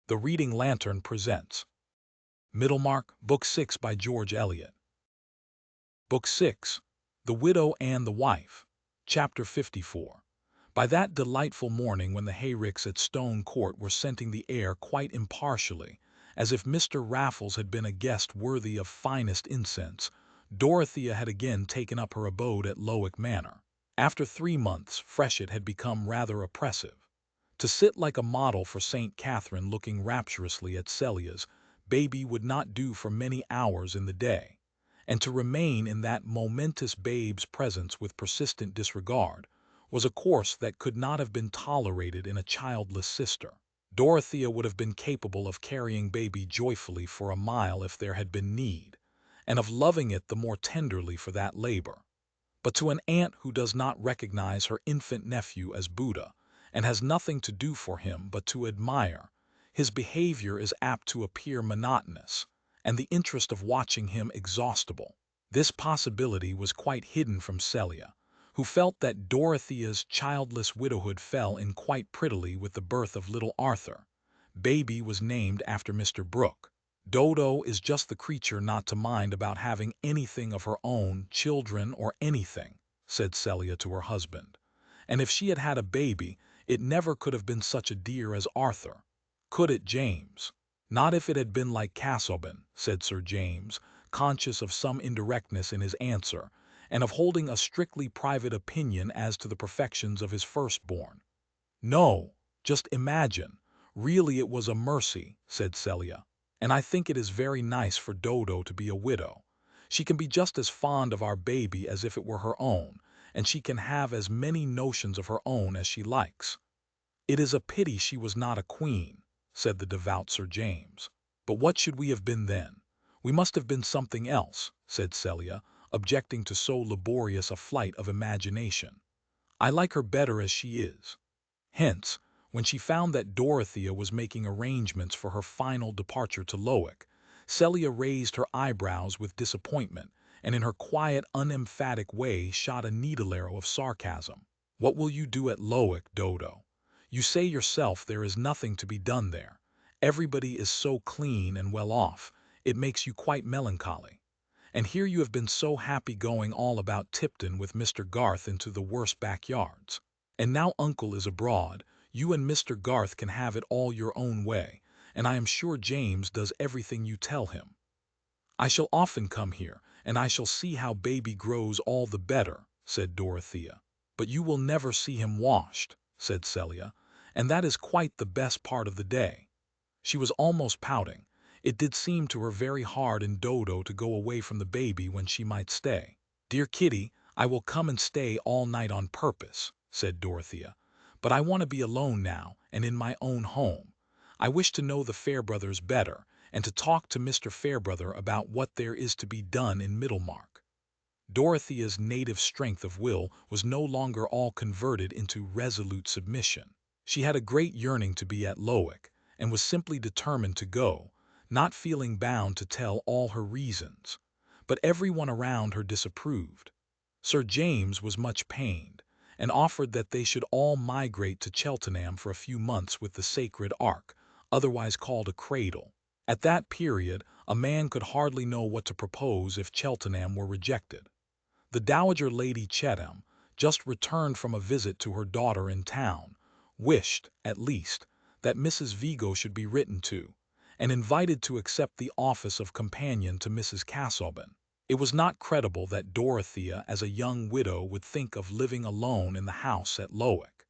The Reading Lantern presents Middlemarch, Book 6 by George Eliot. Book 6, The Widow and the Wife, Chapter 54. By that delightful morning when the hayricks at Stone Court were scenting the air quite impartially, as if Mr. Raffles had been a guest worthy of finest incense, Dorothea had again taken up her abode at Lowick Manor. After 3 months, freshet had become rather oppressive. To sit like a model for St. Catherine looking rapturously at Celia's baby would not do for many hours in the day, and to remain in that momentous babe's presence with persistent disregard was a course that could not have been tolerated in a childless sister. Dorothea would have been capable of carrying baby joyfully for a mile if there had been need, and of loving it the more tenderly for that labor. But to an aunt who does not recognize her infant nephew as Buddha, and has nothing to do for him but to admire, his behavior is apt to appear monotonous, and the interest of watching him exhaustible. This possibility was quite hidden from Celia, who felt that Dorothea's childless widowhood fell in quite prettily with the birth of little Arthur. Baby was named after Mr. Brooke. Dodo is just the creature not to mind about having anything of her own, children or anything, said Celia to her husband. And if she had had a baby, it never could have been such a dear as Arthur. Could it, James? Not if it had been like Casaubon, said Sir James, conscious of some indirectness in his answer, and of holding a strictly private opinion as to the perfections of his firstborn. No, just imagine. Really it was a mercy, said Celia. And I think it is very nice for Dodo to be a widow. She can be just as fond of our baby as if it were her own, and she can have as many notions of her own as she likes. It is a pity she was not a queen, said the devout Sir James. But what should we have been then? We must have been something else, said Celia, objecting to so laborious a flight of imagination. I like her better as she is. Hence, when she found that Dorothea was making arrangements for her final departure to Lowick, Celia raised her eyebrows with disappointment, and in her quiet, unemphatic way shot a needle arrow of sarcasm. What will you do at Lowick, Dodo? You say yourself there is nothing to be done there. Everybody is so clean and well off, it makes you quite melancholy. And here you have been so happy going all about Tipton with Mr. Garth into the worst backyards. And now uncle is abroad, you and Mr. Garth can have it all your own way, and I am sure James does everything you tell him. I shall often come here, and I shall see how baby grows all the better, said Dorothea. But you will never see him washed, said Celia, and that is quite the best part of the day. She was almost pouting. It did seem to her very hard in Dodo to go away from the baby when she might stay. Dear Kitty, I will come and stay all night on purpose, said Dorothea. But I want to be alone now, and in my own home. I wish to know the Fairbrothers better, and to talk to Mr. Fairbrother about what there is to be done in Middlemarch. Dorothea's native strength of will was no longer all converted into resolute submission. She had a great yearning to be at Lowick, and was simply determined to go, not feeling bound to tell all her reasons. But everyone around her disapproved. Sir James was much pained, and offered that they should all migrate to Cheltenham for a few months with the sacred ark, otherwise called a cradle. At that period, a man could hardly know what to propose if Cheltenham were rejected. The Dowager Lady Chetham, just returned from a visit to her daughter in town, wished, at least, that Mrs. Vigo should be written to, and invited to accept the office of companion to Mrs. Casaubon. It was not credible that Dorothea, as a young widow, would think of living alone in the house at Lowick.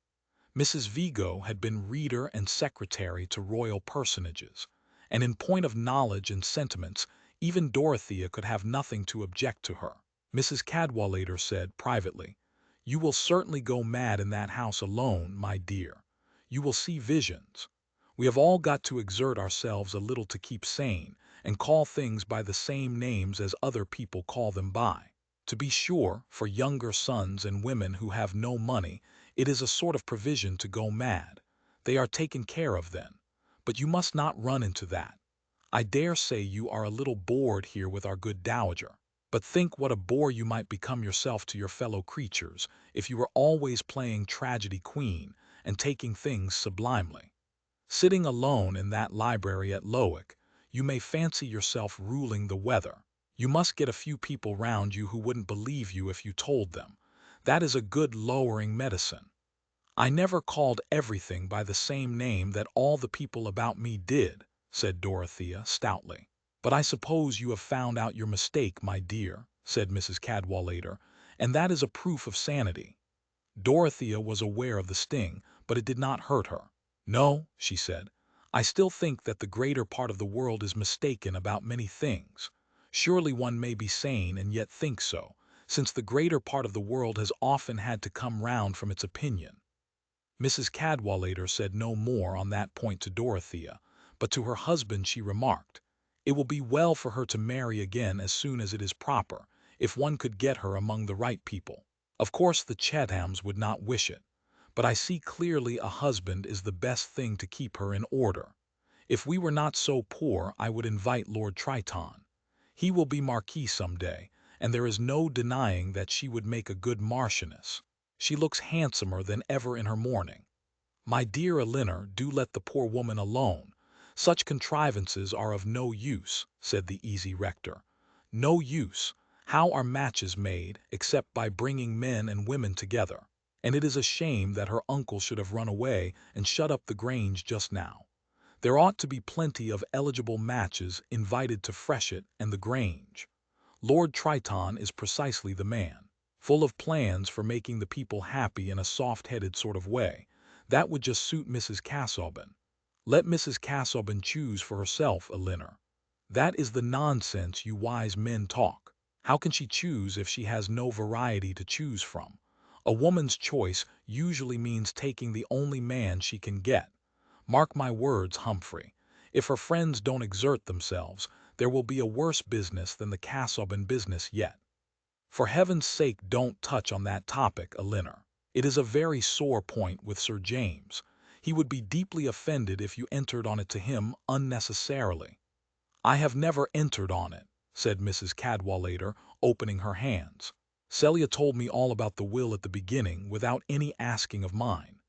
Mrs. Vigo had been reader and secretary to royal personages, and in point of knowledge and sentiments, even Dorothea could have nothing to object to her. Mrs. Cadwallader said, privately, "You will certainly go mad in that house alone, my dear. You will see visions. We have all got to exert ourselves a little to keep sane, and call things by the same names as other people call them by. To be sure, for younger sons and women who have no money, it is a sort of provision to go mad. They are taken care of then. But you must not run into that. I dare say you are a little bored here with our good dowager. But think what a bore you might become yourself to your fellow creatures if you were always playing tragedy queen and taking things sublimely." Sitting alone in that library at Lowick, you may fancy yourself ruling the weather. You must get a few people round you who wouldn't believe you if you told them. That is a good lowering medicine. I never called everything by the same name that all the people about me did, said Dorothea stoutly. But I suppose you have found out your mistake, my dear, said Mrs. Cadwallader, and that is a proof of sanity. Dorothea was aware of the sting, but it did not hurt her. No, she said, I still think that the greater part of the world is mistaken about many things. Surely one may be sane and yet think so, since the greater part of the world has often had to come round from its opinion. Mrs. Cadwallader said no more on that point to Dorothea, but to her husband she remarked, "It will be well for her to marry again as soon as it is proper, if one could get her among the right people. Of course the Chathams would not wish it, but I see clearly a husband is the best thing to keep her in order. If we were not so poor I would invite Lord Triton. He will be Marquis some day, and there is no denying that she would make a good Marchioness. She looks handsomer than ever in her mourning. My dear Elinor, do let the poor woman alone. Such contrivances are of no use," said the easy rector. "No use. How are matches made, except by bringing men and women together? And it is a shame that her uncle should have run away and shut up the Grange just now. There ought to be plenty of eligible matches invited to Freshitt and the Grange. Lord Triton is precisely the man, full of plans for making the people happy in a soft-headed sort of way. That would just suit Mrs. Casaubon. Let Mrs. Casaubon choose for herself, Elinor. That is the nonsense you wise men talk. How can she choose if she has no variety to choose from? A woman's choice usually means taking the only man she can get. Mark my words, Humphrey, if her friends don't exert themselves, there will be a worse business than the Casaubon business yet. For heaven's sake don't touch on that topic, Elinor. It is a very sore point with Sir James. He would be deeply offended if you entered on it to him unnecessarily." "I have never entered on it," said Mrs. Cadwallader, opening her hands. "Celia told me all about the will at the beginning, without any asking of mine."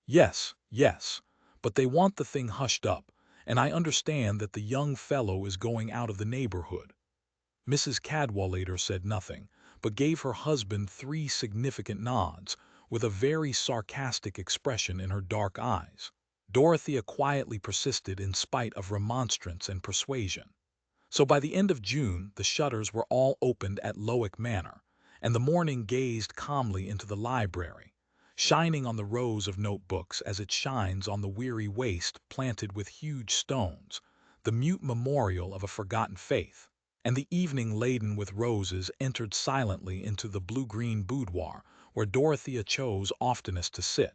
"Yes, yes, but they want the thing hushed up, and I understand that the young fellow is going out of the neighborhood." Mrs. Cadwallader said nothing, but gave her husband 3 significant nods, with a very sarcastic expression in her dark eyes. Dorothea quietly persisted in spite of remonstrance and persuasion. So by the end of June the shutters were all opened at Lowick Manor, and the morning gazed calmly into the library, shining on the rows of notebooks as it shines on the weary waste planted with huge stones, the mute memorial of a forgotten faith. And the evening laden with roses entered silently into the blue-green boudoir where Dorothea chose oftenest to sit.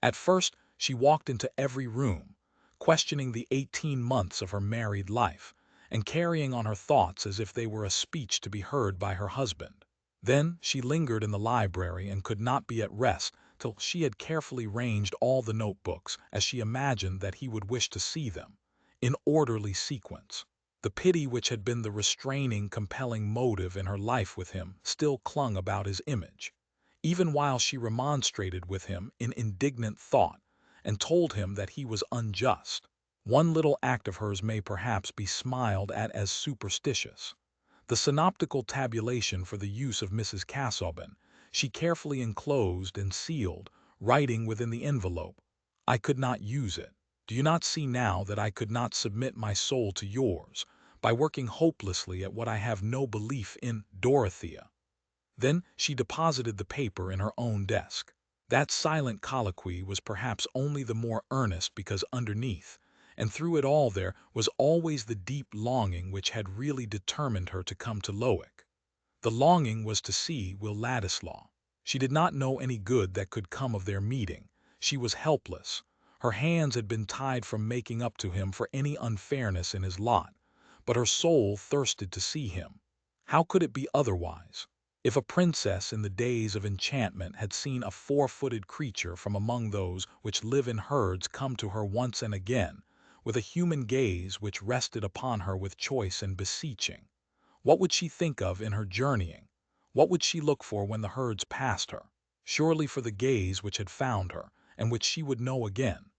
At first she walked into every room, questioning the 18 months of her married life, and carrying on her thoughts as if they were a speech to be heard by her husband. Then she lingered in the library and could not be at rest till she had carefully ranged all the notebooks as she imagined that he would wish to see them, in orderly sequence. The pity which had been the restraining, compelling motive in her life with him still clung about his image, even while she remonstrated with him in indignant thought and told him that he was unjust. One little act of hers may perhaps be smiled at as superstitious. The synoptical tabulation for the use of Mrs. Casaubon she carefully enclosed and sealed, writing within the envelope, "I could not use it. Do you not see now that I could not submit my soul to yours, by working hopelessly at what I have no belief in, Dorothea?" Then she deposited the paper in her own desk. That silent colloquy was perhaps only the more earnest because underneath, and through it all there was always the deep longing which had really determined her to come to Lowick. The longing was to see Will Ladislaw. She did not know any good that could come of their meeting. She was helpless. Her hands had been tied from making up to him for any unfairness in his lot, but her soul thirsted to see him. How could it be otherwise? If a princess in the days of enchantment had seen a 4-footed creature from among those which live in herds come to her once and again, with a human gaze which rested upon her with choice and beseeching, what would she think of in her journeying? What would she look for when the herds passed her? Surely for the gaze which had found her, and which she would know again.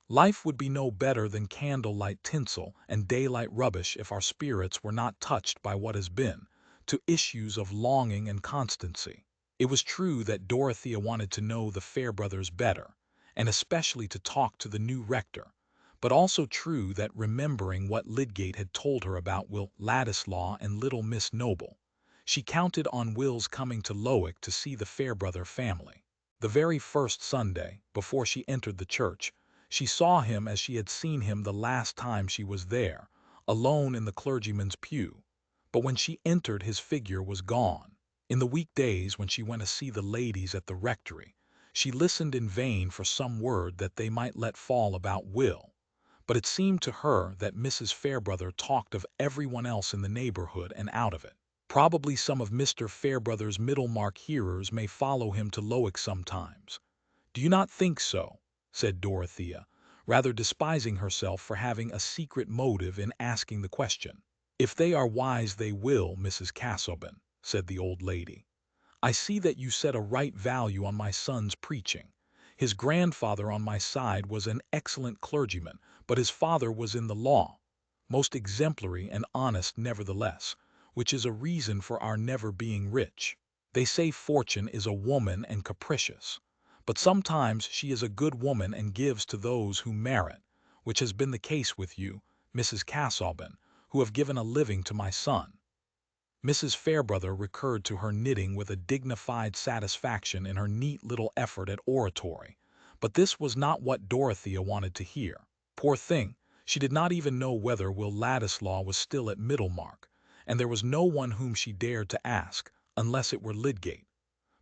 Life would be no better than candlelight tinsel and daylight rubbish if our spirits were not touched by what has been, to issues of longing and constancy. It was true that Dorothea wanted to know the Fairbrothers better, and especially to talk to the new rector, but also true that remembering what Lydgate had told her about Will Ladislaw and little Miss Noble, she counted on Will's coming to Lowick to see the Fairbrother family. The very first Sunday, before she entered the church, she saw him as she had seen him the last time she was there, alone in the clergyman's pew. But when she entered, his figure was gone. In the weekdays when she went to see the ladies at the rectory, she listened in vain for some word that they might let fall about Will. But it seemed to her that Mrs. Fairbrother talked of everyone else in the neighborhood and out of it. Probably some of Mr. Fairbrother's Middlemarch hearers may follow him to Lowick sometimes. "Do you not think so?" said Dorothea, rather despising herself for having a secret motive in asking the question. "If they are wise they will, Mrs. Casaubon," said the old lady. "I see that you set a right value on my son's preaching. His grandfather on my side was an excellent clergyman, but his father was in the law, most exemplary and honest nevertheless, which is a reason for our never being rich. They say fortune is a woman and capricious, but sometimes she is a good woman and gives to those who merit, which has been the case with you, Mrs. Casaubon, who have given a living to my son." Mrs. Fairbrother recurred to her knitting with a dignified satisfaction in her neat little effort at oratory, but this was not what Dorothea wanted to hear. Poor thing, she did not even know whether Will Ladislaw was still at Middlemarch, and there was no one whom she dared to ask, unless it were Lydgate.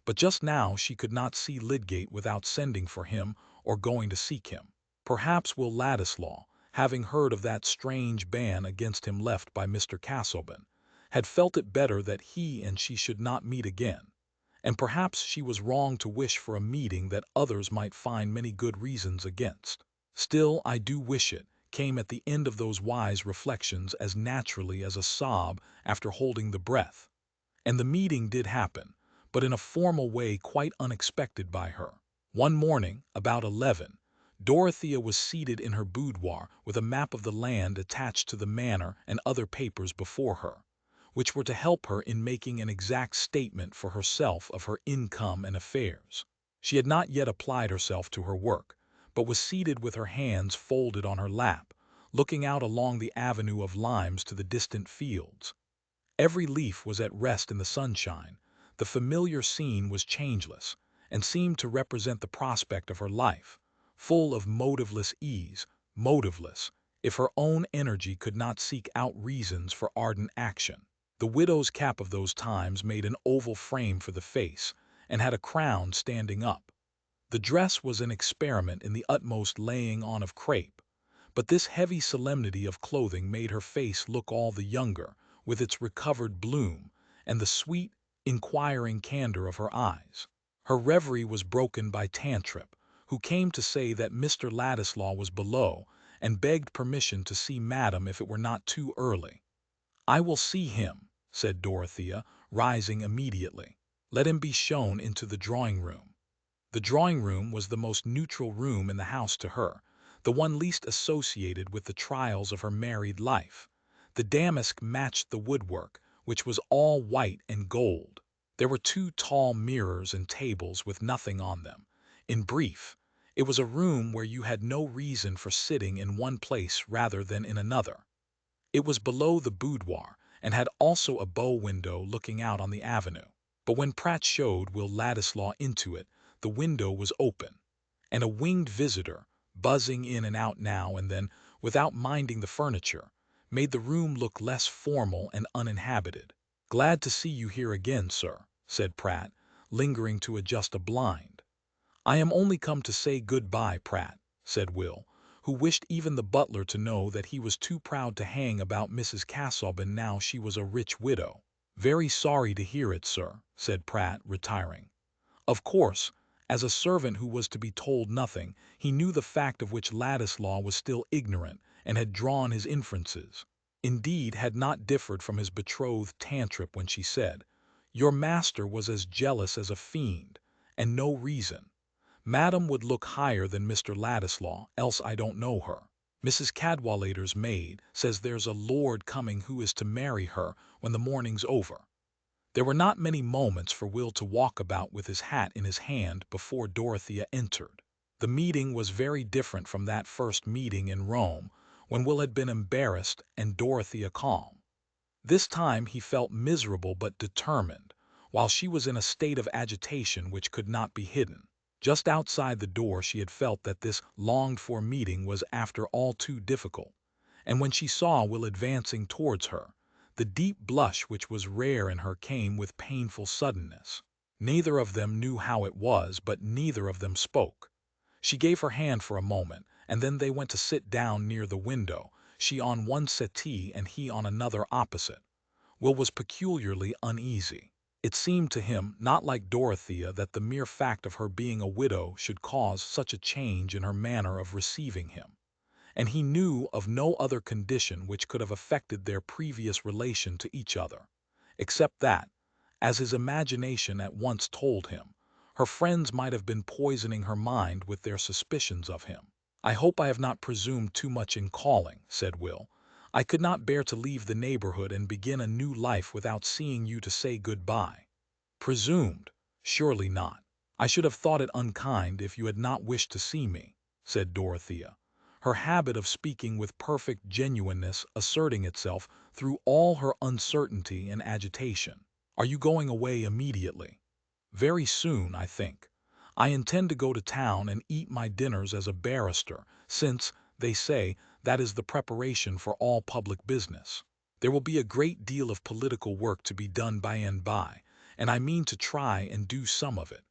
But just now she could not see Lydgate without sending for him or going to seek him. Perhaps Will Ladislaw, having heard of that strange ban against him left by Mr. Casaubon, had felt it better that he and she should not meet again, and perhaps she was wrong to wish for a meeting that others might find many good reasons against. "Still, I do wish it," came at the end of those wise reflections as naturally as a sob after holding the breath. And the meeting did happen, but in a formal way quite unexpected by her. One morning, about 11, Dorothea was seated in her boudoir with a map of the land attached to the manor and other papers before her, which were to help her in making an exact statement for herself of her income and affairs. She had not yet applied herself to her work, but was seated with her hands folded on her lap, looking out along the avenue of limes to the distant fields. Every leaf was at rest in the sunshine. The familiar scene was changeless, and seemed to represent the prospect of her life, full of motiveless ease, motiveless, if her own energy could not seek out reasons for ardent action. The widow's cap of those times made an oval frame for the face, and had a crown standing up. The dress was an experiment in the utmost laying on of crape, but this heavy solemnity of clothing made her face look all the younger, with its recovered bloom, and the sweet, inquiring candor of her eyes. Her reverie was broken by Tantripp, who came to say that Mr. Ladislaw was below, and begged permission to see Madam if it were not too early. "I will see him," said Dorothea, rising immediately. "Let him be shown into the drawing-room." The drawing-room was the most neutral room in the house to her, the one least associated with the trials of her married life. The damask matched the woodwork, which was all white and gold. There were 2 tall mirrors and tables with nothing on them. In brief, it was a room where you had no reason for sitting in one place rather than in another. It was below the boudoir, and had also a bow window looking out on the avenue. But when Pratt showed Will Ladislaw into it, the window was open, and a winged visitor, buzzing in and out now and then without minding the furniture, made the room look less formal and uninhabited. "Glad to see you here again, sir," said Pratt, lingering to adjust a blind. "I am only come to say good-bye, Pratt," said Will, who wished even the butler to know that he was too proud to hang about Mrs. Casaubon now she was a rich widow. "Very sorry to hear it, sir," said Pratt, retiring. Of course, as a servant who was to be told nothing, he knew the fact of which Ladislaw was still ignorant, and had drawn his inferences. Indeed, had not differed from his betrothed Tantripp when she said, "Your master was as jealous as a fiend, and no reason." Madam would look higher than Mr. Ladislaw, else I don't know her. Mrs. Cadwallader's maid says there's a lord coming who is to marry her when the morning's over. There were not many moments for Will to walk about with his hat in his hand before Dorothea entered. The meeting was very different from that first meeting in Rome, when Will had been embarrassed and Dorothea calm. This time he felt miserable but determined, while she was in a state of agitation which could not be hidden. Just outside the door she had felt that this longed-for meeting was after all too difficult, and when she saw Will advancing towards her, the deep blush which was rare in her came with painful suddenness. Neither of them knew how it was, but neither of them spoke. She gave her hand for a moment, and then they went to sit down near the window, she on one settee and he on another opposite. Will was peculiarly uneasy. It seemed to him not like Dorothea that the mere fact of her being a widow should cause such a change in her manner of receiving him, and he knew of no other condition which could have affected their previous relation to each other, except that, as his imagination at once told him, her friends might have been poisoning her mind with their suspicions of him. "I hope I have not presumed too much in calling," said Will. "I could not bear to leave the neighborhood and begin a new life without seeing you to say good-bye." "Presumed? Surely not. I should have thought it unkind if you had not wished to see me," said Dorothea, her habit of speaking with perfect genuineness asserting itself through all her uncertainty and agitation. "Are you going away immediately?" "Very soon, I think. I intend to go to town and eat my dinners as a barrister, since, they say, that is the preparation for all public business. There will be a great deal of political work to be done by and by, and I mean to try and do some of it.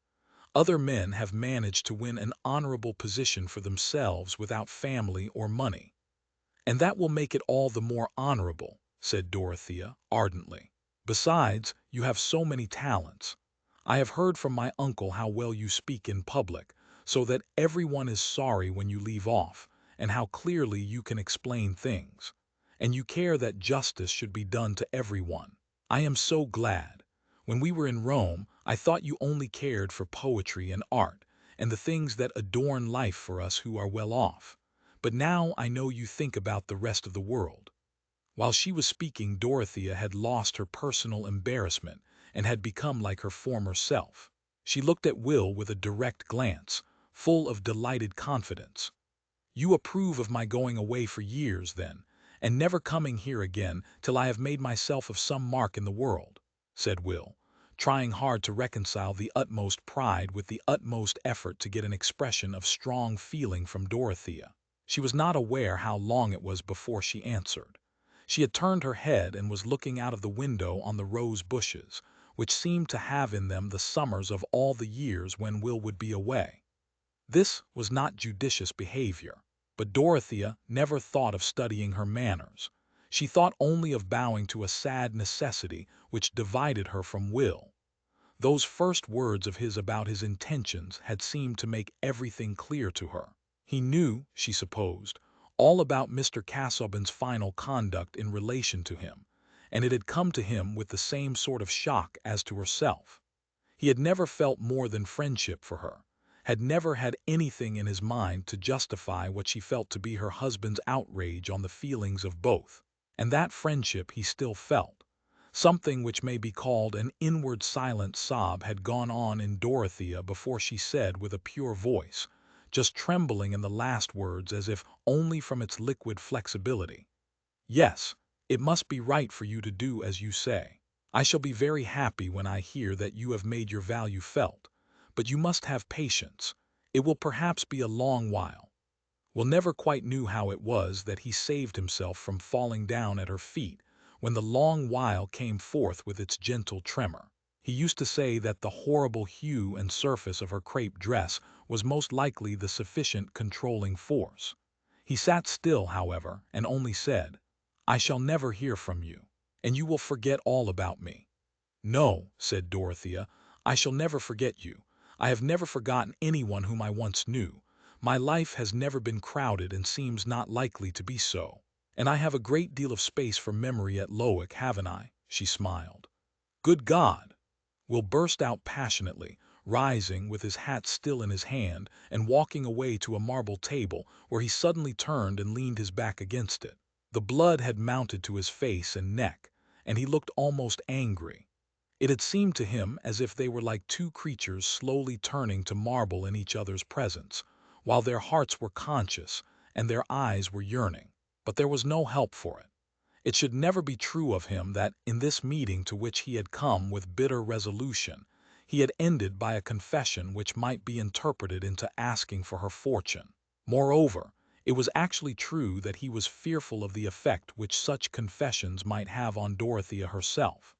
Other men have managed to win an honorable position for themselves without family or money." "And that will make it all the more honorable," said Dorothea ardently. "Besides, you have so many talents. I have heard from my uncle how well you speak in public, so that everyone is sorry when you leave off, and how clearly you can explain things. And you care that justice should be done to everyone. I am so glad. When we were in Rome, I thought you only cared for poetry and art, and the things that adorn life for us who are well off. But now I know you think about the rest of the world." While she was speaking, Dorothea had lost her personal embarrassment and had become like her former self. She looked at Will with a direct glance, full of delighted confidence. "You approve of my going away for years, then, and never coming here again till I have made myself of some mark in the world," said Will, trying hard to reconcile the utmost pride with the utmost effort to get an expression of strong feeling from Dorothea. She was not aware how long it was before she answered. She had turned her head and was looking out of the window on the rose bushes, which seemed to have in them the summers of all the years when Will would be away. This was not judicious behavior, but Dorothea never thought of studying her manners. She thought only of bowing to a sad necessity which divided her from Will. Those first words of his about his intentions had seemed to make everything clear to her. He knew, she supposed, all about Mr. Casaubon's final conduct in relation to him, and it had come to him with the same sort of shock as to herself. He had never felt more than friendship for her, had never had anything in his mind to justify what she felt to be her husband's outrage on the feelings of both. And that friendship he still felt. Something which may be called an inward silent sob had gone on in Dorothea before she said with a pure voice, just trembling in the last words as if only from its liquid flexibility, "Yes, it must be right for you to do as you say. I shall be very happy when I hear that you have made your value felt, but you must have patience. It will perhaps be a long while." Will never quite knew how it was that he saved himself from falling down at her feet when the long while came forth with its gentle tremor. He used to say that the horrible hue and surface of her crepe dress was most likely the sufficient controlling force. He sat still, however, and only said, "I shall never hear from you, and you will forget all about me." "No," said Dorothea, "I shall never forget you. I have never forgotten anyone whom I once knew. My life has never been crowded and seems not likely to be so. And I have a great deal of space for memory at Lowick, haven't I?" She smiled. "Good God!" Will burst out passionately, rising with his hat still in his hand and walking away to a marble table where he suddenly turned and leaned his back against it. The blood had mounted to his face and neck, and he looked almost angry. It had seemed to him as if they were like two creatures slowly turning to marble in each other's presence, while their hearts were conscious and their eyes were yearning. But there was no help for it. It should never be true of him that in this meeting to which he had come with bitter resolution, he had ended by a confession which might be interpreted into asking for her fortune. Moreover, it was actually true that he was fearful of the effect which such confessions might have on Dorothea herself.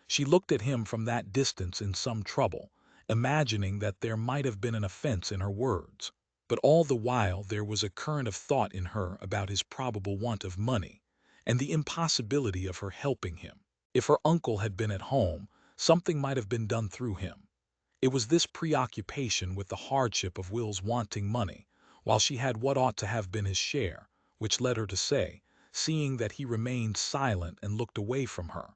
She looked at him from that distance in some trouble, imagining that there might have been an offense in her words. But all the while there was a current of thought in her about his probable want of money, and the impossibility of her helping him. If her uncle had been at home, something might have been done through him. It was this preoccupation with the hardship of Will's wanting money, while she had what ought to have been his share, which led her to say, seeing that he remained silent and looked away from her,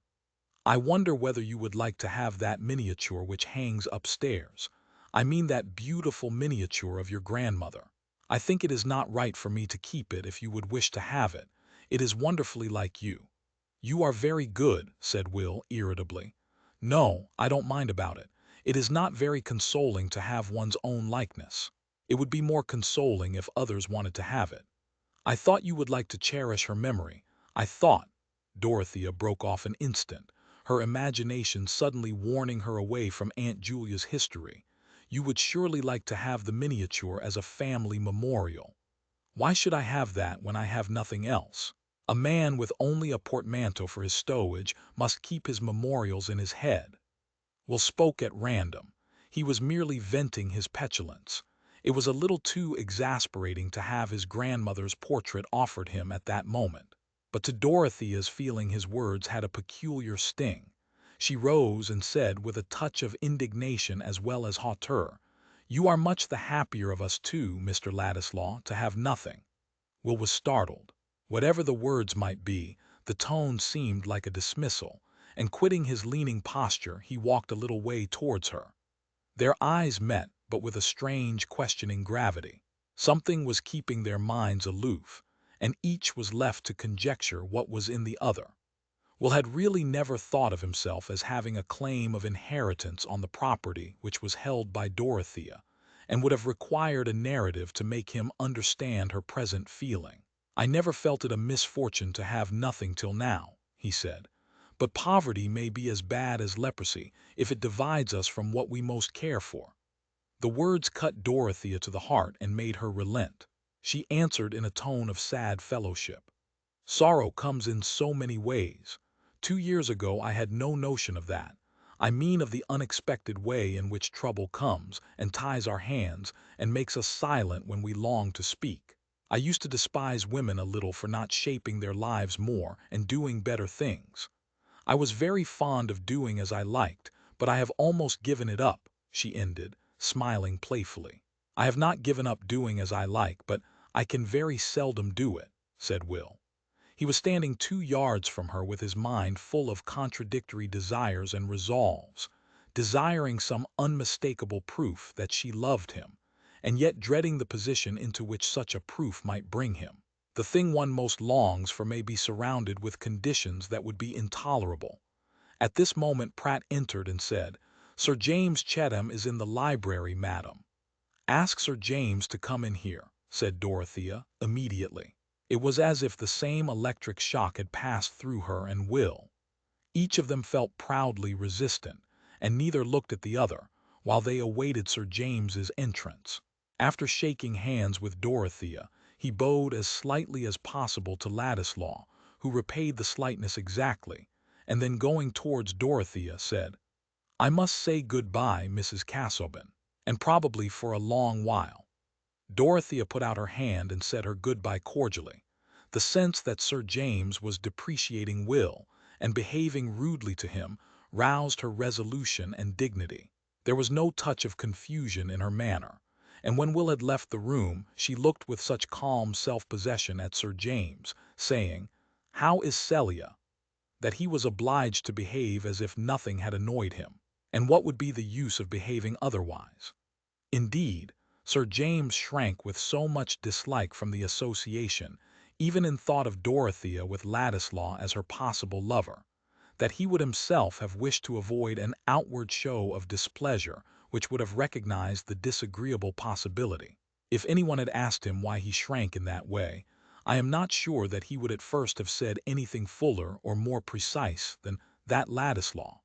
"I wonder whether you would like to have that miniature which hangs upstairs. I mean that beautiful miniature of your grandmother. I think it is not right for me to keep it if you would wish to have it. It is wonderfully like you." "You are very good," said Will irritably. "No, I don't mind about it. It is not very consoling to have one's own likeness. It would be more consoling if others wanted to have it. I thought you would like to cherish her memory. I thought—" Dorothea broke off an instant, her imagination suddenly warning her away from Aunt Julia's history. "You would surely like to have the miniature as a family memorial." "Why should I have that when I have nothing else? A man with only a portmanteau for his stowage must keep his memorials in his head." Will spoke at random. He was merely venting his petulance. It was a little too exasperating to have his grandmother's portrait offered him at that moment. But to Dorothea's feeling his words had a peculiar sting. She rose and said with a touch of indignation as well as hauteur, "You are much the happier of us two, Mr. Ladislaw, to have nothing." Will was startled. Whatever the words might be, the tone seemed like a dismissal, and quitting his leaning posture, he walked a little way towards her. Their eyes met, but with a strange, questioning gravity. Something was keeping their minds aloof, and each was left to conjecture what was in the other. Will had really never thought of himself as having a claim of inheritance on the property which was held by Dorothea, and would have required a narrative to make him understand her present feeling. "I never felt it a misfortune to have nothing till now," he said. "But poverty may be as bad as leprosy if it divides us from what we most care for." The words cut Dorothea to the heart and made her relent. She answered in a tone of sad fellowship, "Sorrow comes in so many ways. 2 years ago I had no notion of that. I mean of the unexpected way in which trouble comes and ties our hands and makes us silent when we long to speak. I used to despise women a little for not shaping their lives more and doing better things. I was very fond of doing as I liked, but I have almost given it up," she ended, smiling playfully. "I have not given up doing as I like, but I can very seldom do it," said Will. He was standing 2 yards from her with his mind full of contradictory desires and resolves, desiring some unmistakable proof that she loved him, and yet dreading the position into which such a proof might bring him. The thing one most longs for may be surrounded with conditions that would be intolerable. At this moment Pratt entered and said, "Sir James Chetham is in the library, madam." "Ask Sir James to come in here," said Dorothea, immediately. It was as if the same electric shock had passed through her and Will. Each of them felt proudly resistant, and neither looked at the other, while they awaited Sir James's entrance. After shaking hands with Dorothea, he bowed as slightly as possible to Ladislaw, who repaid the slightness exactly, and then going towards Dorothea said, "I must say good-bye, Mrs. Casaubon, and probably for a long while." Dorothea put out her hand and said her good-bye cordially. The sense that Sir James was depreciating Will and behaving rudely to him roused her resolution and dignity. There was no touch of confusion in her manner, and when Will had left the room she looked with such calm self-possession at Sir James, saying, "How is Celia?" that he was obliged to behave as if nothing had annoyed him. And what would be the use of behaving otherwise? Indeed, Sir James shrank with so much dislike from the association, even in thought of Dorothea with Ladislaw as her possible lover, that he would himself have wished to avoid an outward show of displeasure which would have recognized the disagreeable possibility. If anyone had asked him why he shrank in that way, I am not sure that he would at first have said anything fuller or more precise than that Ladislaw,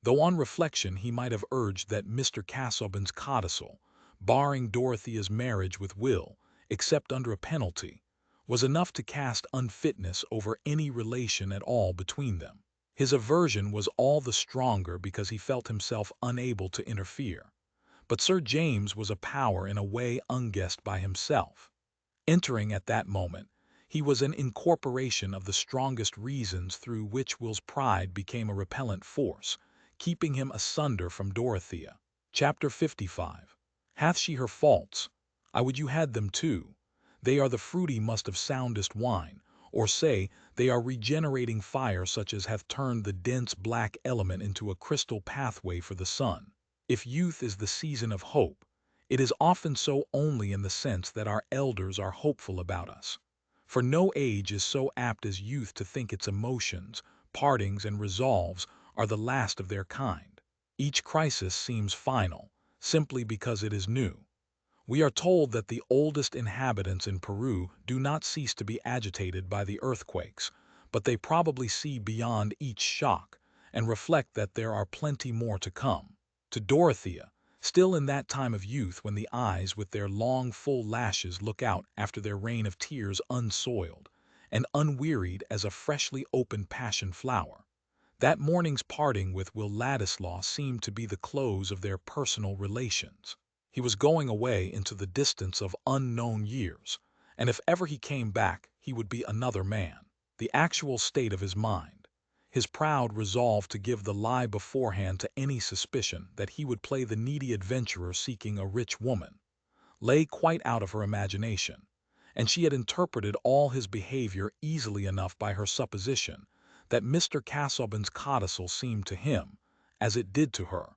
though on reflection he might have urged that Mr. Casaubon's codicil, barring Dorothea's marriage with Will, except under a penalty, was enough to cast unfitness over any relation at all between them. His aversion was all the stronger because he felt himself unable to interfere. But Sir James was a power in a way unguessed by himself. Entering at that moment, he was an incorporation of the strongest reasons through which Will's pride became a repellent force, keeping him asunder from Dorothea. Chapter 55. Hath she her faults? I would you had them too. They are the fruity must of soundest wine, or say, they are regenerating fire such as hath turned the dense black element into a crystal pathway for the sun. If youth is the season of hope, it is often so only in the sense that our elders are hopeful about us. For no age is so apt as youth to think its emotions, partings, and resolves are the last of their kind. Each crisis seems final, simply because it is new. We are told that the oldest inhabitants in Peru do not cease to be agitated by the earthquakes, but they probably see beyond each shock, and reflect that there are plenty more to come. To Dorothea, still in that time of youth when the eyes with their long full lashes look out after their rain of tears unsoiled, and unwearied as a freshly opened passion flower, that morning's parting with Will Ladislaw seemed to be the close of their personal relations. He was going away into the distance of unknown years, and if ever he came back he would be another man. The actual state of his mind, his proud resolve to give the lie beforehand to any suspicion that he would play the needy adventurer seeking a rich woman, lay quite out of her imagination, and she had interpreted all his behavior easily enough by her supposition that Mr. Casaubon's codicil seemed to him, as it did to her,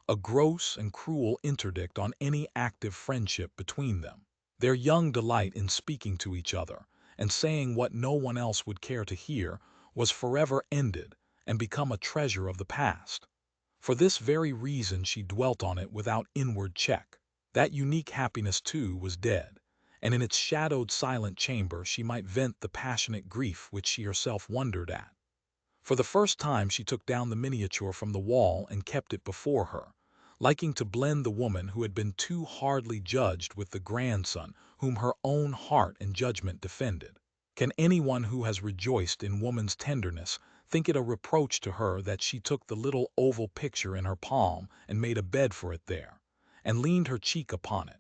a gross and cruel interdict on any active friendship between them. Their young delight in speaking to each other, and saying what no one else would care to hear, was forever ended and become a treasure of the past. For this very reason she dwelt on it without inward check. That unique happiness, too, was dead, and in its shadowed silent chamber she might vent the passionate grief which she herself wondered at. For the first time she took down the miniature from the wall and kept it before her, liking to blend the woman who had been too hardly judged with the grandson whom her own heart and judgment defended. Can anyone who has rejoiced in woman's tenderness think it a reproach to her that she took the little oval picture in her palm and made a bed for it there, and leaned her cheek upon it,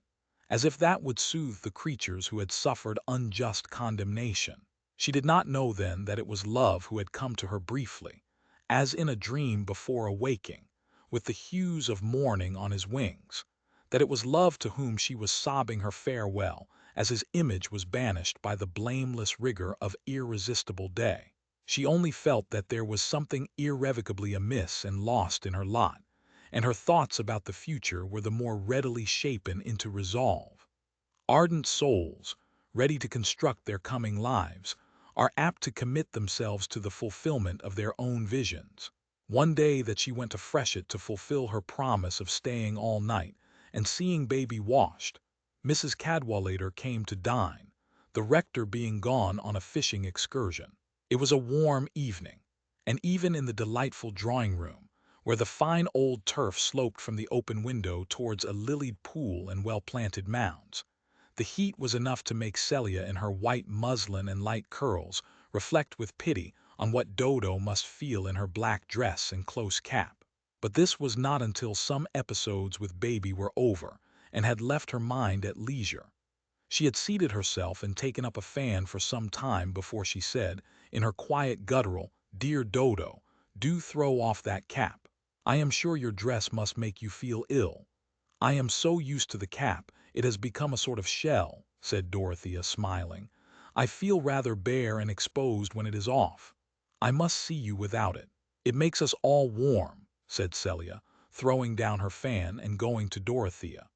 as if that would soothe the creatures who had suffered unjust condemnation? She did not know then that it was love who had come to her briefly, as in a dream before awaking, with the hues of morning on his wings, that it was love to whom she was sobbing her farewell as his image was banished by the blameless rigor of irresistible day. She only felt that there was something irrevocably amiss and lost in her lot, and her thoughts about the future were the more readily shapen into resolve. Ardent souls, ready to construct their coming lives, are apt to commit themselves to the fulfillment of their own visions. One day that she went to Freshitt to fulfill her promise of staying all night and seeing baby washed, Mrs. Cadwallader came to dine, the rector being gone on a fishing excursion. It was a warm evening, and even in the delightful drawing-room, where the fine old turf sloped from the open window towards a lilied pool and well-planted mounds, the heat was enough to make Celia in her white muslin and light curls reflect with pity on what Dodo must feel in her black dress and close cap. But this was not until some episodes with baby were over and had left her mind at leisure. She had seated herself and taken up a fan for some time before she said, in her quiet guttural, "Dear Dodo, do throw off that cap. I am sure your dress must make you feel ill." "I am so used to the cap, it has become a sort of shell," said Dorothea, smiling. "I feel rather bare and exposed when it is off. I must see you without it." "It makes us all warm," said Celia, throwing down her fan and going to Dorothea.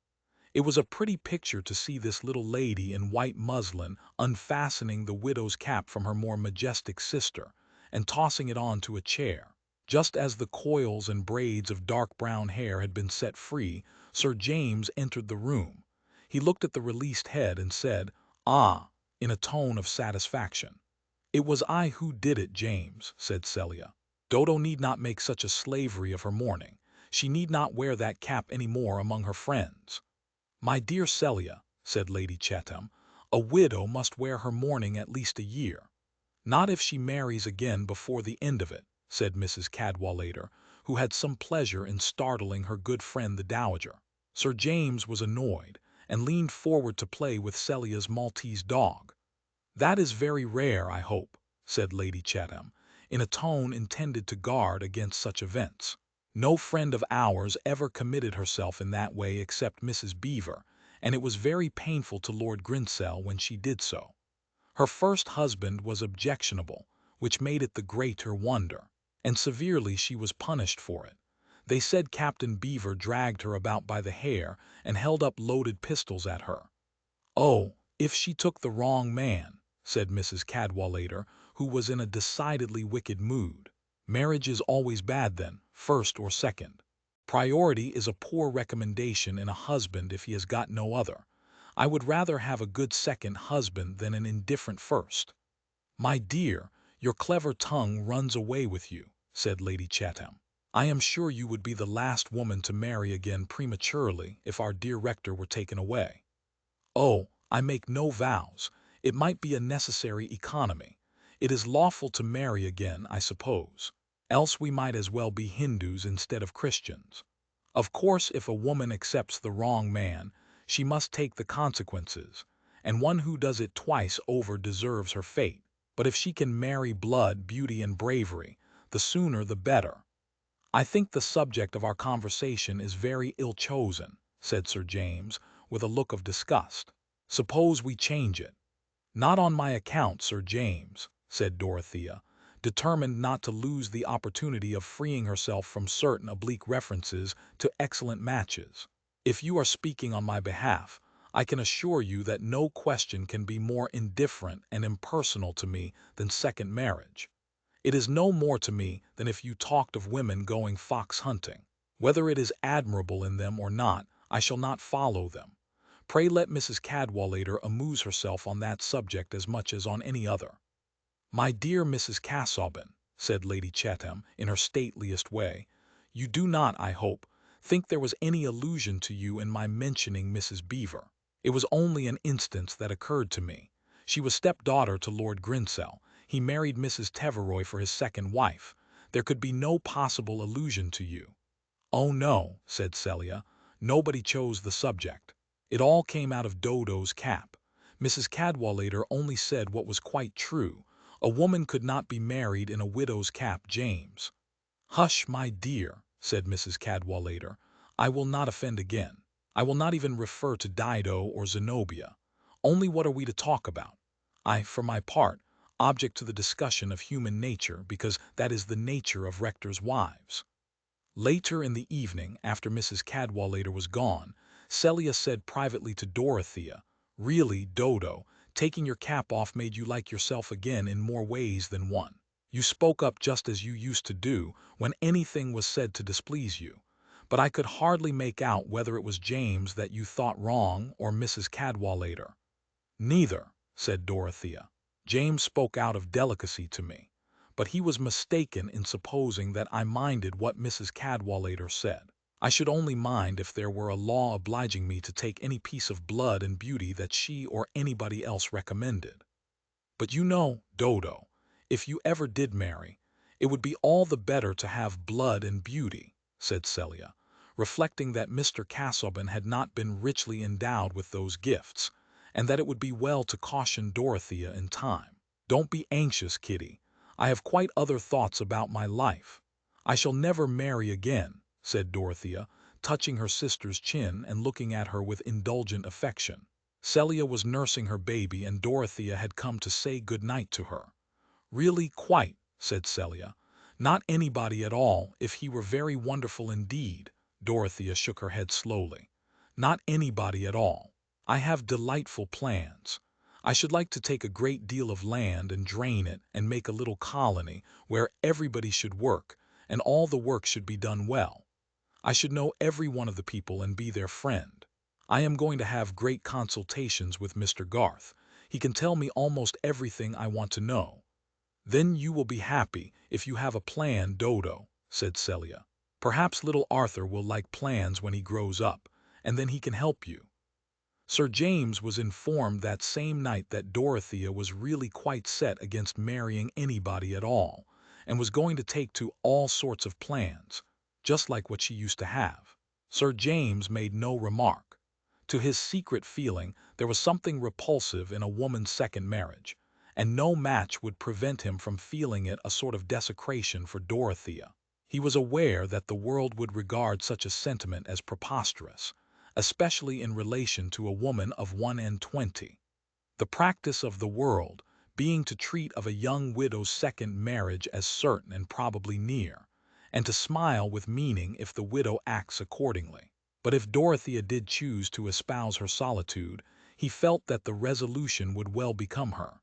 It was a pretty picture to see this little lady in white muslin unfastening the widow's cap from her more majestic sister and tossing it on to a chair. Just as the coils and braids of dark brown hair had been set free, Sir James entered the room. He looked at the released head and said, "Ah," in a tone of satisfaction. "It was I who did it, James," said Celia. "Dodo need not make such a slavery of her mourning. She need not wear that cap any more among her friends." "My dear Celia," said Lady Chatham, "a widow must wear her mourning at least a year." "Not if she marries again before the end of it," said Mrs. Cadwallader, who had some pleasure in startling her good friend the Dowager. Sir James was annoyed, and leaned forward to play with Celia's Maltese dog. "That is very rare, I hope," said Lady Chatham, in a tone intended to guard against such events. "No friend of ours ever committed herself in that way except Mrs. Beaver, and it was very painful to Lord Grinsell when she did so. Her first husband was objectionable, which made it the greater wonder, and severely she was punished for it. They said Captain Beaver dragged her about by the hair and held up loaded pistols at her." "Oh, if she took the wrong man," said Mrs. Cadwallader, who was in a decidedly wicked mood. "Marriage is always bad then, first or second. Priority is a poor recommendation in a husband if he has got no other. I would rather have a good second husband than an indifferent first." "My dear, your clever tongue runs away with you," said Lady Chatham. "I am sure you would be the last woman to marry again prematurely if our dear rector were taken away." "Oh, I make no vows. It might be a necessary economy. It is lawful to marry again, I suppose. Else we might as well be Hindus instead of Christians. Of course, if a woman accepts the wrong man, she must take the consequences, and one who does it twice over deserves her fate. But if she can marry blood, beauty, and bravery, the sooner the better." "I think the subject of our conversation is very ill chosen," said Sir James, with a look of disgust. "Suppose we change it." "Not on my account, Sir James," said Dorothea, determined not to lose the opportunity of freeing herself from certain oblique references to excellent matches. "If you are speaking on my behalf, I can assure you that no question can be more indifferent and impersonal to me than second marriage. It is no more to me than if you talked of women going fox hunting. Whether it is admirable in them or not, I shall not follow them. Pray let Mrs. Cadwallader amuse herself on that subject as much as on any other." "My dear Mrs. Casaubon," said Lady Chatham in her stateliest way, "you do not, I hope, think there was any allusion to you in my mentioning Mrs. Beaver. It was only an instance that occurred to me. She was stepdaughter to Lord Grinsell. He married Mrs. Teveroy for his second wife. There could be no possible allusion to you." "Oh no," said Celia. "Nobody chose the subject. It all came out of Dodo's cap. Mrs. Cadwallader only said what was quite true. A woman could not be married in a widow's cap, James." "Hush, my dear," said Mrs. Cadwallader. "I will not offend again. I will not even refer to Dido or Zenobia. Only what are we to talk about? I, for my part, object to the discussion of human nature because that is the nature of rectors' wives." Later in the evening, after Mrs. Cadwallader was gone, Celia said privately to Dorothea, "Really, Dodo, taking your cap off made you like yourself again in more ways than one. You spoke up just as you used to do when anything was said to displease you. But I could hardly make out whether it was James that you thought wrong or Mrs. Cadwallader." "Neither," said Dorothea. "James spoke out of delicacy to me. But he was mistaken in supposing that I minded what Mrs. Cadwallader said. I should only mind if there were a law obliging me to take any piece of blood and beauty that she or anybody else recommended. But you know, Dodo, if you ever did marry, it would be all the better to have blood and beauty," said Celia, reflecting that Mr. Casaubon had not been richly endowed with those gifts, and that it would be well to caution Dorothea in time. "Don't be anxious, Kitty. I have quite other thoughts about my life. I shall never marry again," said Dorothea, touching her sister's chin and looking at her with indulgent affection. Celia was nursing her baby and Dorothea had come to say good night to her. "Really, quite," said Celia. "Not anybody at all, if he were very wonderful indeed," Dorothea shook her head slowly. Not anybody at all. I have delightful plans. I should like to take a great deal of land and drain it and make a little colony where everybody should work, and all the work should be done well. I should know every one of the people and be their friend. I am going to have great consultations with Mr. Garth. He can tell me almost everything I want to know. Then you will be happy if you have a plan, Dodo, said Celia. Perhaps little Arthur will like plans when he grows up, and then he can help you. Sir James was informed that same night that Dorothea was really quite set against marrying anybody at all, and was going to take to all sorts of plans, just like what she used to have. Sir James made no remark. To his secret feeling, there was something repulsive in a woman's second marriage, and no match would prevent him from feeling it a sort of desecration for Dorothea. He was aware that the world would regard such a sentiment as preposterous, especially in relation to a woman of 21. The practice of the world being to treat of a young widow's second marriage as certain and probably near, and to smile with meaning if the widow acts accordingly. But if Dorothea did choose to espouse her solitude, he felt that the resolution would well become her.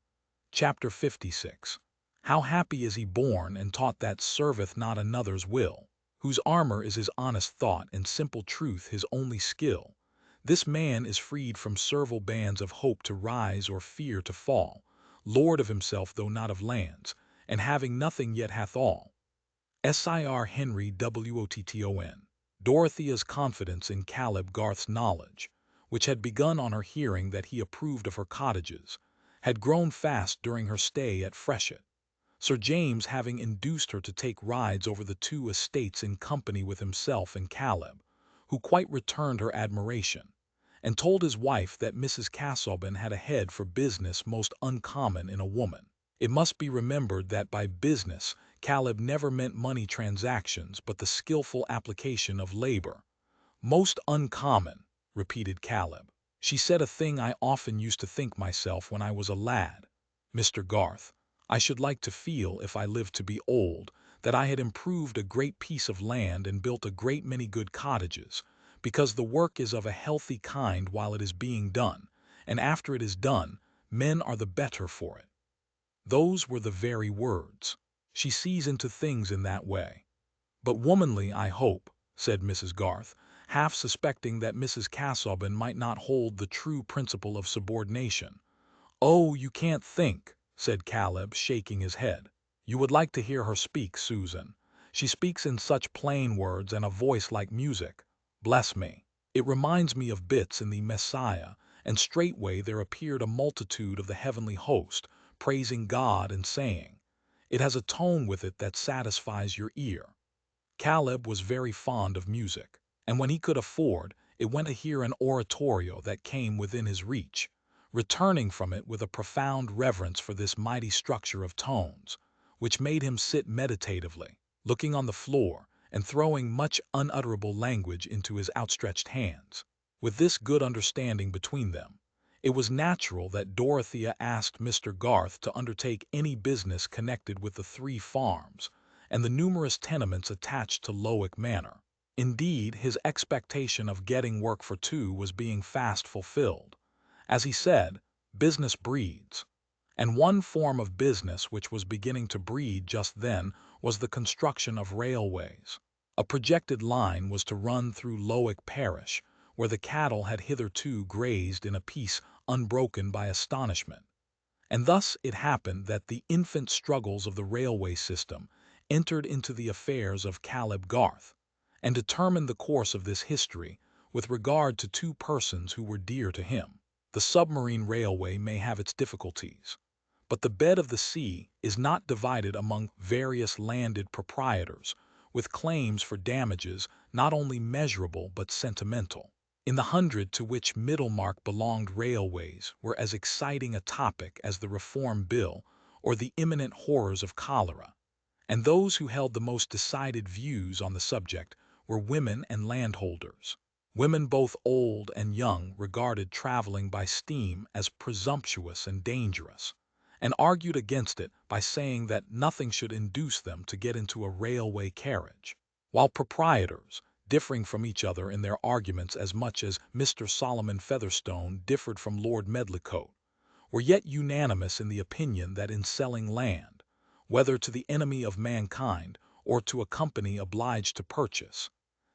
Chapter 56. How happy is he born and taught that serveth not another's will, whose armor is his honest thought and simple truth his only skill. This man is freed from servile bands of hope to rise or fear to fall, lord of himself though not of lands, and having nothing yet hath all. Sir Henry Wotton. Dorothea's confidence in Caleb Garth's knowledge, which had begun on her hearing that he approved of her cottages, had grown fast during her stay at Freshitt, Sir James having induced her to take rides over the two estates in company with himself and Caleb, who quite returned her admiration, and told his wife that Mrs. Casaubon had a head for business most uncommon in a woman. It must be remembered that by business Caleb never meant money transactions but the skillful application of labor. Most uncommon, repeated Caleb. She said a thing I often used to think myself when I was a lad. Mr. Garth, I should like to feel, if I lived to be old, that I had improved a great piece of land and built a great many good cottages, because the work is of a healthy kind while it is being done, and after it is done, men are the better for it. Those were the very words. She sees into things in that way. But womanly, I hope, said Mrs. Garth, half suspecting that Mrs. Casaubon might not hold the true principle of subordination. Oh, you can't think, said Caleb, shaking his head. You would like to hear her speak, Susan. She speaks in such plain words and a voice like music. Bless me. It reminds me of bits in the Messiah, and straightway there appeared a multitude of the heavenly host, praising God and saying. It has a tone with it that satisfies your ear. Caleb was very fond of music, and when he could afford, it went to hear an oratorio that came within his reach, returning from it with a profound reverence for this mighty structure of tones, which made him sit meditatively, looking on the floor, and throwing much unutterable language into his outstretched hands. With this good understanding between them, it was natural that Dorothea asked Mr. Garth to undertake any business connected with the 3 farms, and the numerous tenements attached to Lowick Manor. Indeed, his expectation of getting work for 2 was being fast fulfilled. As he said, business breeds. And one form of business which was beginning to breed just then was the construction of railways. A projected line was to run through Lowick parish, where the cattle had hitherto grazed in a peace unbroken by astonishment. And thus it happened that the infant struggles of the railway system entered into the affairs of Caleb Garth, and determined the course of this history with regard to 2 persons who were dear to him. The submarine railway may have its difficulties, but the bed of the sea is not divided among various landed proprietors, with claims for damages not only measurable but sentimental. In the hundred to which Middlemarch belonged, railways were as exciting a topic as the Reform Bill or the imminent horrors of cholera, and those who held the most decided views on the subject were women and landholders. Women both old and young regarded traveling by steam as presumptuous and dangerous, and argued against it by saying that nothing should induce them to get into a railway carriage, while proprietors, differing from each other in their arguments as much as Mr. Solomon Featherstone differed from Lord Medlicote, were yet unanimous in the opinion that in selling land, whether to the enemy of mankind or to a company obliged to purchase,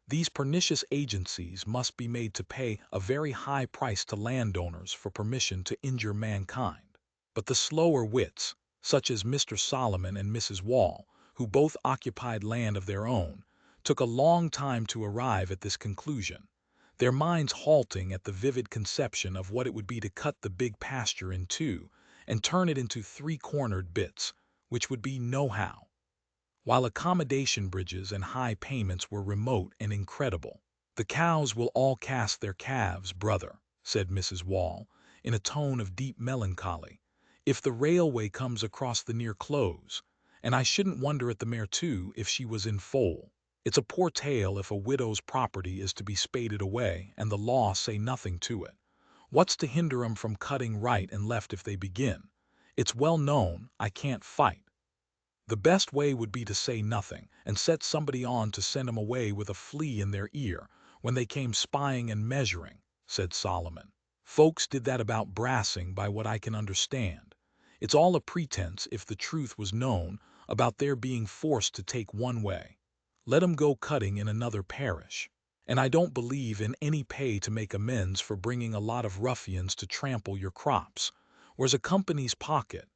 these pernicious agencies must be made to pay a very high price to landowners for permission to injure mankind. But the slower wits, such as Mr. Solomon and Mrs. Wall, who both occupied land of their own, took a long time to arrive at this conclusion, their minds halting at the vivid conception of what it would be to cut the big pasture in two and turn it into three-cornered bits, which would be nohow, while accommodation bridges and high payments were remote and incredible. "The cows will all cast their calves, brother," said Mrs. Wall, in a tone of deep melancholy, "if the railway comes across the near close, and I shouldn't wonder at the mare too if she was in foal. It's a poor tale if a widow's property is to be spaded away and the law say nothing to it. What's to hinder 'em from cutting right and left if they begin? It's well known I can't fight. The best way would be to say nothing, and set somebody on to send 'em away with a flea in their ear when they came spying and measuring," said Solomon. "Folks did that about brassing, by what I can understand. It's all a pretense if the truth was known about their being forced to take one way. Let 'em go cutting in another parish. And I don't believe in any pay to make amends for bringing a lot of ruffians to trample your crops. Where's a company's pocket?"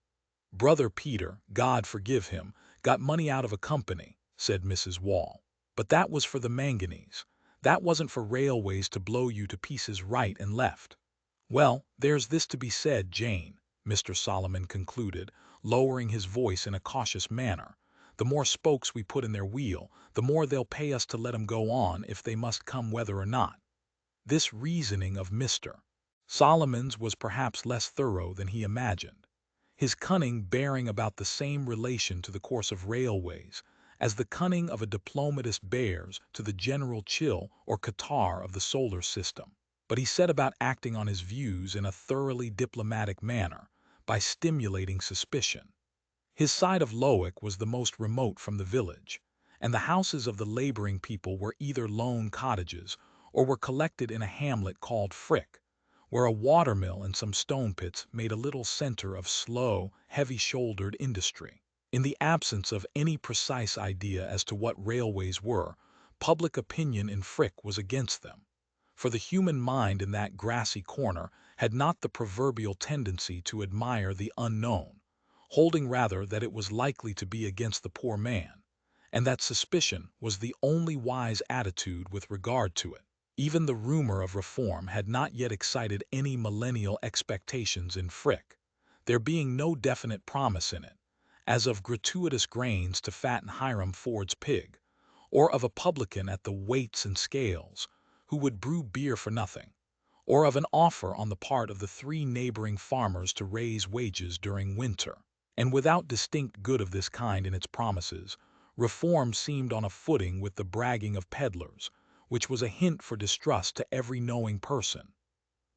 "Brother Peter, God forgive him, got money out of a company," said Mrs. Wall. "But that was for the manganese. That wasn't for railways to blow you to pieces right and left." "Well, there's this to be said, Jane," Mr. Solomon concluded, lowering his voice in a cautious manner. "The more spokes we put in their wheel, the more they'll pay us to let 'em go on if they must come whether or not." This reasoning of Mr. Solomon's was perhaps less thorough than he imagined, his cunning bearing about the same relation to the course of railways as the cunning of a diplomatist bears to the general chill or catarrh of the solar system. But he set about acting on his views in a thoroughly diplomatic manner, by stimulating suspicion. His side of Lowick was the most remote from the village, and the houses of the laboring people were either lone cottages or were collected in a hamlet called Frick, where a watermill and some stone pits made a little center of slow, heavy-shouldered industry. In the absence of any precise idea as to what railways were, public opinion in Frick was against them, for the human mind in that grassy corner had not the proverbial tendency to admire the unknown, holding rather that it was likely to be against the poor man, and that suspicion was the only wise attitude with regard to it. Even the rumor of reform had not yet excited any millennial expectations in Frick, there being no definite promise in it, as of gratuitous grains to fatten Hiram Ford's pig, or of a publican at the weights and scales who would brew beer for nothing, or of an offer on the part of the 3 neighboring farmers to raise wages during winter. And without distinct good of this kind in its promises, reform seemed on a footing with the bragging of peddlers, which was a hint for distrust to every knowing person.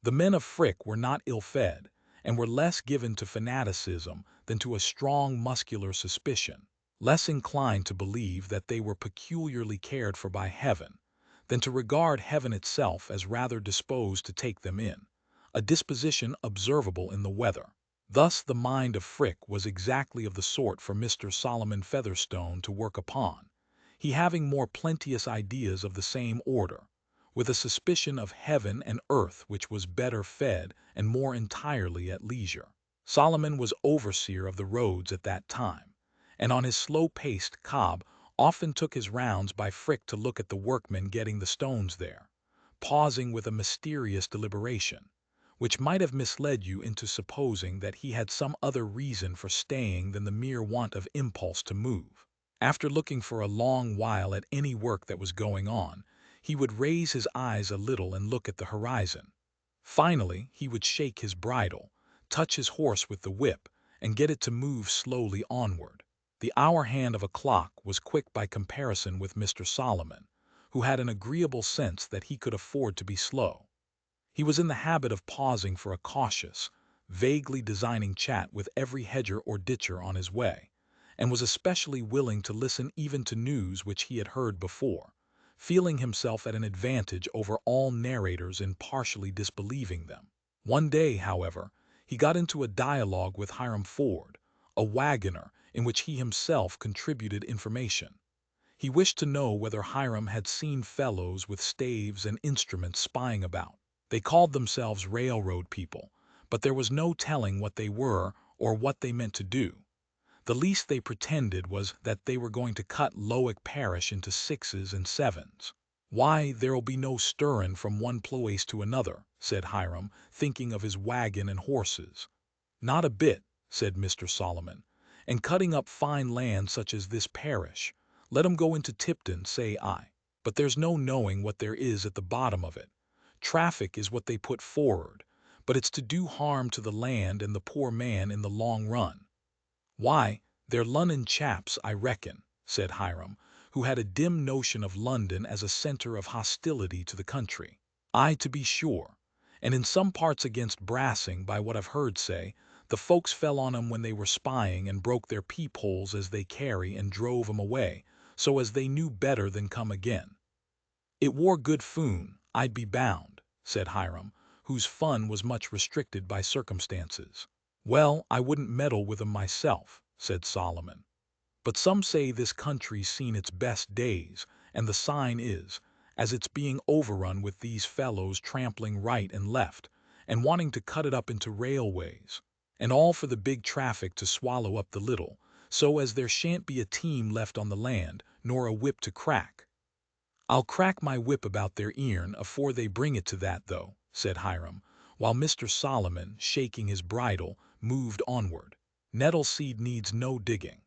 The men of Frick were not ill-fed, and were less given to fanaticism than to a strong muscular suspicion, less inclined to believe that they were peculiarly cared for by heaven, than to regard heaven itself as rather disposed to take them in, a disposition observable in the weather. Thus the mind of Frick was exactly of the sort for Mr. Solomon Featherstone to work upon, he having more plenteous ideas of the same order, with a suspicion of heaven and earth which was better fed and more entirely at leisure. Solomon was overseer of the roads at that time, and on his slow-paced cob often took his rounds by Frick to look at the workmen getting the stones there, pausing with a mysterious deliberation, which might have misled you into supposing that he had some other reason for staying than the mere want of impulse to move. After looking for a long while at any work that was going on, he would raise his eyes a little and look at the horizon. Finally, he would shake his bridle, touch his horse with the whip, and get it to move slowly onward. The hour hand of a clock was quick by comparison with Mr. Solomon, who had an agreeable sense that he could afford to be slow. He was in the habit of pausing for a cautious, vaguely designing chat with every hedger or ditcher on his way, and was especially willing to listen even to news which he had heard before, feeling himself at an advantage over all narrators in partially disbelieving them. One day, however, he got into a dialogue with Hiram Ford, a wagoner, in which he himself contributed information. He wished to know whether Hiram had seen fellows with staves and instruments spying about. They called themselves railroad people, but there was no telling what they were or what they meant to do. The least they pretended was that they were going to cut Lowick Parish into sixes and sevens. "Why, there'll be no stirrin' from one place to another," said Hiram, thinking of his wagon and horses. "Not a bit," said Mr. Solomon, "and cutting up fine land such as this parish. Let 'em go into Tipton, say I. But there's no knowing what there is at the bottom of it. Traffic is what they put for'ard, but it's to do harm to the land and the poor man in the long run." "Why, they're Lunnon chaps, I reckon," said Hiram, who had a dim notion of London as a center of hostility to the country. "Aye, to be sure. And in some parts against Brassing, by what I've heard say, the folks fell on 'em when they were spying and broke their peepholes as they carry and drove 'em away, so as they knew better than come again." "It wore good foon, I'd be bound," said Hiram, whose fun was much restricted by circumstances. "Well, I wouldn't meddle with 'em myself," said Solomon. "But some say this country's seen its best days, and the sign is, as it's being overrun with these fellows trampling right and left, and wanting to cut it up into railways, and all for the big traffic to swallow up the little, so as there shan't be a team left on the land, nor a whip to crack." "I'll crack my whip about their earn afore they bring it to that, though," said Hiram, while Mr. Solomon, shaking his bridle, moved onward. Nettle seed needs no digging.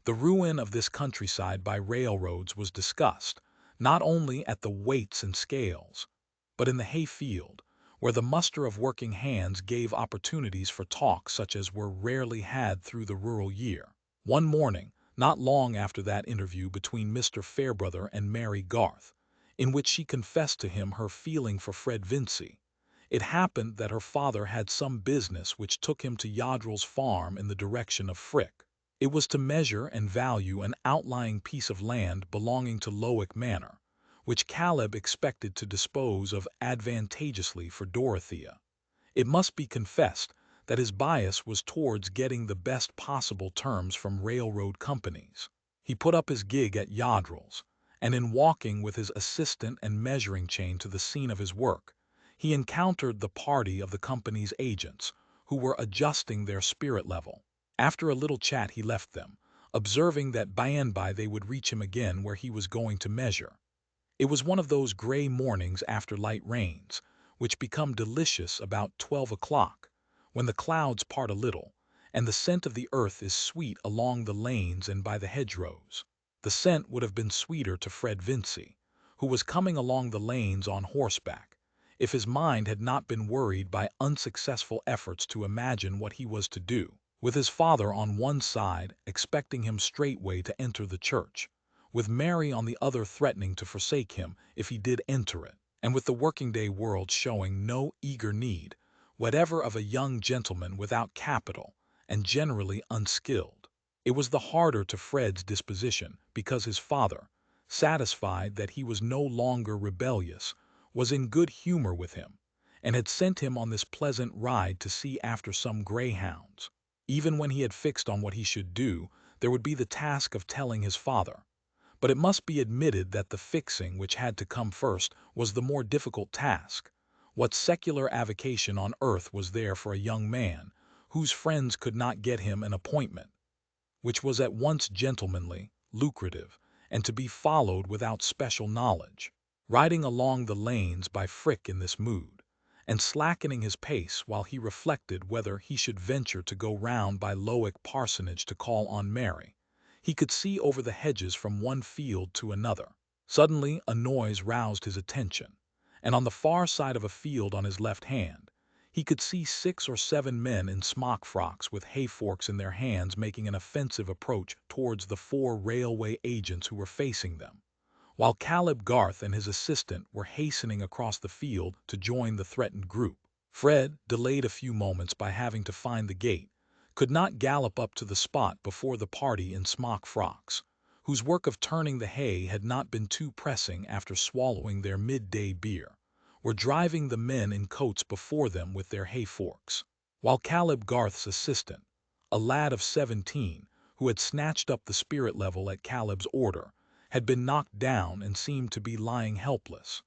The ruin of this countryside by railroads was discussed, not only at the weights and scales, but in the hayfield, where the muster of working hands gave opportunities for talk such as were rarely had through the rural year. One morning, not long after that interview between Mr. Fairbrother and Mary Garth, in which she confessed to him her feeling for Fred Vincy, it happened that her father had some business which took him to Yodrell's farm in the direction of Frick. It was to measure and value an outlying piece of land belonging to Lowick Manor, which Caleb expected to dispose of advantageously for Dorothea. It must be confessed that his bias was towards getting the best possible terms from railroad companies. He put up his gig at Yodrell's, and in walking with his assistant and measuring chain to the scene of his work, he encountered the party of the company's agents, who were adjusting their spirit level. After a little chat he left them, observing that by and by they would reach him again where he was going to measure. It was one of those gray mornings after light rains, which become delicious about 12 o'clock, when the clouds part a little, and the scent of the earth is sweet along the lanes and by the hedgerows. The scent would have been sweeter to Fred Vincy, who was coming along the lanes on horseback, if his mind had not been worried by unsuccessful efforts to imagine what he was to do, with his father on one side expecting him straightway to enter the church, with Mary on the other threatening to forsake him if he did enter it, and with the working-day world showing no eager need whatever of a young gentleman without capital and generally unskilled. It was the harder to Fred's disposition because his father, satisfied that he was no longer rebellious, was in good humor with him, and had sent him on this pleasant ride to see after some greyhounds. Even when he had fixed on what he should do, there would be the task of telling his father. But it must be admitted that the fixing which had to come first was the more difficult task. What secular avocation on earth was there for a young man, whose friends could not get him an appointment, which was at once gentlemanly, lucrative, and to be followed without special knowledge? Riding along the lanes by Frick in this mood, and slackening his pace while he reflected whether he should venture to go round by Lowick Parsonage to call on Mary, he could see over the hedges from one field to another. Suddenly a noise roused his attention, and on the far side of a field on his left hand, he could see 6 or 7 men in smock frocks with hay-forks in their hands making an offensive approach towards the 4 railway agents who were facing them, while Caleb Garth and his assistant were hastening across the field to join the threatened group. Fred, delayed a few moments by having to find the gate, could not gallop up to the spot before the party in smock frocks, whose work of turning the hay had not been too pressing after swallowing their midday beer, were driving the men in coats before them with their hay forks, while Caleb Garth's assistant, a lad of 17, who had snatched up the spirit level at Caleb's order, had been knocked down and seemed to be lying helpless.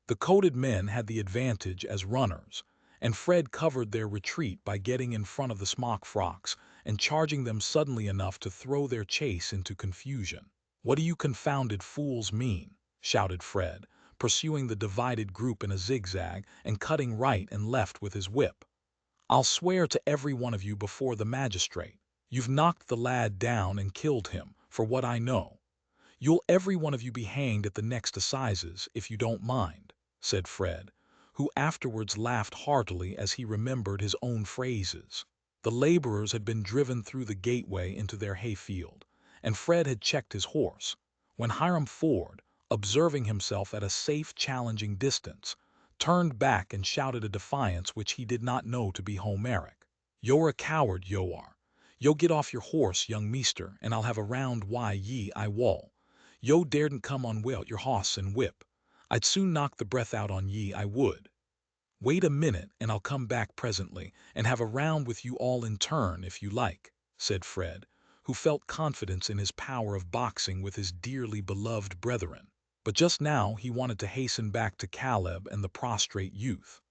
The coated men had the advantage as runners, and Fred covered their retreat by getting in front of the smock frocks and charging them suddenly enough to throw their chase into confusion. "What do you confounded fools mean?" shouted Fred, pursuing the divided group in a zigzag and cutting right and left with his whip. "I'll swear to every one of you before the magistrate. You've knocked the lad down and killed him, for what I know. You'll every one of you be hanged at the next assizes, if you don't mind," said Fred, who afterwards laughed heartily as he remembered his own phrases. The laborers had been driven through the gateway into their hayfield, and Fred had checked his horse, when Hiram Ford, observing himself at a safe, challenging distance, turned back and shouted a defiance which he did not know to be Homeric. "You're a coward, yo are. Yo get off your horse, young meester, and I'll have a round why ye I wall. Yo daredn't come on wilt your hoss and whip. I'd soon knock the breath out on ye, I would." "Wait a minute, and I'll come back presently, and have a round with you all in turn, if you like," said Fred, who felt confidence in his power of boxing with his dearly beloved brethren. But just now he wanted to hasten back to Caleb and the prostrate youth.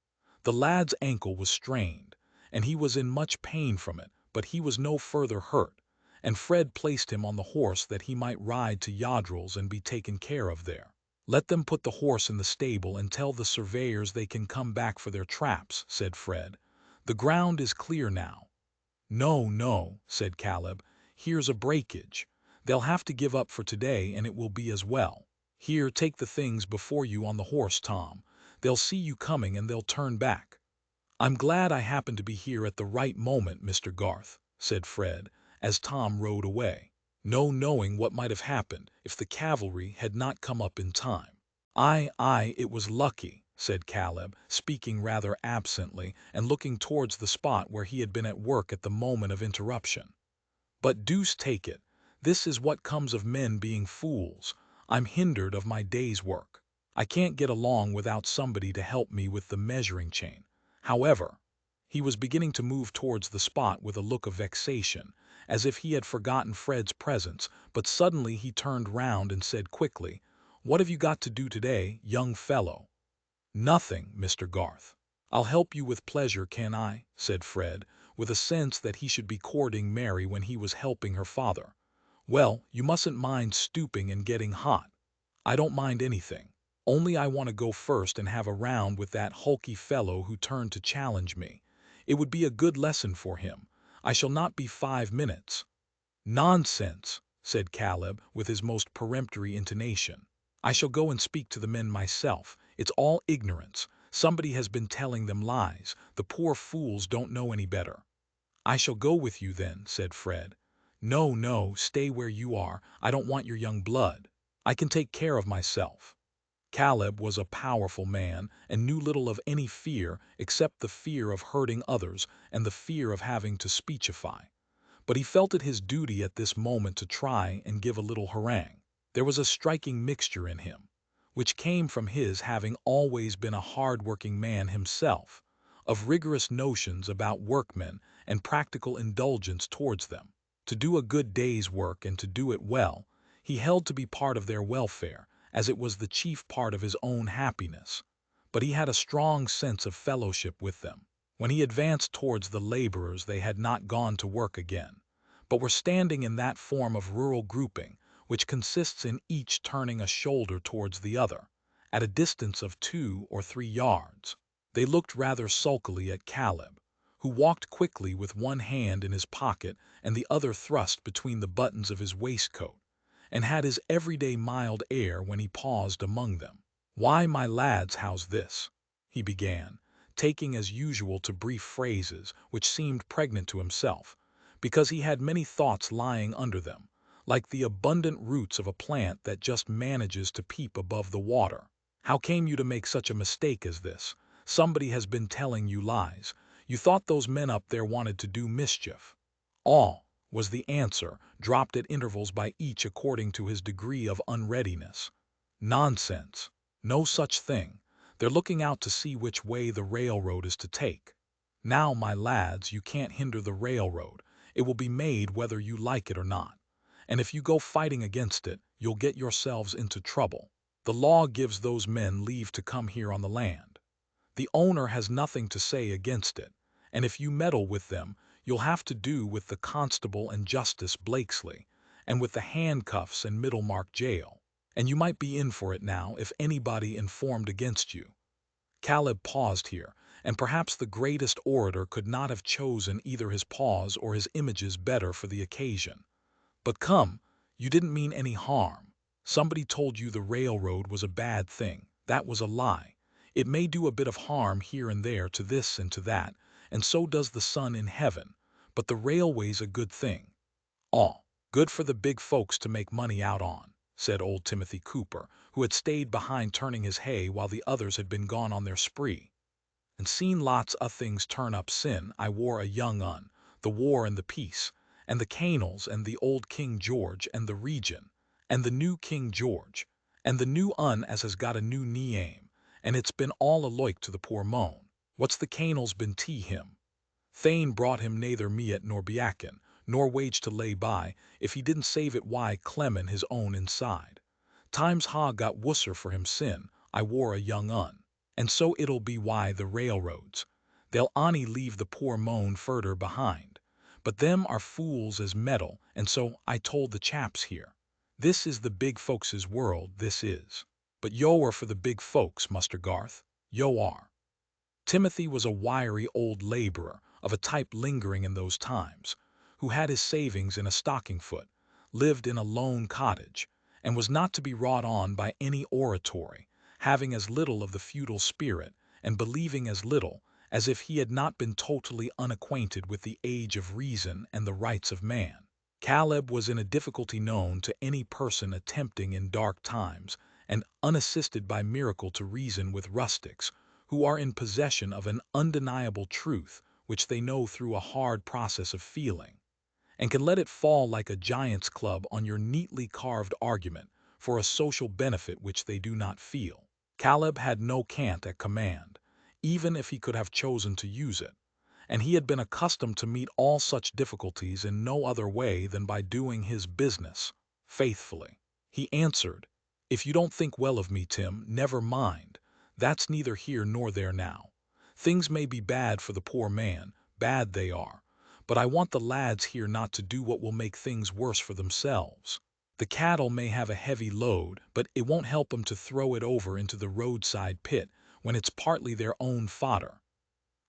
The lad's ankle was strained, and he was in much pain from it, but he was no further hurt, and Fred placed him on the horse that he might ride to Yodrell's and be taken care of there. "Let them put the horse in the stable and tell the surveyors they can come back for their traps," said Fred. "The ground is clear now." "No, no," said Caleb. "Here's a breakage. They'll have to give up for today, and it will be as well. Here, take the things before you on the horse, Tom. They'll see you coming and they'll turn back." "I'm glad I happened to be here at the right moment, Mr. Garth," said Fred, as Tom rode away, no knowing what might have happened if the cavalry had not come up in time. Aye, it was lucky," said Caleb, speaking rather absently and looking towards the spot where he had been at work at the moment of interruption. "But deuce take it, this is what comes of men being fools. I'm hindered of my day's work. I can't get along without somebody to help me with the measuring chain. However," he was beginning to move towards the spot with a look of vexation, as if he had forgotten Fred's presence, but suddenly he turned round and said quickly, "What have you got to do today, young fellow?" "Nothing, Mr. Garth." "I'll help you with pleasure, can I?" said Fred, with a sense that he should be courting Mary when he was helping her father. "Well, you mustn't mind stooping and getting hot." "I don't mind anything. Only I want to go first and have a round with that hulky fellow who turned to challenge me. It would be a good lesson for him. I shall not be 5 minutes." "Nonsense," said Caleb with his most peremptory intonation. "I shall go and speak to the men myself. It's all ignorance. Somebody has been telling them lies. The poor fools don't know any better." "I shall go with you then," said Fred. No, stay where you are. I don't want your young blood. I can take care of myself." Caleb was a powerful man and knew little of any fear except the fear of hurting others and the fear of having to speechify. But he felt it his duty at this moment to try and give a little harangue. There was a striking mixture in him, which came from his having always been a hard-working man himself, of rigorous notions about workmen and practical indulgence towards them. To do a good day's work and to do it well, he held to be part of their welfare, as it was the chief part of his own happiness. But he had a strong sense of fellowship with them. When he advanced towards the laborers, they had not gone to work again, but were standing in that form of rural grouping which consists in each turning a shoulder towards the other, at a distance of 2 or 3 yards. They looked rather sulkily at Caleb, who walked quickly with one hand in his pocket and the other thrust between the buttons of his waistcoat, and had his everyday mild air when he paused among them. "Why, my lads, how's this?" he began, taking as usual to brief phrases which seemed pregnant to himself, because he had many thoughts lying under them, like the abundant roots of a plant that just manages to peep above the water. "How came you to make such a mistake as this? Somebody has been telling you lies. You thought those men up there wanted to do mischief." "Aw, was the answer, dropped at intervals by each according to his degree of unreadiness. Nonsense. No such thing. They're looking out to see which way the railroad is to take. Now, my lads, you can't hinder the railroad. It will be made whether you like it or not. And if you go fighting against it, you'll get yourselves into trouble. The law gives those men leave to come here on the land. The owner has nothing to say against it, and if you meddle with them, you'll have to do with the constable and Justice Blakesley, and with the handcuffs and Middlemarch jail. And you might be in for it now if anybody informed against you. Caleb paused here, and perhaps the greatest orator could not have chosen either his pause or his images better for the occasion. But come, you didn't mean any harm. Somebody told you the railroad was a bad thing. That was a lie. It may do a bit of harm here and there to this and to that, and so does the sun in heaven, but the railway's a good thing. "Aw, good for the big folks to make money out on," said old Timothy Cooper, who had stayed behind turning his hay while the others had been gone on their spree. "And seen lots o' things turn up sin I wore a young un, the war and the peace, and the canals and the old King George and the Region, and the new King George, and the new un as has got a new knee-aim, and it's been all aloik to the poor moan. What's the canals been to him? Thane brought him neither meat nor biakin, nor wage to lay by, if he didn't save it why clemmin his own inside. Times ha got wusser for him sin, I wore a young un. And so it'll be why the railroads. They'll ony leave the poor moan furder behind. But them are fools as meddle, and so I told the chaps here. This is the big folks' world, this is. But yo are for the big folks, Muster Garth. Yo are." Timothy was a wiry old laborer, of a type lingering in those times, who had his savings in a stocking-foot, lived in a lone cottage, and was not to be wrought on by any oratory, having as little of the feudal spirit, and believing as little, as if he had not been totally unacquainted with the age of reason and the rights of man. Caleb was in a difficulty known to any person attempting in dark times, and unassisted by miracle to reason with rustics, who are in possession of an undeniable truth which they know through a hard process of feeling, and can let it fall like a giant's club on your neatly carved argument for a social benefit which they do not feel. Caleb had no cant at command, even if he could have chosen to use it, and he had been accustomed to meet all such difficulties in no other way than by doing his business faithfully. He answered, "If you don't think well of me, Tim, never mind. That's neither here nor there now. Things may be bad for the poor man, bad they are, but I want the lads here not to do what will make things worse for themselves. The cattle may have a heavy load, but it won't help 'em to throw it over into the roadside pit when it's partly their own fodder."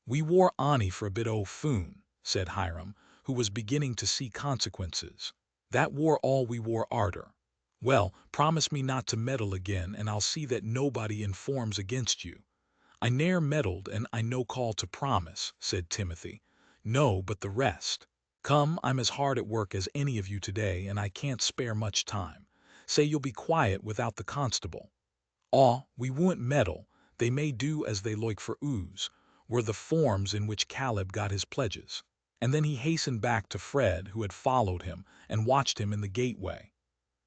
"We wore ony for a bit o' foon," said Hiram, who was beginning to see consequences. "That wore all we wore arter. Well, promise me not to meddle again, and I'll see that nobody informs against you." "I ne'er meddled, and I no call to promise," said Timothy. "No, but the rest. Come, I'm as hard at work as any of you today, and I can't spare much time. Say you'll be quiet without the constable." "Aw, we won't meddle. They may do as they loike for ooze," were the forms in which Caleb got his pledges. And then he hastened back to Fred, who had followed him, and watched him in the gateway.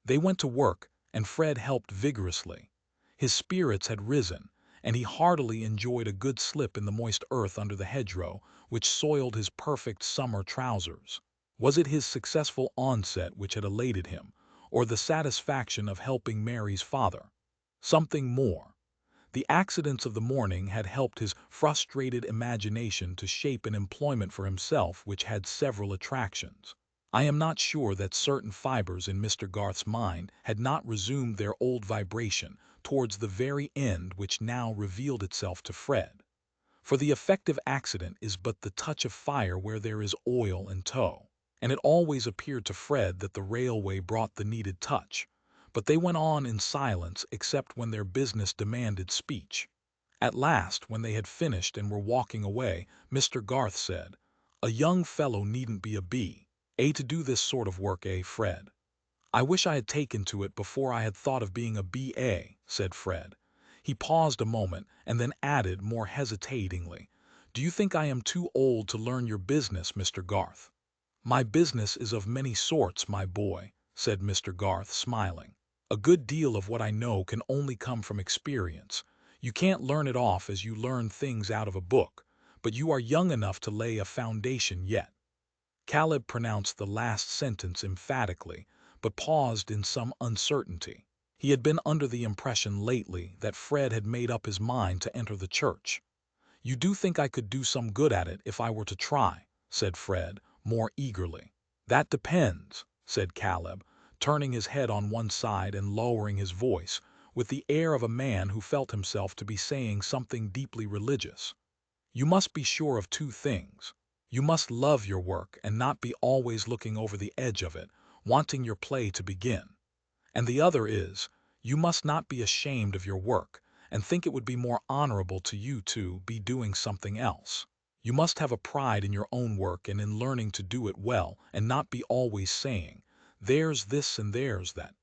They went to work, and Fred helped vigorously. His spirits had risen, and he heartily enjoyed a good slip in the moist earth under the hedgerow, which soiled his perfect summer trousers. Was it his successful onset which had elated him, or the satisfaction of helping Mary's father? Something more. The accidents of the morning had helped his frustrated imagination to shape an employment for himself which had several attractions. I am not sure that certain fibers in Mr. Garth's mind had not resumed their old vibration towards the very end which now revealed itself to Fred. For the effective accident is but the touch of fire where there is oil and tow, and it always appeared to Fred that the railway brought the needed touch. But they went on in silence except when their business demanded speech. At last, when they had finished and were walking away, Mr. Garth said, "A young fellow needn't be a bee, to do this sort of work, Fred?" "I wish I had taken to it before I had thought of being a B.A.," said Fred. He paused a moment, and then added more hesitatingly, "Do you think I am too old to learn your business, Mr. Garth?" "My business is of many sorts, my boy," said Mr. Garth, smiling. "A good deal of what I know can only come from experience. You can't learn it off as you learn things out of a book, but you are young enough to lay a foundation yet." Caleb pronounced the last sentence emphatically, but paused in some uncertainty. He had been under the impression lately that Fred had made up his mind to enter the church. "You do think I could do some good at it if I were to try?" said Fred, more eagerly. "That depends," said Caleb, turning his head on one side and lowering his voice, with the air of a man who felt himself to be saying something deeply religious. "You must be sure of two things. You must love your work and not be always looking over the edge of it, wanting your play to begin. And the other is, you must not be ashamed of your work and think it would be more honorable to you to be doing something else. You must have a pride in your own work and in learning to do it well and not be always saying, 'There's this and there's that.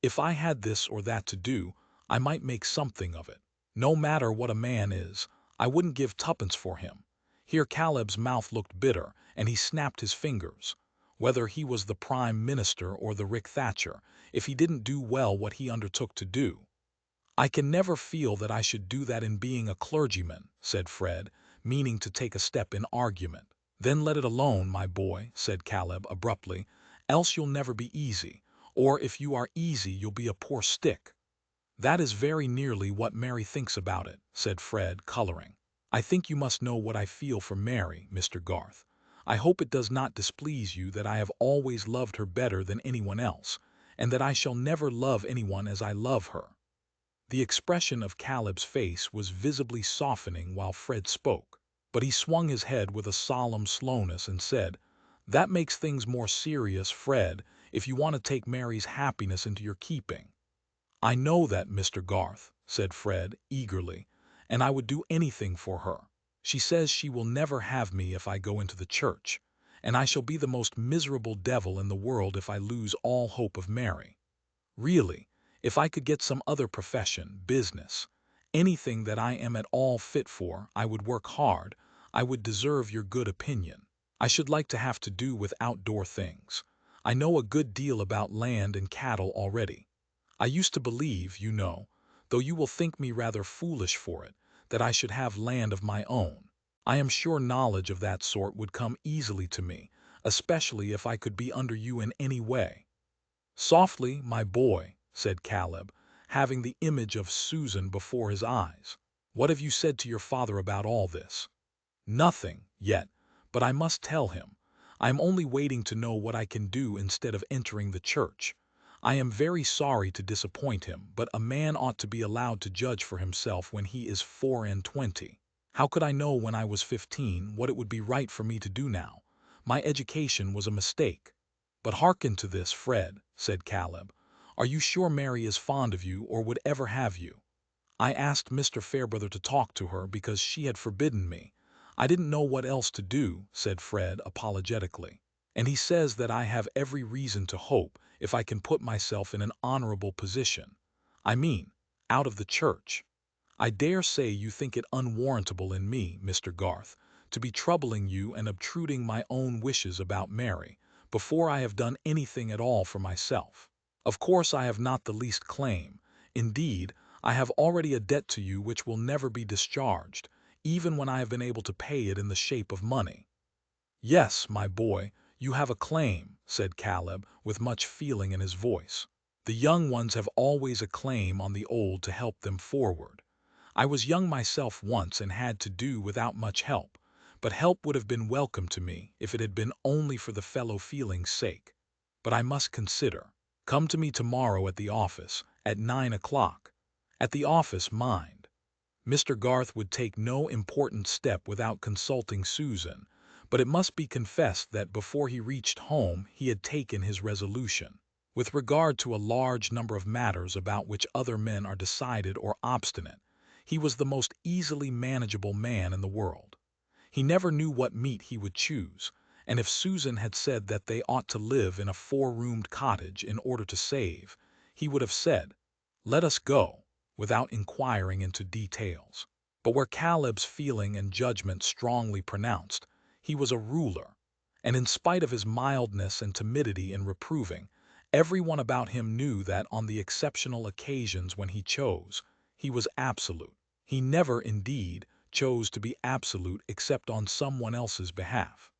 If I had this or that to do, I might make something of it. No matter what a man is, I wouldn't give tuppence for him.'" Here Caleb's mouth looked bitter, and he snapped his fingers. Whether he was the Prime Minister or the Rick Thatcher, if he didn't do well what he undertook to do. "I can never feel that I should do that in being a clergyman," said Fred, meaning to take a step in argument. "Then let it alone, my boy," said Caleb abruptly, "else you'll never be easy, or if you are easy you'll be a poor stick." "That is very nearly what Mary thinks about it," said Fred, coloring. "I think you must know what I feel for Mary, Mr. Garth. I hope it does not displease you that I have always loved her better than anyone else, and that I shall never love anyone as I love her." The expression of Caleb's face was visibly softening while Fred spoke, but he swung his head with a solemn slowness and said, "That makes things more serious, Fred, if you want to take Mary's happiness into your keeping." "I know that, Mr. Garth," said Fred, eagerly, "and I would do anything for her. She says she will never have me if I go into the church, and I shall be the most miserable devil in the world if I lose all hope of Mary. Really, if I could get some other profession, business, anything that I am at all fit for, I would work hard. I would deserve your good opinion. I should like to have to do with outdoor things. I know a good deal about land and cattle already. I used to believe, you know, though you will think me rather foolish for it, that I should have land of my own. I am sure knowledge of that sort would come easily to me, especially if I could be under you in any way." "Softly, my boy," said Caleb, having the image of Susan before his eyes. "What have you said to your father about all this?" "Nothing, yet, but I must tell him. I am only waiting to know what I can do instead of entering the church. I am very sorry to disappoint him, but a man ought to be allowed to judge for himself when he is 24. How could I know when I was 15 what it would be right for me to do now? My education was a mistake." "But hearken to this, Fred," said Caleb. "Are you sure Mary is fond of you or would ever have you?" "I asked Mr. Fairbrother to talk to her because she had forbidden me. I didn't know what else to do," said Fred apologetically. "And he says that I have every reason to hope, if I can put myself in an honorable position. I mean, out of the church. I dare say you think it unwarrantable in me, Mr. Garth, to be troubling you and obtruding my own wishes about Mary, before I have done anything at all for myself. Of course I have not the least claim. Indeed, I have already a debt to you which will never be discharged, even when I have been able to pay it in the shape of money." "Yes, my boy, you have a claim," said Caleb, with much feeling in his voice. "The young ones have always a claim on the old to help them forward. I was young myself once and had to do without much help, but help would have been welcome to me if it had been only for the fellow-feeling's sake. But I must consider. Come to me tomorrow at the office, at 9 o'clock. At the office, mind." Mr. Garth would take no important step without consulting Susan, but it must be confessed that before he reached home he had taken his resolution. With regard to a large number of matters about which other men are decided or obstinate, he was the most easily manageable man in the world. He never knew what meat he would choose, and if Susan had said that they ought to live in a 4-roomed cottage in order to save, he would have said, "Let us go," without inquiring into details. But where Caleb's feeling and judgment strongly pronounced, he was a ruler, And in spite of his mildness and timidity in reproving, everyone about him knew that on the exceptional occasions when he chose, he was absolute. He never, indeed, chose to be absolute except on someone else's behalf.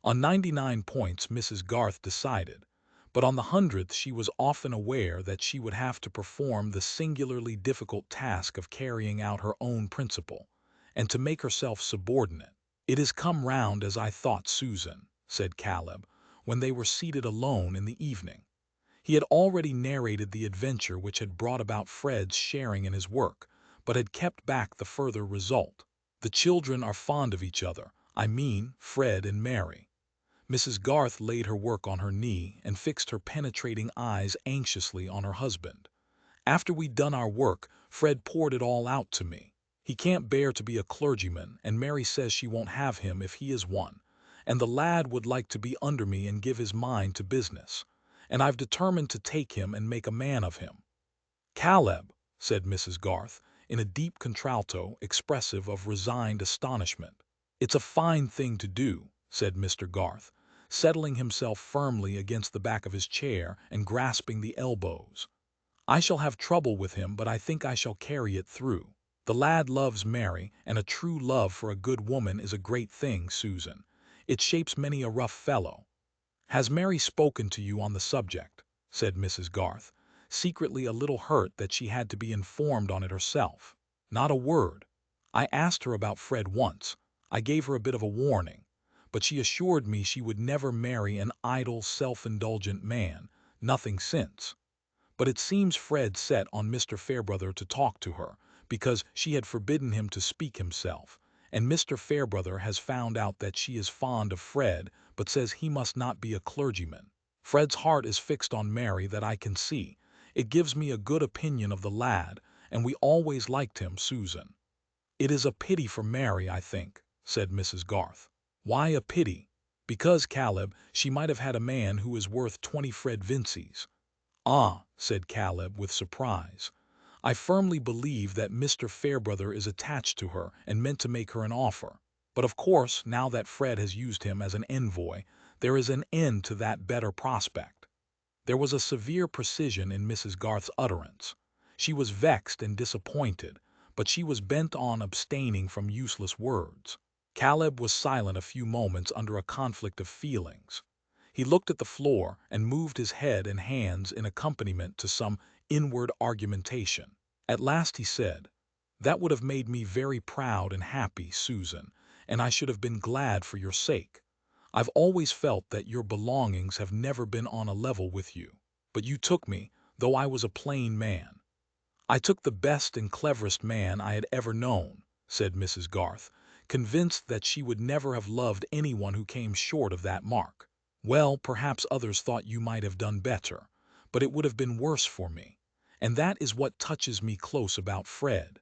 On 99 points Mrs. Garth decided, but on the 100th she was often aware that she would have to perform the singularly difficult task of carrying out her own principle, and to make herself subordinate. "It has come round as I thought, Susan," said Caleb, when they were seated alone in the evening. He had already narrated the adventure which had brought about Fred's sharing in his work, but had kept back the further result. "The children are fond of each other, I mean Fred and Mary." Mrs. Garth laid her work on her knee and fixed her penetrating eyes anxiously on her husband. "After we'd done our work, Fred poured it all out to me. He can't bear to be a clergyman, and Mary says she won't have him if he is one, and the lad would like to be under me and give his mind to business, and I've determined to take him and make a man of him." "Caleb," said Mrs. Garth, in a deep contralto expressive of resigned astonishment. "It's a fine thing to do," said Mr. Garth, settling himself firmly against the back of his chair and grasping the elbows. "I shall have trouble with him, but I think I shall carry it through. The lad loves Mary, and a true love for a good woman is a great thing, Susan. It shapes many a rough fellow." "Has Mary spoken to you on the subject?" said Mrs. Garth, secretly a little hurt that she had to be informed on it herself. "Not a word. I asked her about Fred once. I gave her a bit of a warning, but she assured me she would never marry an idle, self-indulgent man, nothing since. But it seems Fred set on Mr. Fairbrother to talk to her, because she had forbidden him to speak himself, and Mr. Fairbrother has found out that she is fond of Fred, but says he must not be a clergyman. Fred's heart is fixed on Mary, that I can see. It gives me a good opinion of the lad, and we always liked him, Susan." "It is a pity for Mary, I think," said Mrs. Garth. "Why a pity?" "Because, Caleb, she might have had a man who is worth 20 Fred Vincys." "Ah," said Caleb with surprise. "I firmly believe that Mr. Fairbrother is attached to her and meant to make her an offer. But of course, now that Fred has used him as an envoy, there is an end to that better prospect." There was a severe precision in Mrs. Garth's utterance. She was vexed and disappointed, but she was bent on abstaining from useless words. Caleb was silent a few moments under a conflict of feelings. He looked at the floor and moved his head and hands in accompaniment to some inward argumentation. At last he said, "That would have made me very proud and happy, Susan, and I should have been glad for your sake. I've always felt that your belongings have never been on a level with you. But you took me, though I was a plain man." "I took the best and cleverest man I had ever known," said Mrs. Garth, convinced that she would never have loved anyone who came short of that mark. "Well, perhaps others thought you might have done better, but it would have been worse for me. And that is what touches me close about Fred.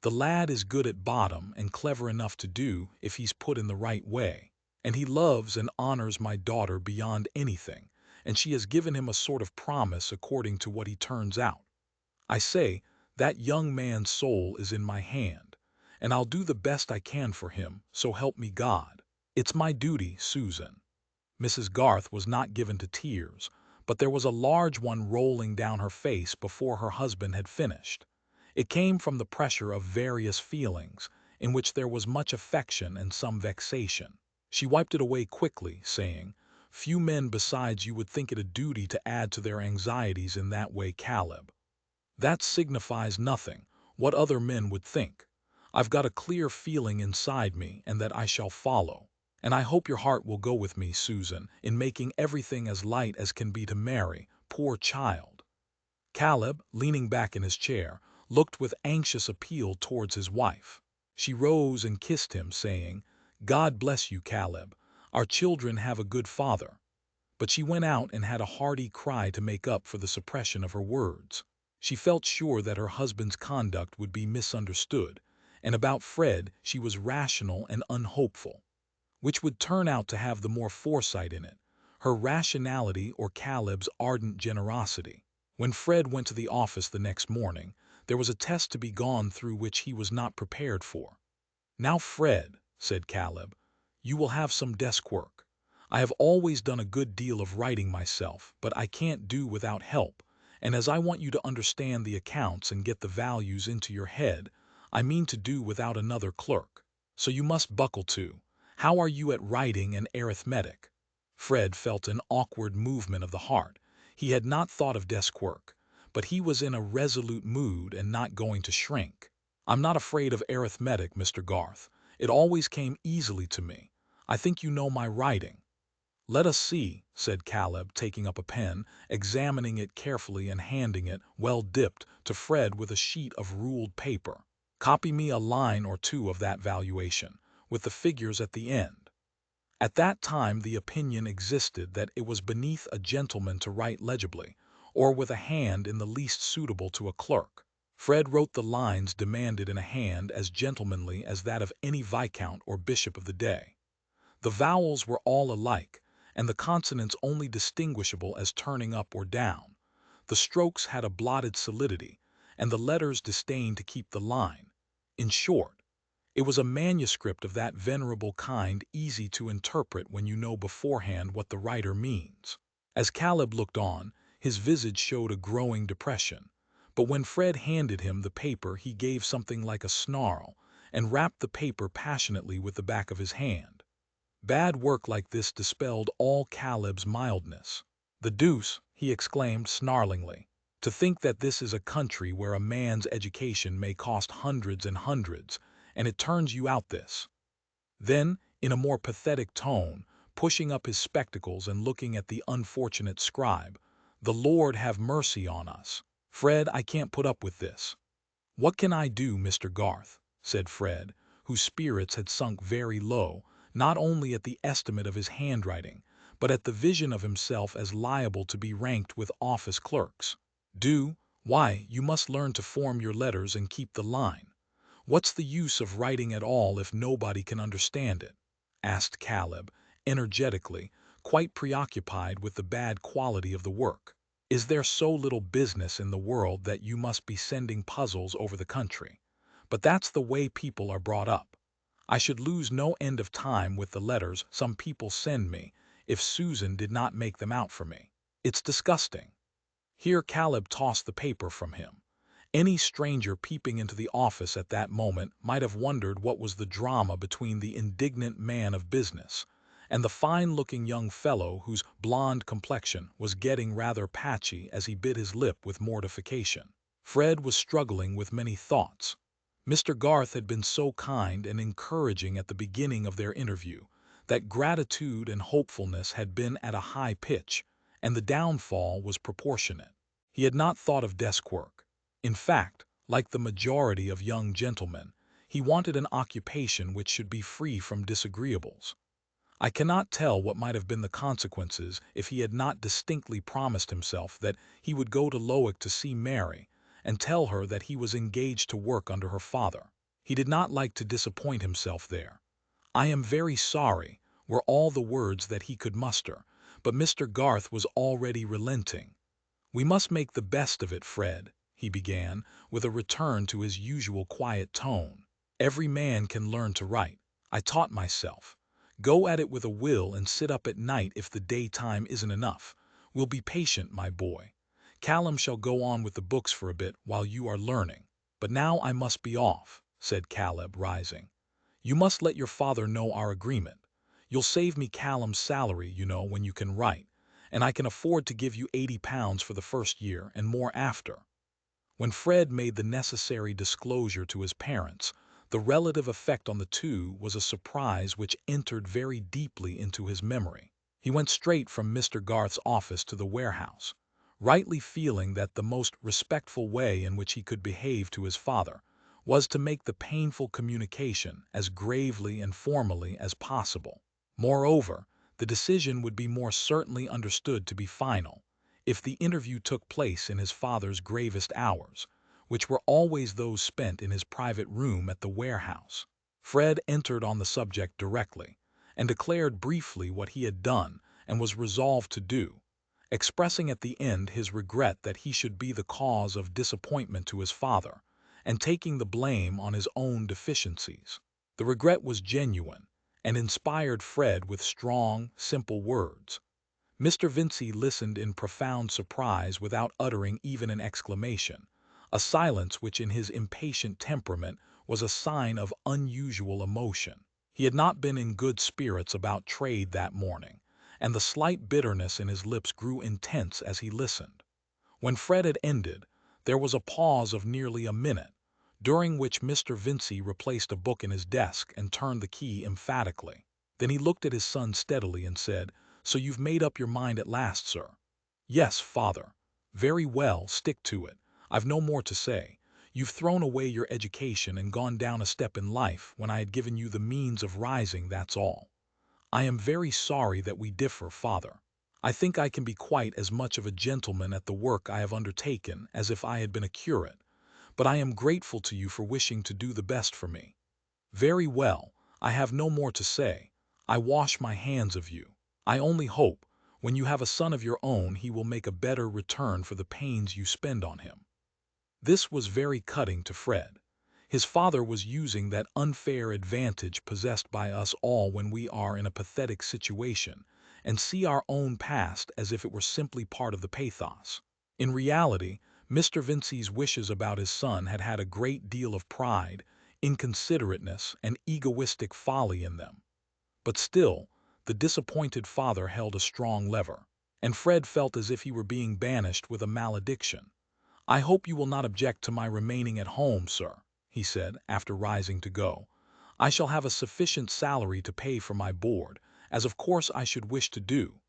The lad is good at bottom and clever enough to do if he's put in the right way. And he loves and honors my daughter beyond anything, and she has given him a sort of promise according to what he turns out. I say, that young man's soul is in my hand, and I'll do the best I can for him, so help me God. It's my duty, Susan." Mrs. Garth was not given to tears, but there was a large one rolling down her face before her husband had finished. It came from the pressure of various feelings, in which there was much affection and some vexation. She wiped it away quickly, saying, "Few men besides you would think it a duty to add to their anxieties in that way, Caleb. That signifies nothing, what other men would think. I've got a clear feeling inside me, and that I shall follow. And I hope your heart will go with me, Susan, in making everything as light as can be to Mary, poor child." Caleb, leaning back in his chair, looked with anxious appeal towards his wife. She rose and kissed him, saying, "God bless you, Caleb. Our children have a good father." But she went out and had a hearty cry to make up for the suppression of her words. She felt sure that her husband's conduct would be misunderstood, and about Fred she was rational and unhopeful. Which would turn out to have the more foresight in it, her rationality or Caleb's ardent generosity? When Fred went to the office the next morning, there was a test to be gone through which he was not prepared for. "Now, Fred," said Caleb, "you will have some desk work. I have always done a good deal of writing myself, but I can't do without help, and as I want you to understand the accounts and get the values into your head, I mean to do without another clerk. So you must buckle to. How are you at writing and arithmetic?" Fred felt an awkward movement of the heart. He had not thought of desk work, but he was in a resolute mood and not going to shrink. "I'm not afraid of arithmetic, Mr. Garth. It always came easily to me. I think you know my writing." "Let us see," said Caleb, taking up a pen, examining it carefully and handing it, well dipped, to Fred with a sheet of ruled paper. "Copy me a line or two of that valuation, with the figures at the end." At that time the opinion existed that it was beneath a gentleman to write legibly, or with a hand in the least suitable to a clerk. Fred wrote the lines demanded in a hand as gentlemanly as that of any viscount or bishop of the day. The vowels were all alike, and the consonants only distinguishable as turning up or down. The strokes had a blotted solidity, and the letters disdained to keep the line. In short, it was a manuscript of that venerable kind easy to interpret when you know beforehand what the writer means. As Caleb looked on, his visage showed a growing depression, but when Fred handed him the paper he gave something like a snarl, and rapped the paper passionately with the back of his hand. Bad work like this dispelled all Caleb's mildness. "The deuce!" he exclaimed snarlingly. "To think that this is a country where a man's education may cost hundreds and hundreds, and it turns you out this." Then, in a more pathetic tone, pushing up his spectacles and looking at the unfortunate scribe, "The Lord have mercy on us. Fred, I can't put up with this." "What can I do, Mr. Garth?" said Fred, whose spirits had sunk very low, not only at the estimate of his handwriting, but at the vision of himself as liable to be ranked with office clerks. "Do? Why, you must learn to form your letters and keep the line. What's the use of writing at all if nobody can understand it?" asked Caleb, energetically, quite preoccupied with the bad quality of the work. "Is there so little business in the world that you must be sending puzzles over the country? But that's the way people are brought up. I should lose no end of time with the letters some people send me if Susan did not make them out for me. It's disgusting." Here Caleb tossed the paper from him. Any stranger peeping into the office at that moment might have wondered what was the drama between the indignant man of business and the fine-looking young fellow whose blonde complexion was getting rather patchy as he bit his lip with mortification. Fred was struggling with many thoughts. Mr. Garth had been so kind and encouraging at the beginning of their interview that gratitude and hopefulness had been at a high pitch, and the downfall was proportionate. He had not thought of desk work. In fact, like the majority of young gentlemen, he wanted an occupation which should be free from disagreeables. I cannot tell what might have been the consequences if he had not distinctly promised himself that he would go to Lowick to see Mary and tell her that he was engaged to work under her father. He did not like to disappoint himself there. "I am very sorry," were all the words that he could muster, but Mr. Garth was already relenting. "We must make the best of it, Fred," he began, with a return to his usual quiet tone. "Every man can learn to write. I taught myself. Go at it with a will and sit up at night if the daytime isn't enough. We'll be patient, my boy. Callum shall go on with the books for a bit while you are learning. But now I must be off," said Caleb, rising. "You must let your father know our agreement. You'll save me Callum's salary, you know, when you can write, and I can afford to give you £80 for the first year and more after." When Fred made the necessary disclosure to his parents, the relative effect on the two was a surprise which entered very deeply into his memory. He went straight from Mr. Garth's office to the warehouse, rightly feeling that the most respectful way in which he could behave to his father was to make the painful communication as gravely and formally as possible. Moreover, the decision would be more certainly understood to be final if the interview took place in his father's gravest hours, which were always those spent in his private room at the warehouse. Fred entered on the subject directly, and declared briefly what he had done and was resolved to do, expressing at the end his regret that he should be the cause of disappointment to his father, and taking the blame on his own deficiencies. The regret was genuine, and inspired Fred with strong, simple words. Mr. Vincy listened in profound surprise without uttering even an exclamation, a silence which in his impatient temperament was a sign of unusual emotion. He had not been in good spirits about trade that morning, and the slight bitterness in his lips grew intense as he listened. When Fred had ended, there was a pause of nearly a minute, during which Mr. Vincy replaced a book in his desk and turned the key emphatically. Then he looked at his son steadily and said, "So you've made up your mind at last, sir?" "Yes, father." "Very well, stick to it. I've no more to say. You've thrown away your education and gone down a step in life when I had given you the means of rising, that's all. I am very sorry that we differ, father. I think I can be quite as much of a gentleman at the work I have undertaken as if I had been a curate, but I am grateful to you for wishing to do the best for me. Very well, I have no more to say. I wash my hands of you. I only hope, when you have a son of your own, he will make a better return for the pains you spend on him." This was very cutting to Fred. His father was using that unfair advantage possessed by us all when we are in a pathetic situation and see our own past as if it were simply part of the pathos. In reality, Mr. Vincy's wishes about his son had had a great deal of pride, inconsiderateness, and egoistic folly in them. But still, the disappointed father held a strong lever, and Fred felt as if he were being banished with a malediction. "I hope you will not object to my remaining at home, sir," he said, after rising to go. "I shall have a sufficient salary to pay for my board, as of course I should wish to do."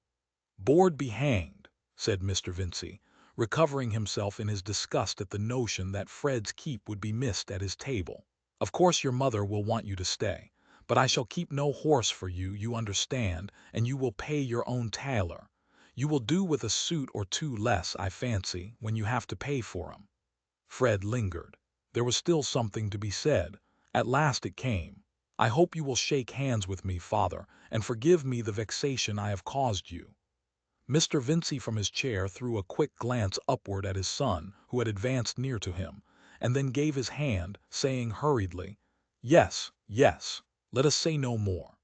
"Board be hanged," said Mr. Vincy, recovering himself in his disgust at the notion that Fred's keep would be missed at his table. "Of course your mother will want you to stay, but I shall keep no horse for you, you understand, and you will pay your own tailor. You will do with a suit or two less, I fancy, when you have to pay for 'em." Fred lingered. There was still something to be said. At last it came. "I hope you will shake hands with me, father, and forgive me the vexation I have caused you." Mr. Vincy from his chair threw a quick glance upward at his son, who had advanced near to him, and then gave his hand, saying hurriedly, "Yes, yes, let us say no more."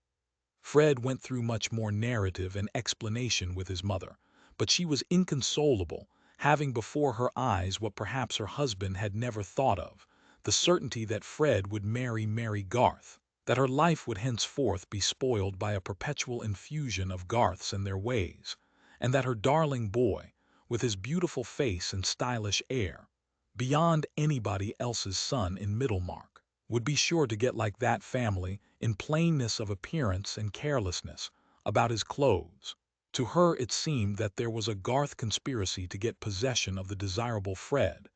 Fred went through much more narrative and explanation with his mother, but she was inconsolable, having before her eyes what perhaps her husband had never thought of, the certainty that Fred would marry Mary Garth, that her life would henceforth be spoiled by a perpetual infusion of Garths and their ways, and that her darling boy, with his beautiful face and stylish air, beyond anybody else's son in Middlemarch, would be sure to get like that family in plainness of appearance and carelessness about his clothes. To her it seemed that there was a Garth conspiracy to get possession of the desirable Fred,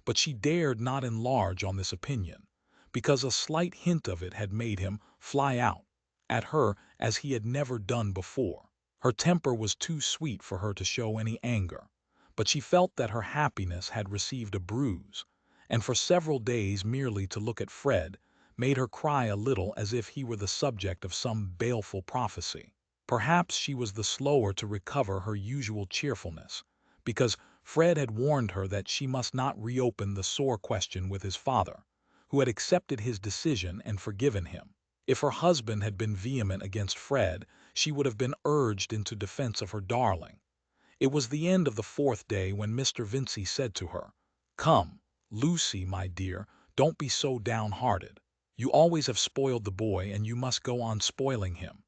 but she dared not enlarge on this opinion, because a slight hint of it had made him fly out at her as he had never done before. Her temper was too sweet for her to show any anger, but she felt that her happiness had received a bruise, and for several days merely to look at Fred made her cry a little as if he were the subject of some baleful prophecy. Perhaps she was the slower to recover her usual cheerfulness, because Fred had warned her that she must not reopen the sore question with his father, who had accepted his decision and forgiven him. If her husband had been vehement against Fred, she would have been urged into defense of her darling. It was the end of the fourth day when Mr. Vincy said to her, "Come, Lucy, my dear, don't be so downhearted. You always have spoiled the boy, and you must go on spoiling him."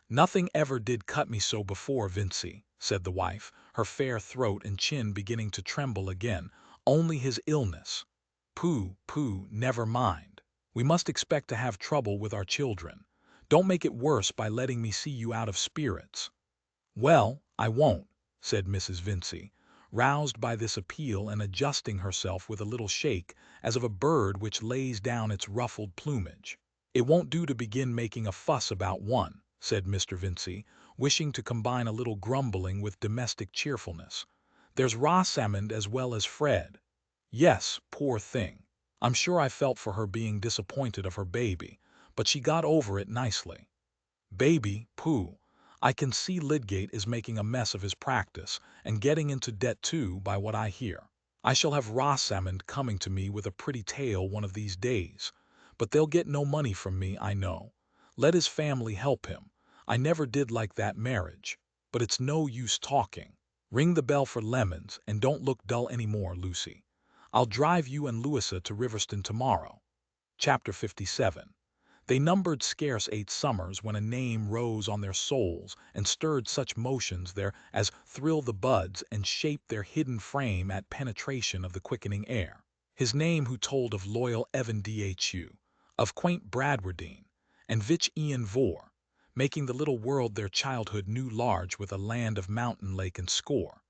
"Nothing ever did cut me so before, Vincy," said the wife, her fair throat and chin beginning to tremble again. "Only his illness." "Pooh, pooh, never mind. We must expect to have trouble with our children. Don't make it worse by letting me see you out of spirits." "Well, I won't," said Mrs. Vincy, roused by this appeal and adjusting herself with a little shake as of a bird which lays down its ruffled plumage. "It won't do to begin making a fuss about one," said Mr. Vincy, wishing to combine a little grumbling with domestic cheerfulness. "There's Rosamond as well as Fred." "Yes, poor thing. I'm sure I felt for her being disappointed of her baby, but she got over it nicely." "Baby, pooh. I can see Lydgate is making a mess of his practice, and getting into debt too, by what I hear. I shall have Rosamond coming to me with a pretty tale one of these days, but they'll get no money from me, I know. Let his family help him. I never did like that marriage. But it's no use talking. Ring the bell for lemons, and don't look dull any more, Lucy. I'll drive you and Louisa to Riverston tomorrow. Chapter 57. They numbered scarce 8 summers when a name rose on their souls and stirred such motions there as thrill the buds and shape their hidden frame at penetration of the quickening air. His name who told of loyal Evan Dhu, of quaint Bradwardine, and Vich Ian Vor, making the little world their childhood knew large with a land of mountain, lake, and score,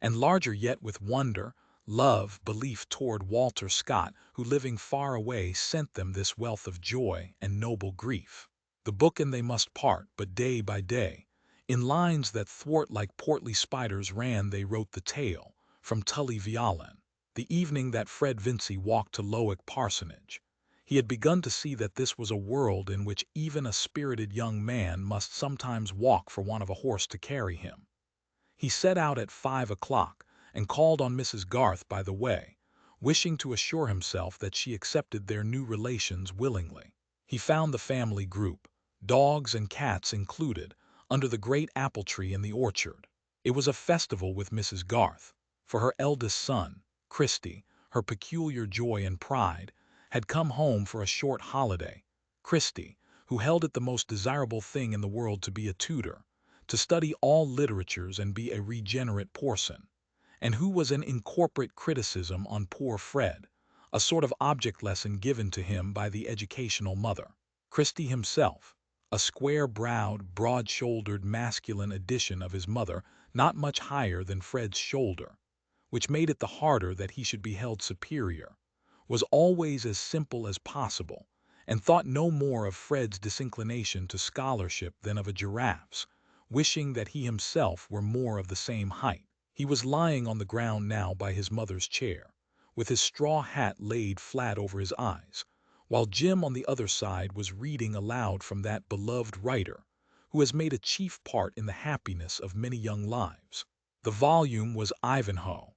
and larger yet with wonder, love, belief toward Walter Scott, who living far away sent them this wealth of joy and noble grief. The book and they must part, but day by day, in lines that thwart like portly spiders ran they wrote the tale, from Tully Veolan, the evening that Fred Vincy walked to Lowick Parsonage. He had begun to see that this was a world in which even a spirited young man must sometimes walk for want of a horse to carry him. He set out at 5 o'clock and called on Mrs. Garth by the way, wishing to assure himself that she accepted their new relations willingly. He found the family group, dogs and cats included, under the great apple tree in the orchard. It was a festival with Mrs. Garth, for her eldest son, Christy, her peculiar joy and pride, had come home for a short holiday. Christy, who held it the most desirable thing in the world to be a tutor, to study all literatures and be a regenerate Porson, and who was an incorporate criticism on poor Fred, a sort of object lesson given to him by the educational mother. Christy himself, a square-browed, broad-shouldered, masculine edition of his mother, not much higher than Fred's shoulder, which made it the harder that he should be held superior, was always as simple as possible, and thought no more of Fred's disinclination to scholarship than of a giraffe's, wishing that he himself were more of the same height. He was lying on the ground now by his mother's chair, with his straw hat laid flat over his eyes, while Jim on the other side was reading aloud from that beloved writer who has made a chief part in the happiness of many young lives. The volume was Ivanhoe,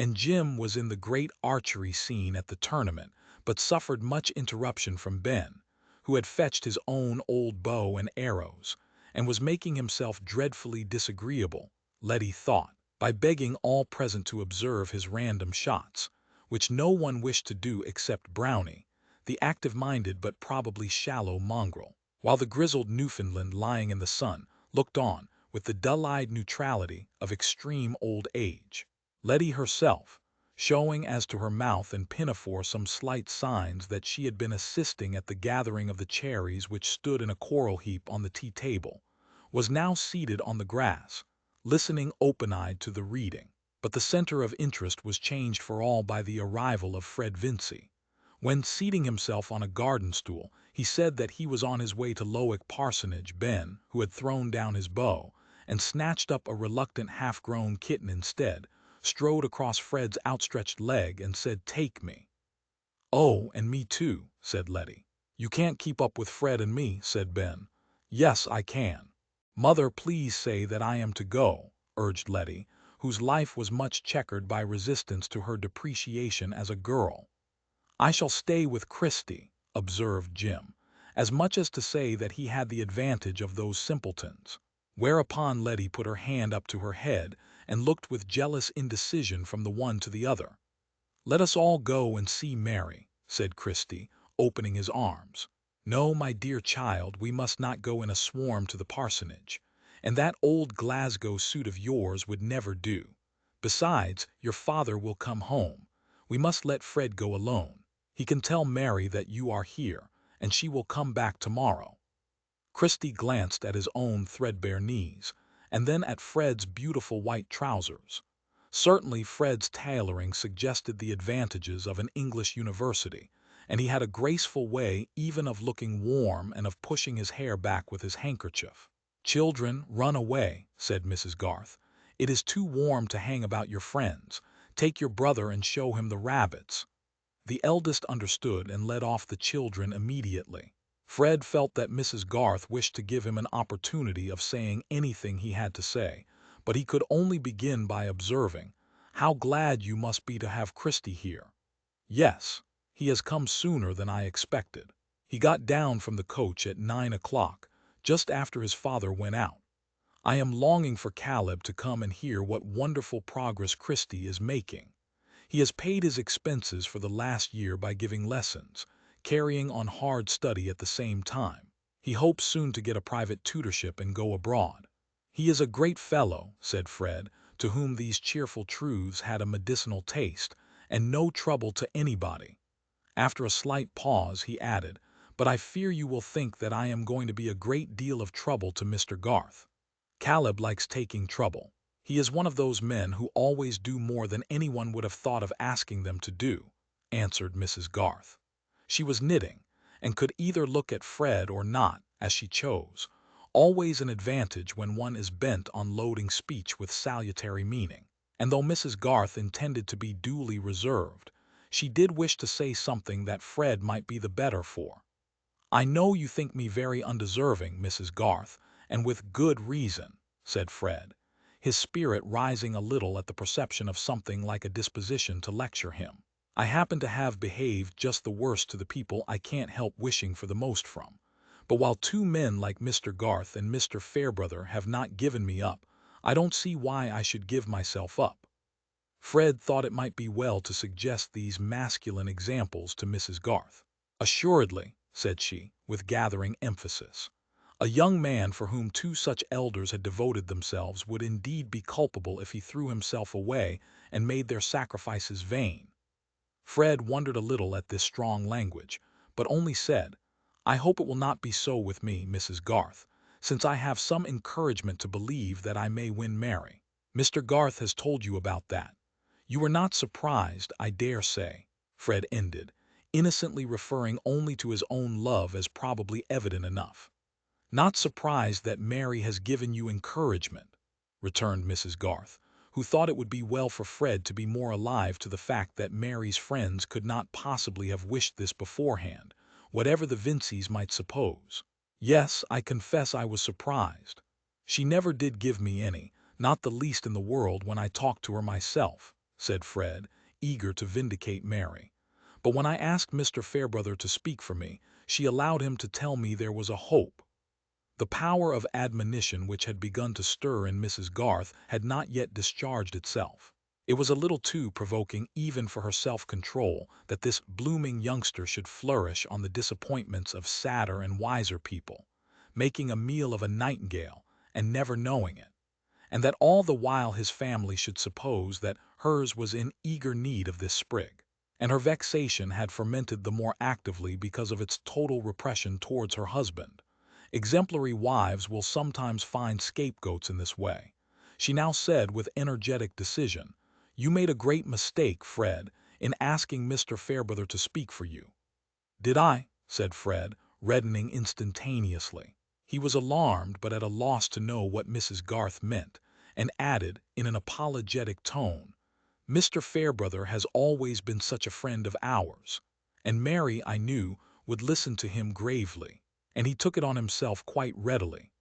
and Jim was in the great archery scene at the tournament, but suffered much interruption from Ben, who had fetched his own old bow and arrows, and was making himself dreadfully disagreeable, Letty thought, by begging all present to observe his random shots, which no one wished to do except Brownie, the active-minded but probably shallow mongrel, while the grizzled Newfoundland lying in the sun looked on with the dull-eyed neutrality of extreme old age. Letty herself, showing as to her mouth and pinafore some slight signs that she had been assisting at the gathering of the cherries which stood in a coral heap on the tea-table, was now seated on the grass, listening open-eyed to the reading. But the center of interest was changed for all by the arrival of Fred Vincy, when, seating himself on a garden stool, he said that he was on his way to Lowick Parsonage. Ben, who had thrown down his bow and snatched up a reluctant half-grown kitten instead, strode across Fred's outstretched leg and said, "Take me." "Oh, and me too," said Letty. "You can't keep up with Fred and me," said Ben. "Yes, I can." "Mother, please say that I am to go," urged Letty, whose life was much checkered by resistance to her depreciation as a girl. "I shall stay with Christy," observed Jim, as much as to say that he had the advantage of those simpletons. Whereupon Letty put her hand up to her head and looked with jealous indecision from the one to the other. "Let us all go and see Mary," said Christy, opening his arms. "No, my dear child, we must not go in a swarm to the parsonage, and that old Glasgow suit of yours would never do. Besides, your father will come home. We must let Fred go alone. He can tell Mary that you are here, and she will come back tomorrow." Christy glanced at his own threadbare knees, and then at Fred's beautiful white trousers. Certainly Fred's tailoring suggested the advantages of an English university, and he had a graceful way even of looking warm and of pushing his hair back with his handkerchief. "Children, run away," said Mrs. Garth. "It is too warm to hang about your friends. Take your brother and show him the rabbits." The eldest understood and led off the children immediately. Fred felt that Mrs. Garth wished to give him an opportunity of saying anything he had to say, but he could only begin by observing, "How glad you must be to have Christy here." "Yes, he has come sooner than I expected." He got down from the coach at 9 o'clock, just after his father went out. I am longing for Caleb to come and hear what wonderful progress Christy is making. He has paid his expenses for the last year by giving lessons, carrying on hard study at the same time. He hopes soon to get a private tutorship and go abroad. He is a great fellow, said Fred, to whom these cheerful truths had a medicinal taste, and no trouble to anybody. After a slight pause, he added, but I fear you will think that I am going to be a great deal of trouble to Mr. Garth. Caleb likes taking trouble. He is one of those men who always do more than anyone would have thought of asking them to do, answered Mrs. Garth. She was knitting, and could either look at Fred or not, as she chose, always an advantage when one is bent on loading speech with salutary meaning. And though Mrs. Garth intended to be duly reserved, she did wish to say something that Fred might be the better for. "I know you think me very undeserving, Mrs. Garth, and with good reason," said Fred, his spirit rising a little at the perception of something like a disposition to lecture him. "I happen to have behaved just the worst to the people I can't help wishing for the most from. But while two men like Mr. Garth and Mr. Fairbrother have not given me up, I don't see why I should give myself up." Fred thought it might be well to suggest these masculine examples to Mrs. Garth. "Assuredly," said she, with gathering emphasis. "A young man for whom two such elders had devoted themselves would indeed be culpable if he threw himself away and made their sacrifices vain." Fred wondered a little at this strong language, but only said, "I hope it will not be so with me, Mrs. Garth, since I have some encouragement to believe that I may win Mary. Mr. Garth has told you about that. You were not surprised, I dare say," Fred ended, innocently referring only to his own love as probably evident enough. "Not surprised that Mary has given you encouragement," returned Mrs. Garth, who thought it would be well for Fred to be more alive to the fact that Mary's friends could not possibly have wished this beforehand, whatever the Vincys might suppose. "Yes, I confess I was surprised. She never did give me any, not the least in the world when I talked to her myself," said Fred, eager to vindicate Mary. "But when I asked Mr. Fairbrother to speak for me, she allowed him to tell me there was a hope." The power of admonition which had begun to stir in Mrs. Garth had not yet discharged itself. It was a little too provoking even for her self-control that this blooming youngster should flourish on the disappointments of sadder and wiser people, making a meal of a nightingale and never knowing it, and that all the while his family should suppose that hers was in eager need of this sprig. And her vexation had fermented the more actively because of its total repression towards her husband. Exemplary wives will sometimes find scapegoats in this way. She now said with energetic decision, "You made a great mistake, Fred, in asking Mr. Fairbrother to speak for you." "Did I?" said Fred, reddening instantaneously. He was alarmed but at a loss to know what Mrs. Garth meant, and added in an apologetic tone, "Mr. Fairbrother has always been such a friend of ours, and Mary, I knew, would listen to him gravely, and he took it on himself quite readily."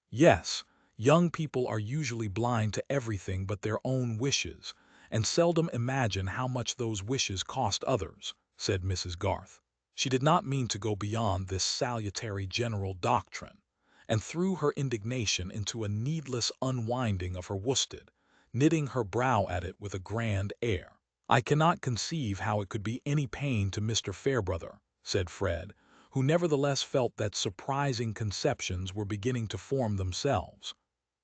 "Yes, young people are usually blind to everything but their own wishes, and seldom imagine how much those wishes cost others," said Mrs. Garth. She did not mean to go beyond this salutary general doctrine, and threw her indignation into a needless unwinding of her worsted, knitting her brow at it with a grand air. "I cannot conceive how it could be any pain to Mr. Fairbrother," said Fred, who nevertheless felt that surprising conceptions were beginning to form themselves.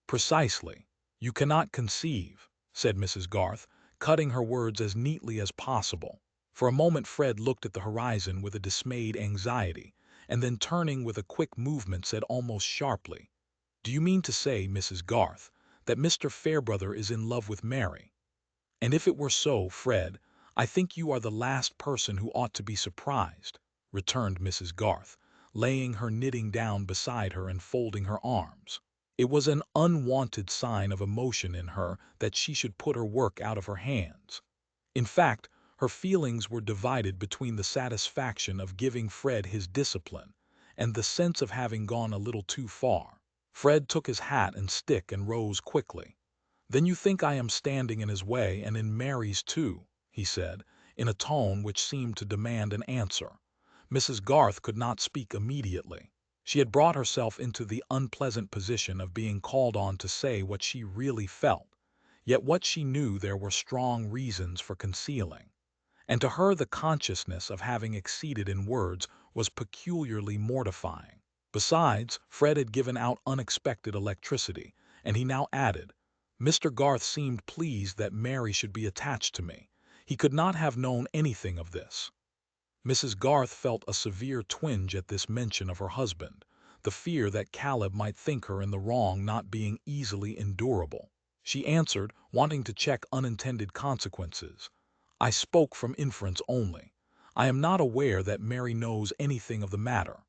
"Precisely. You cannot conceive," said Mrs. Garth, cutting her words as neatly as possible. For a moment Fred looked at the horizon with a dismayed anxiety, and then turning with a quick movement said almost sharply, "Do you mean to say, Mrs. Garth, that Mr. Fairbrother is in love with Mary?" "And if it were so, Fred, I think you are the last person who ought to be surprised," returned Mrs. Garth, laying her knitting down beside her and folding her arms. It was an unwonted sign of emotion in her that she should put her work out of her hands. In fact, her feelings were divided between the satisfaction of giving Fred his discipline and the sense of having gone a little too far. Fred took his hat and stick and rose quickly. "Then you think I am standing in his way and in Mary's too," he said, in a tone which seemed to demand an answer. Mrs. Garth could not speak immediately. She had brought herself into the unpleasant position of being called on to say what she really felt, yet what she knew there were strong reasons for concealing. And to her the consciousness of having exceeded in words was peculiarly mortifying. Besides, Fred had given out unexpected electricity, and he now added, "Mr. Garth seemed pleased that Mary should be attached to me. He could not have known anything of this." Mrs. Garth felt a severe twinge at this mention of her husband, the fear that Caleb might think her in the wrong not being easily endurable. She answered, wanting to check unintended consequences, "I spoke from inference only. I am not aware that Mary knows anything of the matter."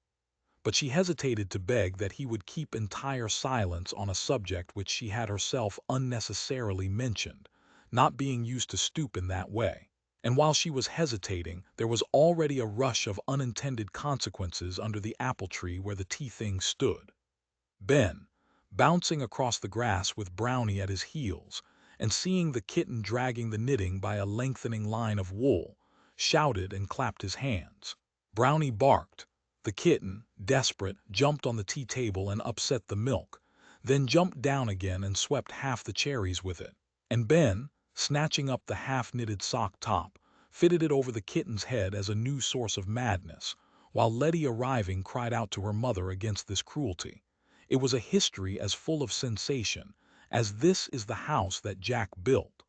But she hesitated to beg that he would keep entire silence on a subject which she had herself unnecessarily mentioned, not being used to stoop in that way. And while she was hesitating, there was already a rush of unintended consequences under the apple tree where the tea things stood. Ben, bouncing across the grass with Brownie at his heels, and seeing the kitten dragging the knitting by a lengthening line of wool, shouted and clapped his hands. Brownie barked. The kitten, desperate, jumped on the tea table and upset the milk, then jumped down again and swept half the cherries with it. And Ben, snatching up the half-knitted sock top, fitted it over the kitten's head as a new source of madness, while Letty, arriving, cried out to her mother against this cruelty. It was a history as full of sensation as "This is the house that Jack built."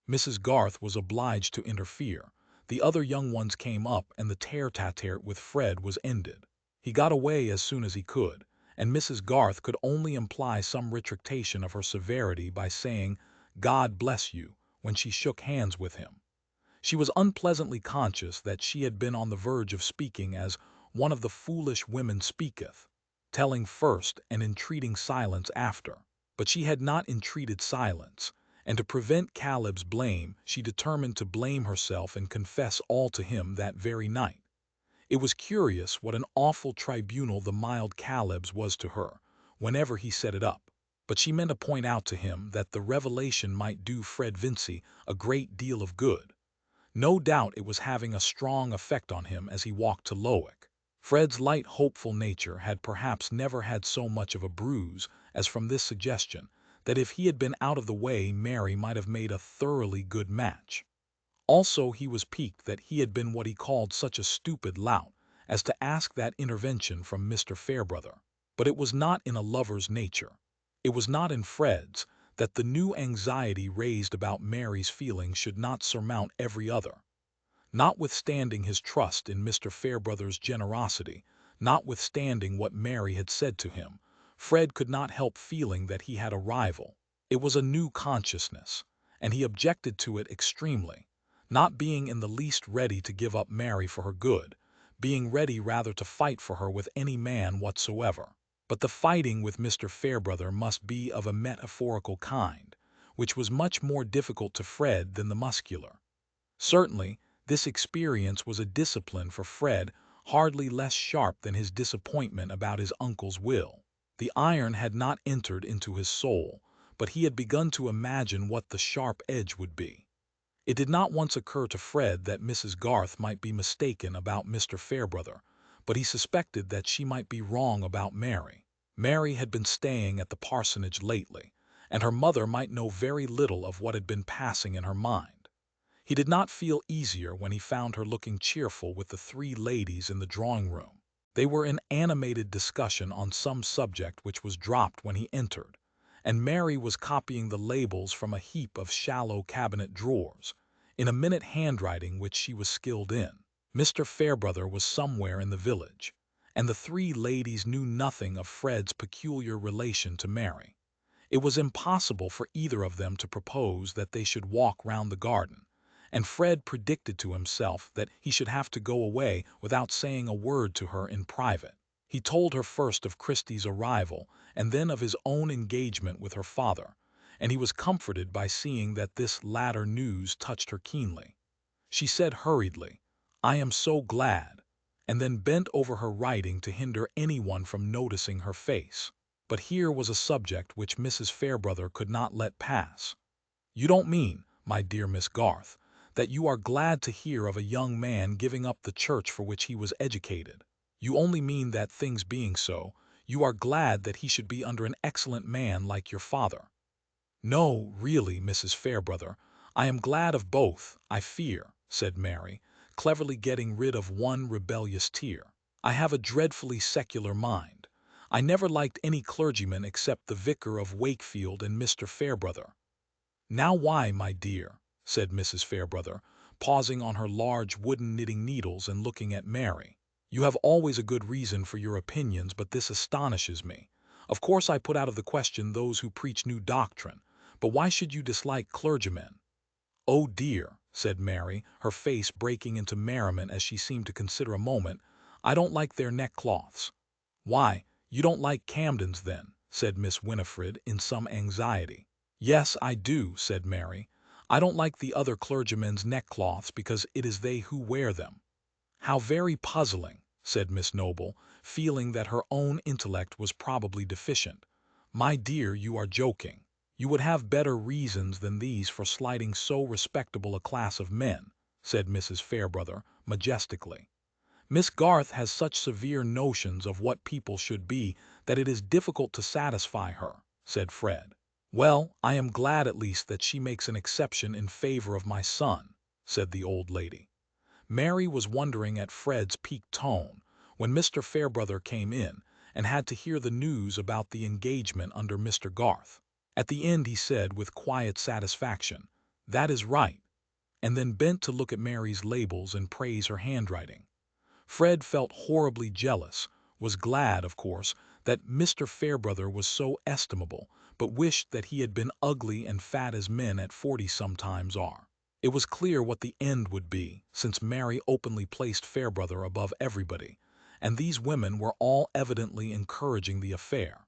Mrs. Garth was obliged to interfere. The other young ones came up, and the tete-a-tete with Fred was ended. He got away as soon as he could, and Mrs. Garth could only imply some retractation of her severity by saying, "God bless you," when she shook hands with him. She was unpleasantly conscious that she had been on the verge of speaking as one of the foolish women speaketh, telling first and entreating silence after. But she had not entreated silence, and to prevent Caleb's blame she determined to blame herself and confess all to him that very night. It was curious what an awful tribunal the mild Caleb's was to her, whenever he set it up. But she meant to point out to him that the revelation might do Fred Vincy a great deal of good. No doubt it was having a strong effect on him as he walked to Lowick. Fred's light, hopeful nature had perhaps never had so much of a bruise as from this suggestion that if he had been out of the way Mary might have made a thoroughly good match. Also he was piqued that he had been what he called such a stupid lout as to ask that intervention from Mr. Fairbrother. But it was not in a lover's nature, it was not in Fred's, that the new anxiety raised about Mary's feelings should not surmount every other. Notwithstanding his trust in Mr. Fairbrother's generosity, notwithstanding what Mary had said to him, Fred could not help feeling that he had a rival. It was a new consciousness, and he objected to it extremely, not being in the least ready to give up Mary for her good, being ready rather to fight for her with any man whatsoever. But the fighting with Mr. Fairbrother must be of a metaphorical kind, which was much more difficult to Fred than the muscular. Certainly, this experience was a discipline for Fred hardly less sharp than his disappointment about his uncle's will. The iron had not entered into his soul, but he had begun to imagine what the sharp edge would be. It did not once occur to Fred that Mrs. Garth might be mistaken about Mr. Fairbrother, but he suspected that she might be wrong about Mary. Mary had been staying at the parsonage lately, and her mother might know very little of what had been passing in her mind. He did not feel easier when he found her looking cheerful with the three ladies in the drawing-room. They were in animated discussion on some subject which was dropped when he entered, and Mary was copying the labels from a heap of shallow cabinet drawers, in a minute handwriting which she was skilled in. Mr. Fairbrother was somewhere in the village, and the three ladies knew nothing of Fred's peculiar relation to Mary. It was impossible for either of them to propose that they should walk round the garden, and Fred predicted to himself that he should have to go away without saying a word to her in private. He told her first of Christie's arrival and then of his own engagement with her father, and he was comforted by seeing that this latter news touched her keenly. She said hurriedly, "I am so glad," and then bent over her writing to hinder anyone from noticing her face. But here was a subject which Mrs. Fairbrother could not let pass. "You don't mean, my dear Miss Garth, that you are glad to hear of a young man giving up the church for which he was educated. You only mean that, things being so, you are glad that he should be under an excellent man like your father. No, really, Mrs. Fairbrother, I am glad of both, I fear, said Mary, cleverly getting rid of one rebellious tear. I have a dreadfully secular mind. I never liked any clergyman except the vicar of Wakefield and Mr. Fairbrother. Now why, my dear, said Mrs. Fairbrother, pausing on her large wooden knitting needles and looking at Mary. You have always a good reason for your opinions, but this astonishes me. Of course I put out of the question those who preach new doctrine, but why should you dislike clergymen? Oh dear, said Mary, her face breaking into merriment as she seemed to consider a moment, I don't like their neckcloths. Why, you don't like Camden's then, said Miss Winifred in some anxiety. Yes, I do, said Mary. I don't like the other clergymen's neckcloths because it is they who wear them. How very puzzling, said Miss Noble, feeling that her own intellect was probably deficient. My dear, you are joking. You would have better reasons than these for slighting so respectable a class of men, said Mrs. Fairbrother, majestically. Miss Garth has such severe notions of what people should be that it is difficult to satisfy her, said Fred. Well, I am glad at least that she makes an exception in favor of my son, said the old lady. Mary was wondering at Fred's piqued tone when Mr. Fairbrother came in and had to hear the news about the engagement under Mr. Garth. At the end he said with quiet satisfaction, "That is right," and then bent to look at Mary's labels and praise her handwriting. Fred felt horribly jealous, was glad, of course, that Mr. Fairbrother was so estimable, but wished that he had been ugly and fat as men at 40 sometimes are. It was clear what the end would be, since Mary openly placed Fairbrother above everybody, and these women were all evidently encouraging the affair.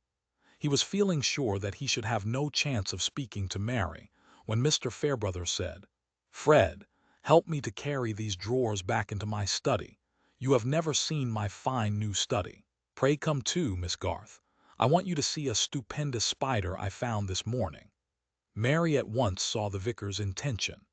He was feeling sure that he should have no chance of speaking to Mary, when Mr. Fairbrother said, "Fred, help me to carry these drawers back into my study. You have never seen my fine new study. Pray come too, Miss Garth. I want you to see a stupendous spider I found this morning." Mary at once saw the vicar's intention.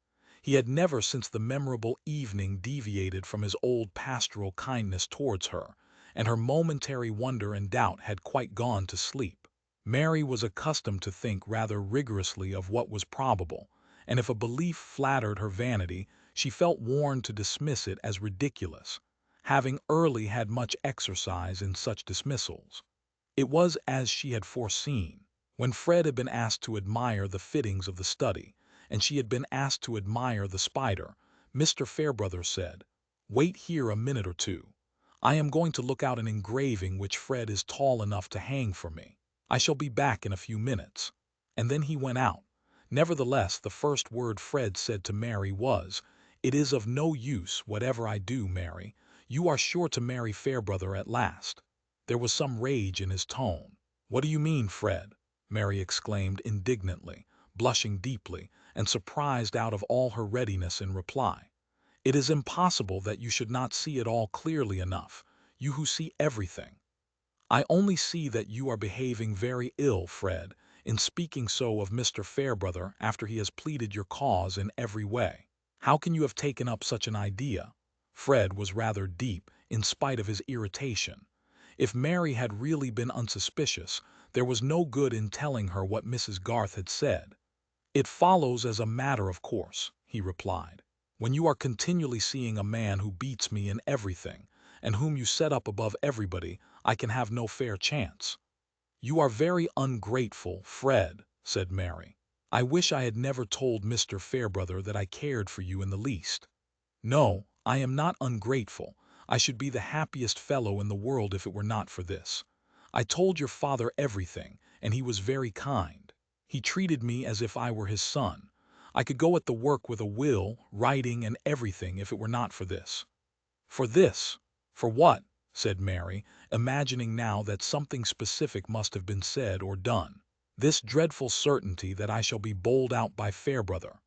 He had never since the memorable evening deviated from his old pastoral kindness towards her, and her momentary wonder and doubt had quite gone to sleep. Mary was accustomed to think rather rigorously of what was probable, and if a belief flattered her vanity, she felt warned to dismiss it as ridiculous, having early had much exercise in such dismissals. It was as she had foreseen. When Fred had been asked to admire the fittings of the study, and she had been asked to admire the spider, Mr. Fairbrother said, "Wait here a minute or two. I am going to look out an engraving which Fred is tall enough to hang for me. I shall be back in a few minutes." And then he went out. Nevertheless, the first word Fred said to Mary was, "It is of no use, whatever I do, Mary. You are sure to marry Fairbrother at last." There was some rage in his tone. "What do you mean, Fred?" Mary exclaimed indignantly, blushing deeply, and surprised out of all her readiness in reply. "It is impossible that you should not see it all clearly enough, you who see everything." "I only see that you are behaving very ill, Fred, in speaking so of Mr. Fairbrother after he has pleaded your cause in every way. How can you have taken up such an idea?" Fred was rather deep, in spite of his irritation. If Mary had really been unsuspicious, there was no good in telling her what Mrs. Garth had said. "It follows as a matter of course," he replied. "When you are continually seeing a man who beats me in everything, and whom you set up above everybody, I can have no fair chance." "You are very ungrateful, Fred," said Mary. "I wish I had never told Mr. Fairbrother that I cared for you in the least." "No, I am not ungrateful. I should be the happiest fellow in the world if it were not for this. I told your father everything, and he was very kind. He treated me as if I were his son. I could go at the work with a will, writing and everything if it were not for this." "For this? For what?" said Mary, imagining now that something specific must have been said or done. "This dreadful certainty that I shall be bowled out by Fairbrother."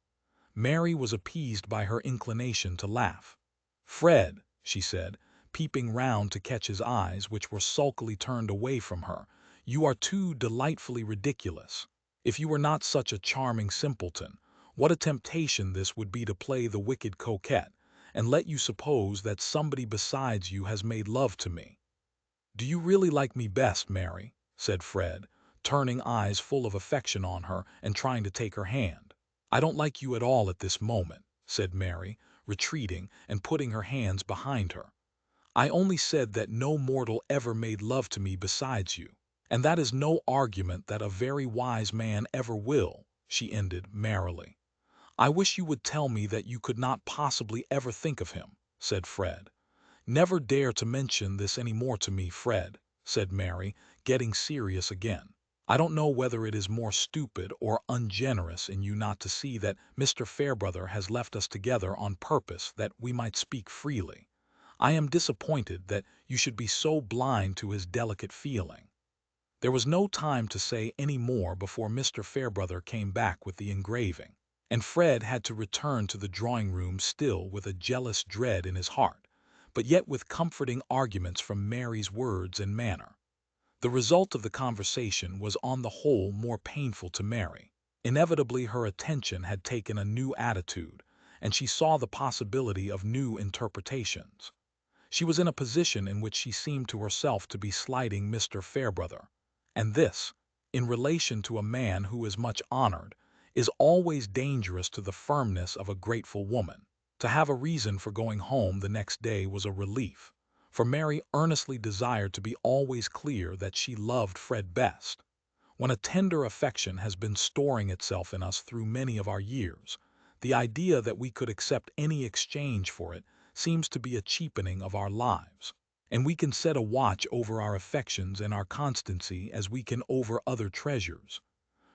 Mary was appeased by her inclination to laugh. "Fred," she said, peeping round to catch his eyes, which were sulkily turned away from her, "you are too delightfully ridiculous. If you were not such a charming simpleton, What a temptation this would be to play the wicked coquette, and let you suppose that somebody besides you has made love to me. "Do you really like me best, Mary?" said Fred, turning eyes full of affection on her and trying to take her hand. "I don't like you at all at this moment," said Mary, retreating and putting her hands behind her. "I only said that no mortal ever made love to me besides you. And that is no argument that a very wise man ever will," she ended merrily. "I wish you would tell me that you could not possibly ever think of him," said Fred. "Never dare to mention this any more to me, Fred," said Mary, getting serious again. "I don't know whether it is more stupid or ungenerous in you not to see that Mr. Fairbrother has left us together on purpose that we might speak freely. I am disappointed that you should be so blind to his delicate feeling." There was no time to say any more before Mr. Fairbrother came back with the engraving, and Fred had to return to the drawing-room still with a jealous dread in his heart, but yet with comforting arguments from Mary's words and manner. The result of the conversation was on the whole more painful to Mary. Inevitably her attention had taken a new attitude, and she saw the possibility of new interpretations. She was in a position in which she seemed to herself to be slighting Mr. Fairbrother, and this, in relation to a man who is much honored, is always dangerous to the firmness of a grateful woman. To have a reason for going home the next day was a relief, for Mary earnestly desired to be always clear that she loved Fred best. When a tender affection has been storing itself in us through many of our years, the idea that we could accept any exchange for it seems to be a cheapening of our lives, and we can set a watch over our affections and our constancy as we can over other treasures.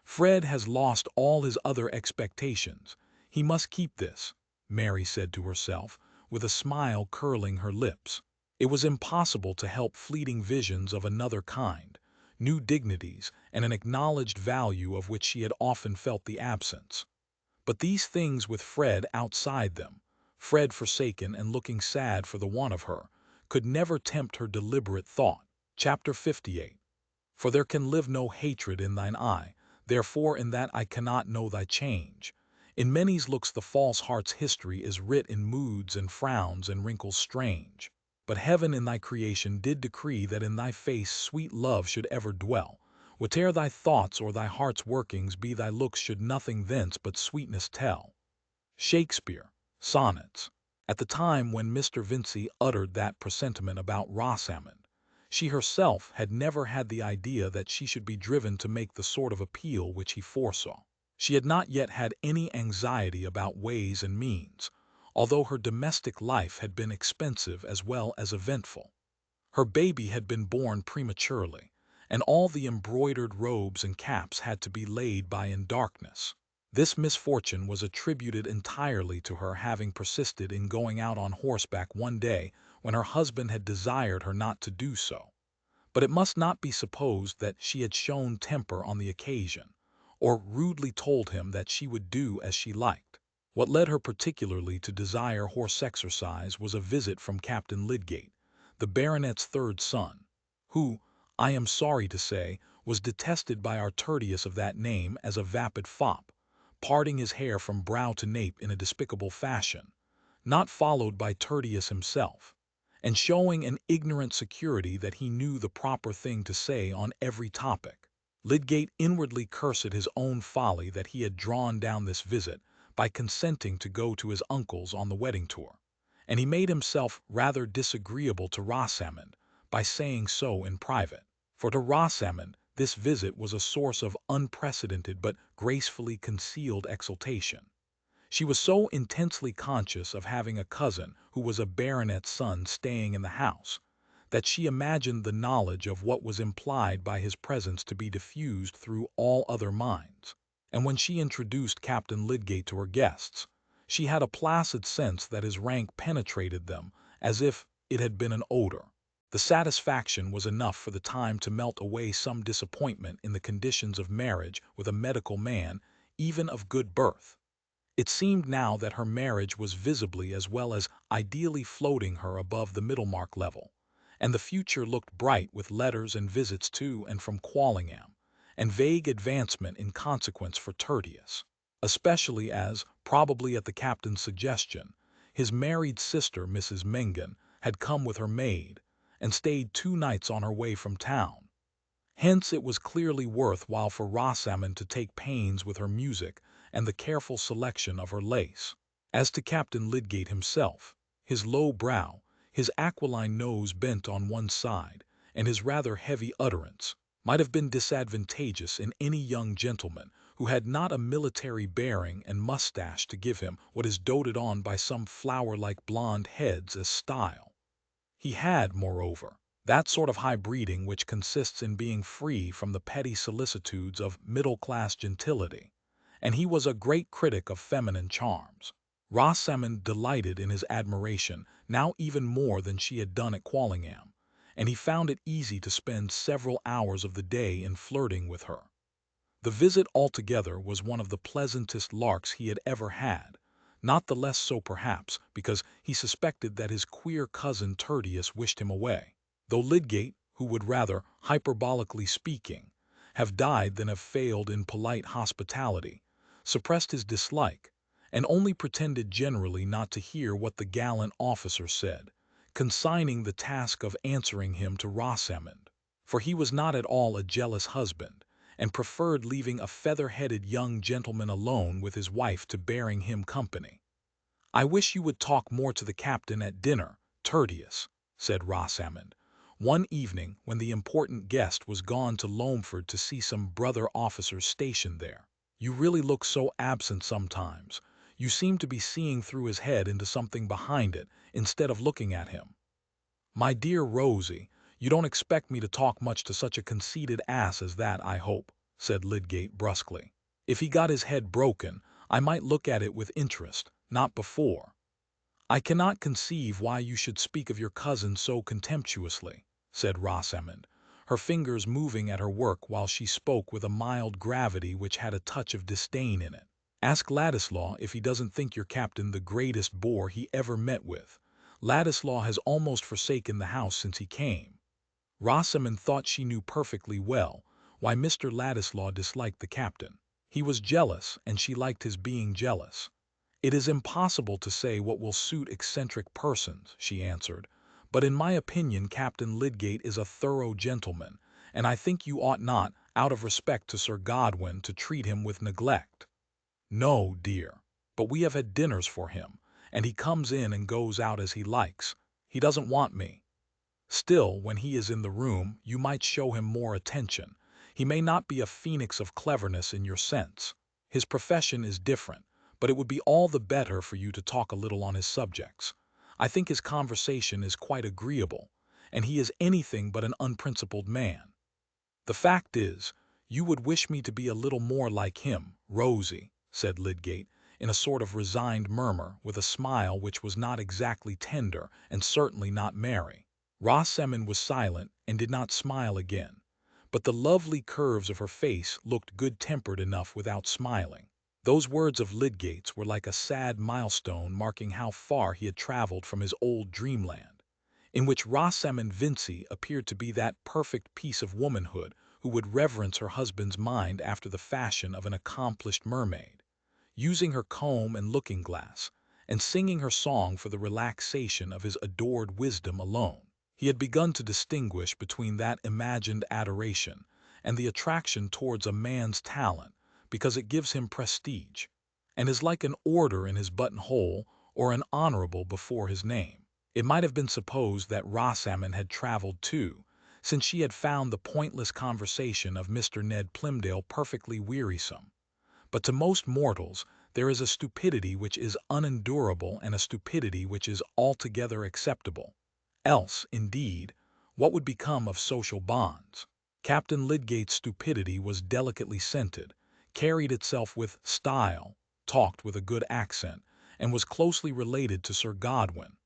Fred has lost all his other expectations. He must keep this, Mary said to herself, with a smile curling her lips. It was impossible to help fleeting visions of another kind, new dignities, and an acknowledged value of which she had often felt the absence. But these things with Fred outside them, Fred forsaken and looking sad for the want of her, could never tempt her deliberate thought. Chapter 58. For there can live no hatred in thine eye, therefore in that I cannot know thy change. In many's looks the false heart's history is writ in moods and frowns and wrinkles strange. But heaven in thy creation did decree that in thy face sweet love should ever dwell. Whate'er thy thoughts or thy heart's workings be, thy looks should nothing thence but sweetness tell. Shakespeare, Sonnets. At the time when Mr. Vincy uttered that presentiment about Rosamond, she herself had never had the idea that she should be driven to make the sort of appeal which he foresaw. She had not yet had any anxiety about ways and means, although her domestic life had been expensive as well as eventful. Her baby had been born prematurely, and all the embroidered robes and caps had to be laid by in darkness. This misfortune was attributed entirely to her having persisted in going out on horseback one day when her husband had desired her not to do so. But it must not be supposed that she had shown temper on the occasion, or rudely told him that she would do as she liked. What led her particularly to desire horse exercise was a visit from Captain Lydgate, the baronet's third son, who, I am sorry to say, was detested by our Tertius of that name as a vapid fop, parting his hair from brow to nape in a despicable fashion, not followed by Tertius himself, and showing an ignorant security that he knew the proper thing to say on every topic. Lydgate inwardly cursed his own folly that he had drawn down this visit by consenting to go to his uncle's on the wedding tour, and he made himself rather disagreeable to Rosamond by saying so in private. For to Rosamond this visit was a source of unprecedented but gracefully concealed exultation. She was so intensely conscious of having a cousin who was a baronet's son staying in the house, that she imagined the knowledge of what was implied by his presence to be diffused through all other minds, and when she introduced Captain Lydgate to her guests, she had a placid sense that his rank penetrated them as if it had been an odor. The satisfaction was enough for the time to melt away some disappointment in the conditions of marriage with a medical man, even of good birth. It seemed now that her marriage was visibly as well as ideally floating her above the Middlemarch level, and the future looked bright with letters and visits to and from Quallingham, and vague advancement in consequence for Tertius. especially as, probably at the captain's suggestion, his married sister, Mrs. Mengan, had come with her maid, and stayed 2 nights on her way from town. Hence it was clearly worth while for Rosamond to take pains with her music and the careful selection of her lace. As to Captain Lydgate himself, his low brow, his aquiline nose bent on one side, and his rather heavy utterance, might have been disadvantageous in any young gentleman who had not a military bearing and mustache to give him what is doted on by some flower-like blonde heads as style. He had, moreover, that sort of high breeding which consists in being free from the petty solicitudes of middle-class gentility, and he was a great critic of feminine charms. Rosamond delighted in his admiration now even more than she had done at Quallingham, and he found it easy to spend several hours of the day in flirting with her. The visit altogether was one of the pleasantest larks he had ever had, not the less so perhaps because he suspected that his queer cousin Tertius wished him away, though Lydgate, who would rather, hyperbolically speaking, have died than have failed in polite hospitality, suppressed his dislike, and only pretended generally not to hear what the gallant officer said, consigning the task of answering him to Rosamond, for he was not at all a jealous husband, and preferred leaving a feather-headed young gentleman alone with his wife to bearing him company. "I wish you would talk more to the captain at dinner, Tertius," said Rosamond, one evening when the important guest was gone to Loamford to see some brother officers stationed there. "You really look so absent sometimes. You seem to be seeing through his head into something behind it, instead of looking at him." "My dear Rosie, you don't expect me to talk much to such a conceited ass as that, I hope," said Lydgate brusquely. "If he got his head broken, I might look at it with interest, not before." "I cannot conceive why you should speak of your cousin so contemptuously," said Rosamond, her fingers moving at her work while she spoke with a mild gravity which had a touch of disdain in it. "Ask Ladislaw if he doesn't think your captain the greatest bore he ever met with. Ladislaw has almost forsaken the house since he came." Rosamond thought she knew perfectly well why Mr. Ladislaw disliked the captain. He was jealous, and she liked his being jealous. "It is impossible to say what will suit eccentric persons," she answered, "but in my opinion Captain Lydgate is a thorough gentleman, and I think you ought not, out of respect to Sir Godwin, to treat him with neglect." "No, dear, but we have had dinners for him, and he comes in and goes out as he likes. He doesn't want me. Still, when he is in the room, you might show him more attention. He may not be a phoenix of cleverness in your sense. His profession is different, but it would be all the better for you to talk a little on his subjects. I think his conversation is quite agreeable, and he is anything but an unprincipled man. The fact is, you would wish me to be a little more like him, Rosie," said Lydgate, in a sort of resigned murmur, with a smile which was not exactly tender and certainly not merry. Rosamond was silent and did not smile again, but the lovely curves of her face looked good-tempered enough without smiling. Those words of Lydgate's were like a sad milestone marking how far he had traveled from his old dreamland, in which Rosamond Vincy appeared to be that perfect piece of womanhood who would reverence her husband's mind after the fashion of an accomplished mermaid, using her comb and looking-glass, and singing her song for the relaxation of his adored wisdom alone. He had begun to distinguish between that imagined adoration and the attraction towards a man's talent, because it gives him prestige, and is like an order in his buttonhole or an honorable before his name. It might have been supposed that Rosamond had traveled too, since she had found the pointless conversation of Mr. Ned Plymdale perfectly wearisome. But to most mortals there is a stupidity which is unendurable and a stupidity which is altogether acceptable. Else, indeed, what would become of social bonds? Captain Lydgate's stupidity was delicately scented, carried itself with style, talked with a good accent, and was closely related to Sir Godwin.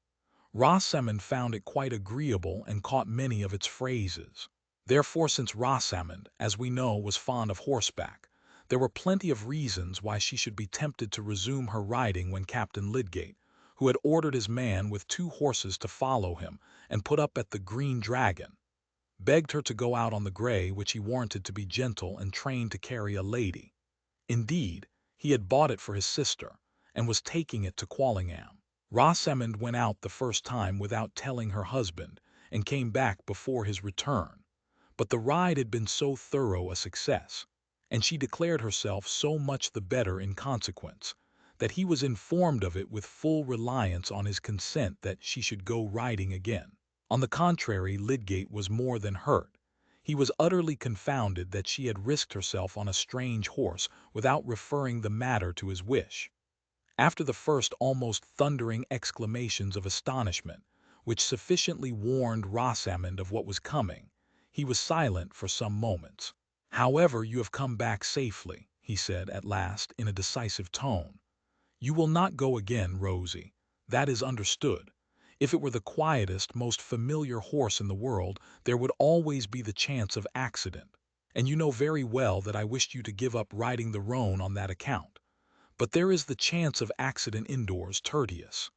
Rosamond found it quite agreeable and caught many of its phrases. Therefore, since Rosamond, as we know, was fond of horseback, there were plenty of reasons why she should be tempted to resume her riding when Captain Lydgate, who had ordered his man with 2 horses to follow him and put up at the Green Dragon, begged her to go out on the gray, which he warranted to be gentle and trained to carry a lady. Indeed, He had bought it for his sister, and was taking it to Quallingham. Rosamond went out the first time without telling her husband, and came back before his return. But the ride had been so thorough a success, and she declared herself so much the better in consequence, that he was informed of it with full reliance on his consent that she should go riding again. On the contrary, Lydgate was more than hurt. He was utterly confounded that she had risked herself on a strange horse without referring the matter to his wish. After the first almost thundering exclamations of astonishment, which sufficiently warned Rosamond of what was coming, he was silent for some moments. "However, you have come back safely," he said at last in a decisive tone. "You will not go again, Rosie. That is understood. If it were the quietest, most familiar horse in the world, there would always be the chance of accident. And you know very well that I wished you to give up riding the roan on that account. But there is the chance of accident indoors, Tertius."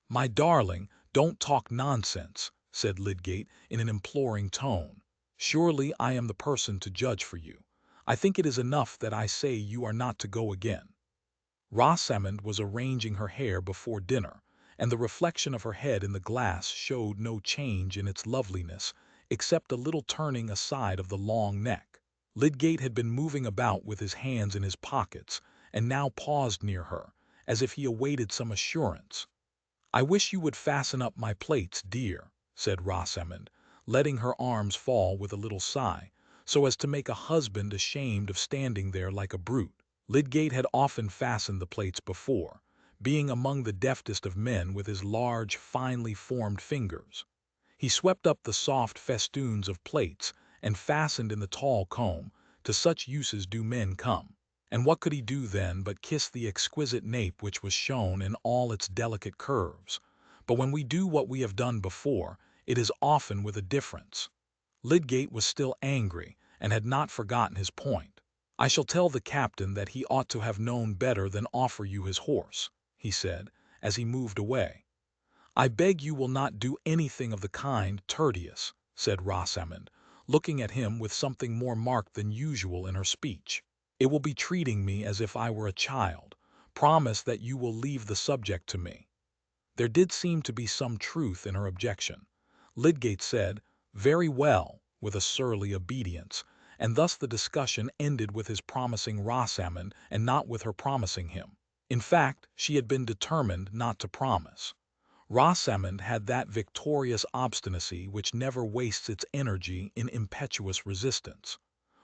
"My darling, don't talk nonsense," said Lydgate in an imploring tone. "Surely I am the person to judge for you. I think it is enough that I say you are not to go again." Rosamond was arranging her hair before dinner, and the reflection of her head in the glass showed no change in its loveliness, except a little turning aside of the long neck. Lydgate had been moving about with his hands in his pockets, and now paused near her, as if he awaited some assurance. "I wish you would fasten up my plates, dear," said Rosamond, letting her arms fall with a little sigh, so as to make a husband ashamed of standing there like a brute. Lydgate had often fastened the plates before, being among the deftest of men with his large, finely formed fingers. He swept up the soft festoons of plates, and fastened in the tall comb. To such uses do men come. And what could he do then but kiss the exquisite nape which was shown in all its delicate curves? But when we do what we have done before, it is often with a difference. Lydgate was still angry, and had not forgotten his point. "I shall tell the captain that he ought to have known better than offer you his horse," he said, as he moved away. "I beg you will not do anything of the kind, Tertius," said Rosamond, looking at him with something more marked than usual in her speech. "It will be treating me as if I were a child. Promise that you will leave the subject to me." There did seem to be some truth in her objection. Lydgate said, "Very well," with a surly obedience, and thus the discussion ended with his promising Rosamond and not with her promising him. In fact, she had been determined not to promise. Rosamond had that victorious obstinacy which never wastes its energy in impetuous resistance.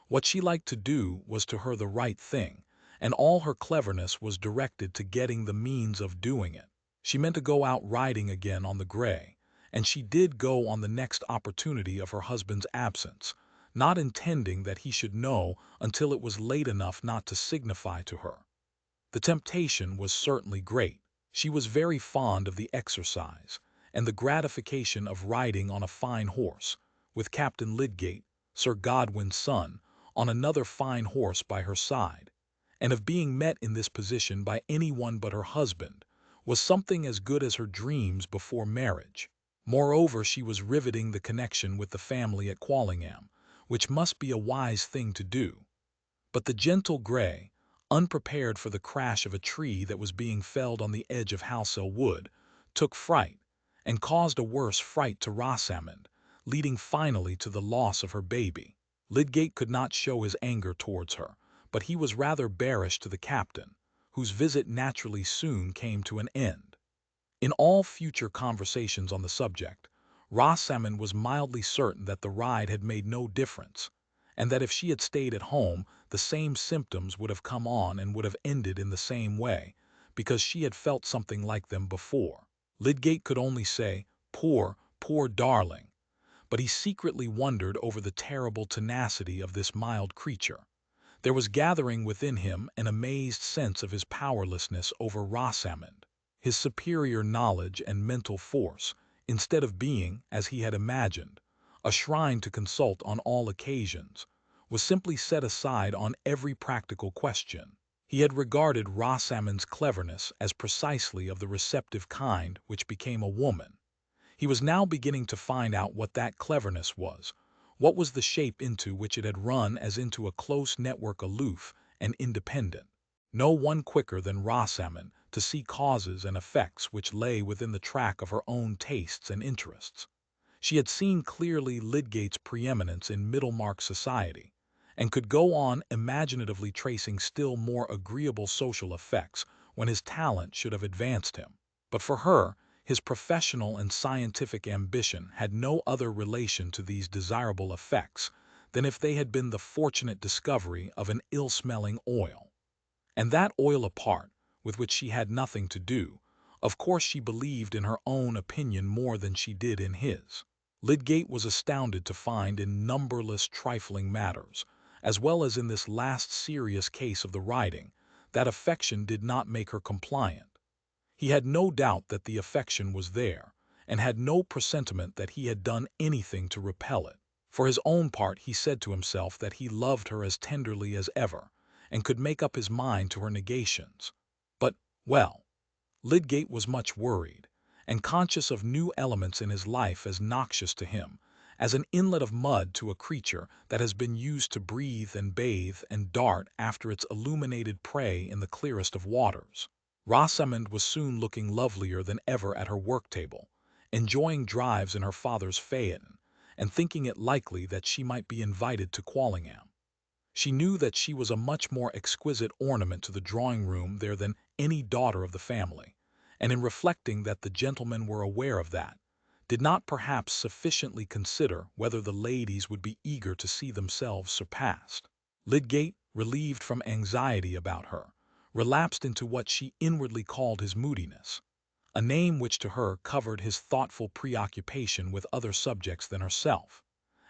What she liked to do was to her the right thing, and all her cleverness was directed to getting the means of doing it. She meant to go out riding again on the gray, and she did go on the next opportunity of her husband's absence, not intending that he should know until it was late enough not to signify to her. The temptation was certainly great. She was very fond of the exercise, and the gratification of riding on a fine horse, with Captain Lydgate, Sir Godwin's son, on another fine horse by her side, and of being met in this position by any one but her husband, was something as good as her dreams before marriage. Moreover, she was riveting the connection with the family at Quallingham, which must be a wise thing to do. But the gentle Gray, unprepared for the crash of a tree that was being felled on the edge of Halsell Wood, took fright, and caused a worse fright to Rosamond, leading finally to the loss of her baby. Lydgate could not show his anger towards her, but he was rather bearish to the captain, whose visit naturally soon came to an end. In all future conversations on the subject, Rosamond was mildly certain that the ride had made no difference, and that if she had stayed at home, the same symptoms would have come on and would have ended in the same way, because she had felt something like them before. Lydgate could only say, "Poor, poor darling," but he secretly wondered over the terrible tenacity of this mild creature. There was gathering within him an amazed sense of his powerlessness over Rosamond. His superior knowledge and mental force, instead of being, as he had imagined, a shrine to consult on all occasions, was simply set aside on every practical question. He had regarded Rosamond's cleverness as precisely of the receptive kind which became a woman. He was now beginning to find out what that cleverness was, what was the shape into which it had run as into a close network aloof and independent. No one quicker than Rosamond to see causes and effects which lay within the track of her own tastes and interests. She had seen clearly Lydgate's preeminence in Middlemarch society, and could go on imaginatively tracing still more agreeable social effects when his talent should have advanced him. But for her, his professional and scientific ambition had no other relation to these desirable effects than if they had been the fortunate discovery of an ill-smelling oil. And that oil apart, with which she had nothing to do, of course she believed in her own opinion more than she did in his. Lydgate was astounded to find in numberless trifling matters, as well as in this last serious case of the writing, that affection did not make her compliant. He had no doubt that the affection was there, and had no presentiment that he had done anything to repel it. For his own part he said to himself that he loved her as tenderly as ever, and could make up his mind to her negations. But, well, Lydgate was much worried, and conscious of new elements in his life as noxious to him, as an inlet of mud to a creature that has been used to breathe and bathe and dart after its illuminated prey in the clearest of waters. Rosamond was soon looking lovelier than ever at her work-table, enjoying drives in her father's phaeton, and thinking it likely that she might be invited to Quallingham. She knew that she was a much more exquisite ornament to the drawing-room there than any daughter of the family, and in reflecting that the gentlemen were aware of that, did not perhaps sufficiently consider whether the ladies would be eager to see themselves surpassed. Lydgate, relieved from anxiety about her, relapsed into what she inwardly called his moodiness, a name which to her covered his thoughtful preoccupation with other subjects than herself,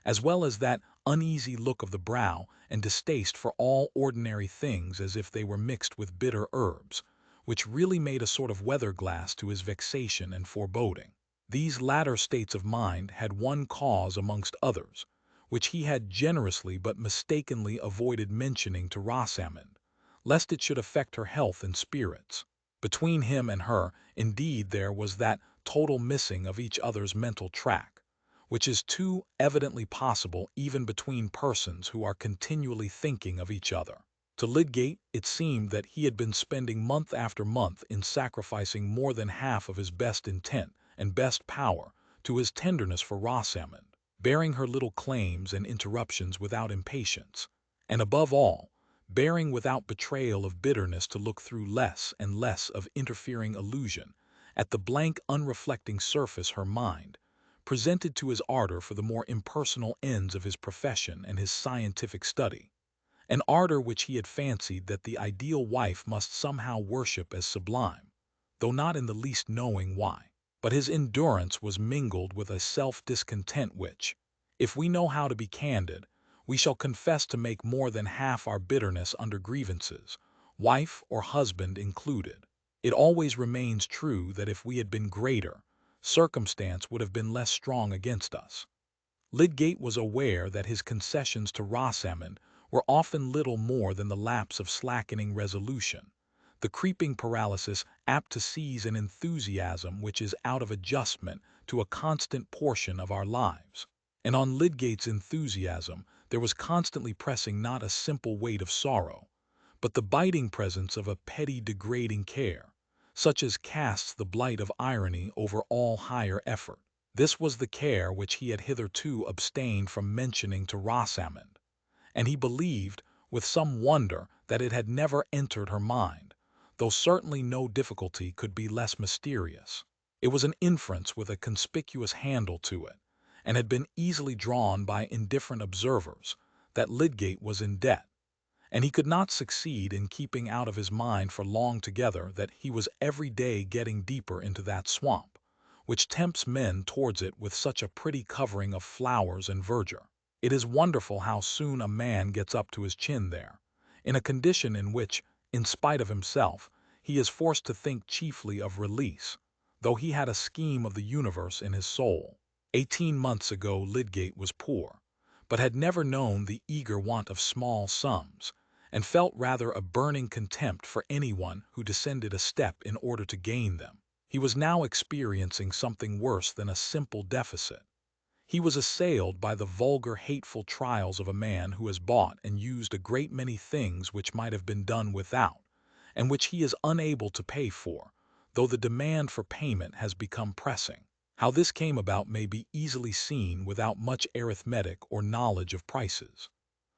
as well as that uneasy look of the brow and distaste for all ordinary things as if they were mixed with bitter herbs, which really made a sort of weather-glass to his vexation and foreboding. These latter states of mind had one cause amongst others, which he had generously but mistakenly avoided mentioning to Rosamond, lest it should affect her health and spirits. Between him and her, indeed, there was that total missing of each other's mental track, which is too evidently possible even between persons who are continually thinking of each other. To Lydgate it seemed that he had been spending month after month in sacrificing more than half of his best intent and best power to his tenderness for Rosamond, bearing her little claims and interruptions without impatience, and above all, bearing without betrayal of bitterness to look through less and less of interfering illusion at the blank unreflecting surface her mind presented to his ardor for the more impersonal ends of his profession and his scientific study, an ardor which he had fancied that the ideal wife must somehow worship as sublime, though not in the least knowing why. But his endurance was mingled with a self-discontent which, if we know how to be candid, we shall confess to make more than half our bitterness under grievances, wife or husband included. It always remains true that if we had been greater, circumstance would have been less strong against us. Lydgate was aware that his concessions to Rosamond were often little more than the lapse of slackening resolution, the creeping paralysis apt to seize an enthusiasm which is out of adjustment to a constant portion of our lives. And on Lydgate's enthusiasm there was constantly pressing not a simple weight of sorrow, but the biting presence of a petty degrading care, such as casts the blight of irony over all higher effort. This was the care which he had hitherto abstained from mentioning to Rosamond, and he believed, with some wonder, that it had never entered her mind, though certainly no difficulty could be less mysterious. It was an inference with a conspicuous handle to it, and had been easily drawn by indifferent observers, that Lydgate was in debt, and he could not succeed in keeping out of his mind for long together that he was every day getting deeper into that swamp, which tempts men towards it with such a pretty covering of flowers and verdure. It is wonderful how soon a man gets up to his chin there, in a condition in which, in spite of himself, he is forced to think chiefly of release, though he had a scheme of the universe in his soul. 18 months ago Lydgate was poor, but had never known the eager want of small sums, and felt rather a burning contempt for anyone who descended a step in order to gain them. He was now experiencing something worse than a simple deficit. He was assailed by the vulgar, hateful trials of a man who has bought and used a great many things which might have been done without, and which he is unable to pay for, though the demand for payment has become pressing. How this came about may be easily seen without much arithmetic or knowledge of prices.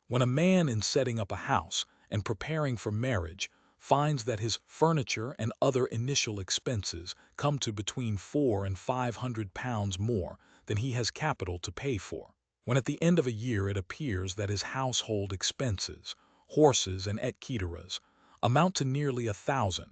When a man in setting up a house and preparing for marriage finds that his furniture and other initial expenses come to between £400 and £500 more than he has capital to pay for, when at the end of a year it appears that his household expenses, horses and et ceteras, amount to nearly 1,000,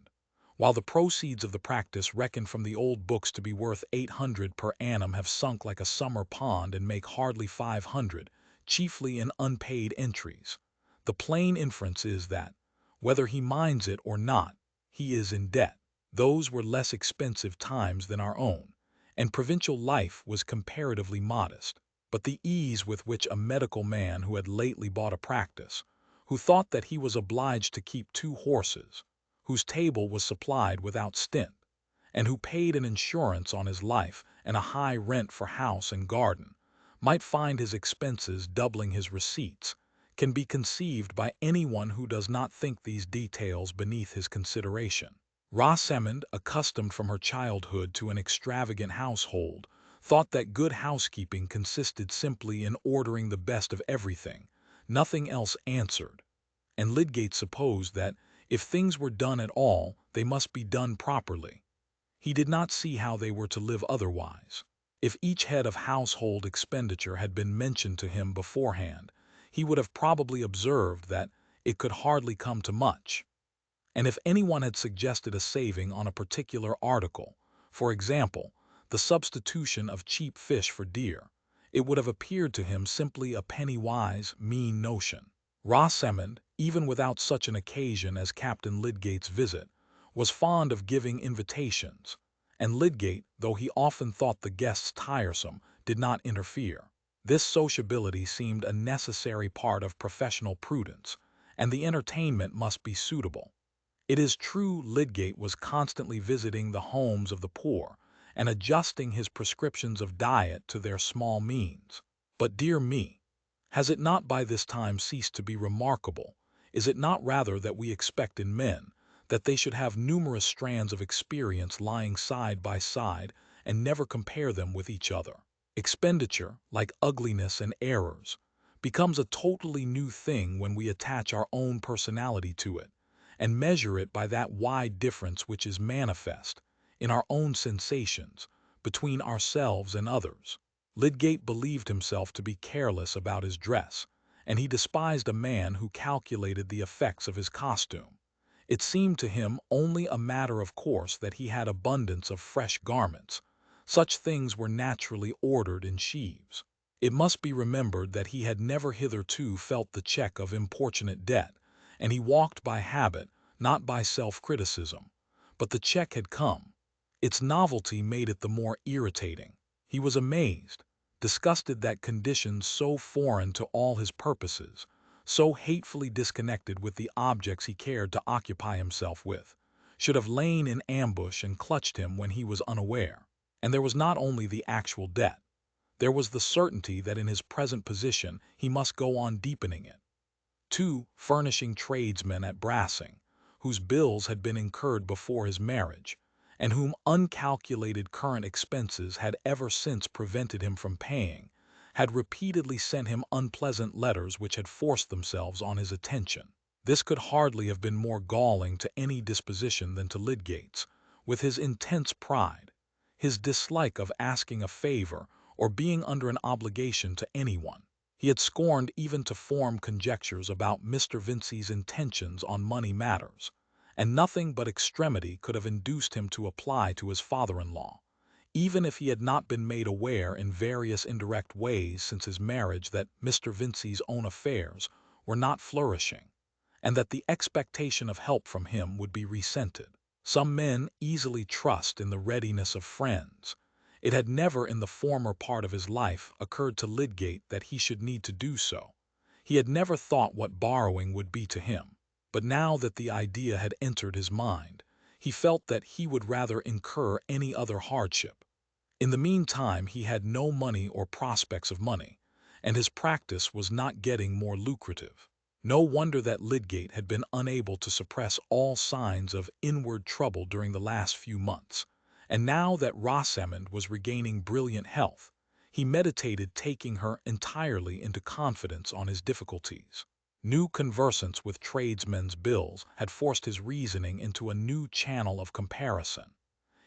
while the proceeds of the practice reckoned from the old books to be worth 800 per annum have sunk like a summer pond and make hardly 500, chiefly in unpaid entries, the plain inference is that, whether he minds it or not, he is in debt. Those were less expensive times than our own, and provincial life was comparatively modest. But the ease with which a medical man who had lately bought a practice, who thought that he was obliged to keep 2 horses, whose table was supplied without stint, and who paid an insurance on his life and a high rent for house and garden, might find his expenses doubling his receipts, can be conceived by anyone who does not think these details beneath his consideration. Rosamond, accustomed from her childhood to an extravagant household, thought that good housekeeping consisted simply in ordering the best of everything. Nothing else answered. And Lydgate supposed that, if things were done at all, they must be done properly. He did not see how they were to live otherwise. If each head of household expenditure had been mentioned to him beforehand, he would have probably observed that it could hardly come to much. And if anyone had suggested a saving on a particular article, for example, the substitution of cheap fish for deer, it would have appeared to him simply a penny-wise, mean notion. Rosamond, even without such an occasion as Captain Lydgate's visit, was fond of giving invitations, and Lydgate, though he often thought the guests tiresome, did not interfere. This sociability seemed a necessary part of professional prudence, and the entertainment must be suitable. It is true Lydgate was constantly visiting the homes of the poor and adjusting his prescriptions of diet to their small means. But, dear me, has it not by this time ceased to be remarkable, is it not rather that we expect in men, that they should have numerous strands of experience lying side by side and never compare them with each other? Expenditure, like ugliness and errors, becomes a totally new thing when we attach our own personality to it, and measure it by that wide difference which is manifest, in our own sensations, between ourselves and others. Lydgate believed himself to be careless about his dress, and he despised a man who calculated the effects of his costume. It seemed to him only a matter of course that he had abundance of fresh garments. Such things were naturally ordered in sheaves. It must be remembered that he had never hitherto felt the check of importunate debt, and he walked by habit, not by self-criticism. But the check had come. Its novelty made it the more irritating. He was amazed, disgusted that conditions so foreign to all his purposes, so hatefully disconnected with the objects he cared to occupy himself with, should have lain in ambush and clutched him when he was unaware. And there was not only the actual debt. There was the certainty that in his present position he must go on deepening it. 2 furnishing tradesmen at Brassing, whose bills had been incurred before his marriage, and whom uncalculated current expenses had ever since prevented him from paying, had repeatedly sent him unpleasant letters which had forced themselves on his attention. This could hardly have been more galling to any disposition than to Lydgate's, with his intense pride, his dislike of asking a favor or being under an obligation to anyone. He had scorned even to form conjectures about Mr. Vincy's intentions on money matters, and nothing but extremity could have induced him to apply to his father-in-law, even if he had not been made aware in various indirect ways since his marriage that Mr. Vincy's own affairs were not flourishing, and that the expectation of help from him would be resented. Some men easily trust in the readiness of friends. It had never in the former part of his life occurred to Lydgate that he should need to do so. He had never thought what borrowing would be to him. But now that the idea had entered his mind, he felt that he would rather incur any other hardship. In the meantime he had no money or prospects of money, and his practice was not getting more lucrative. No wonder that Lydgate had been unable to suppress all signs of inward trouble during the last few months, and now that Rosamond was regaining brilliant health, he meditated taking her entirely into confidence on his difficulties. New conversance with tradesmen's bills had forced his reasoning into a new channel of comparison.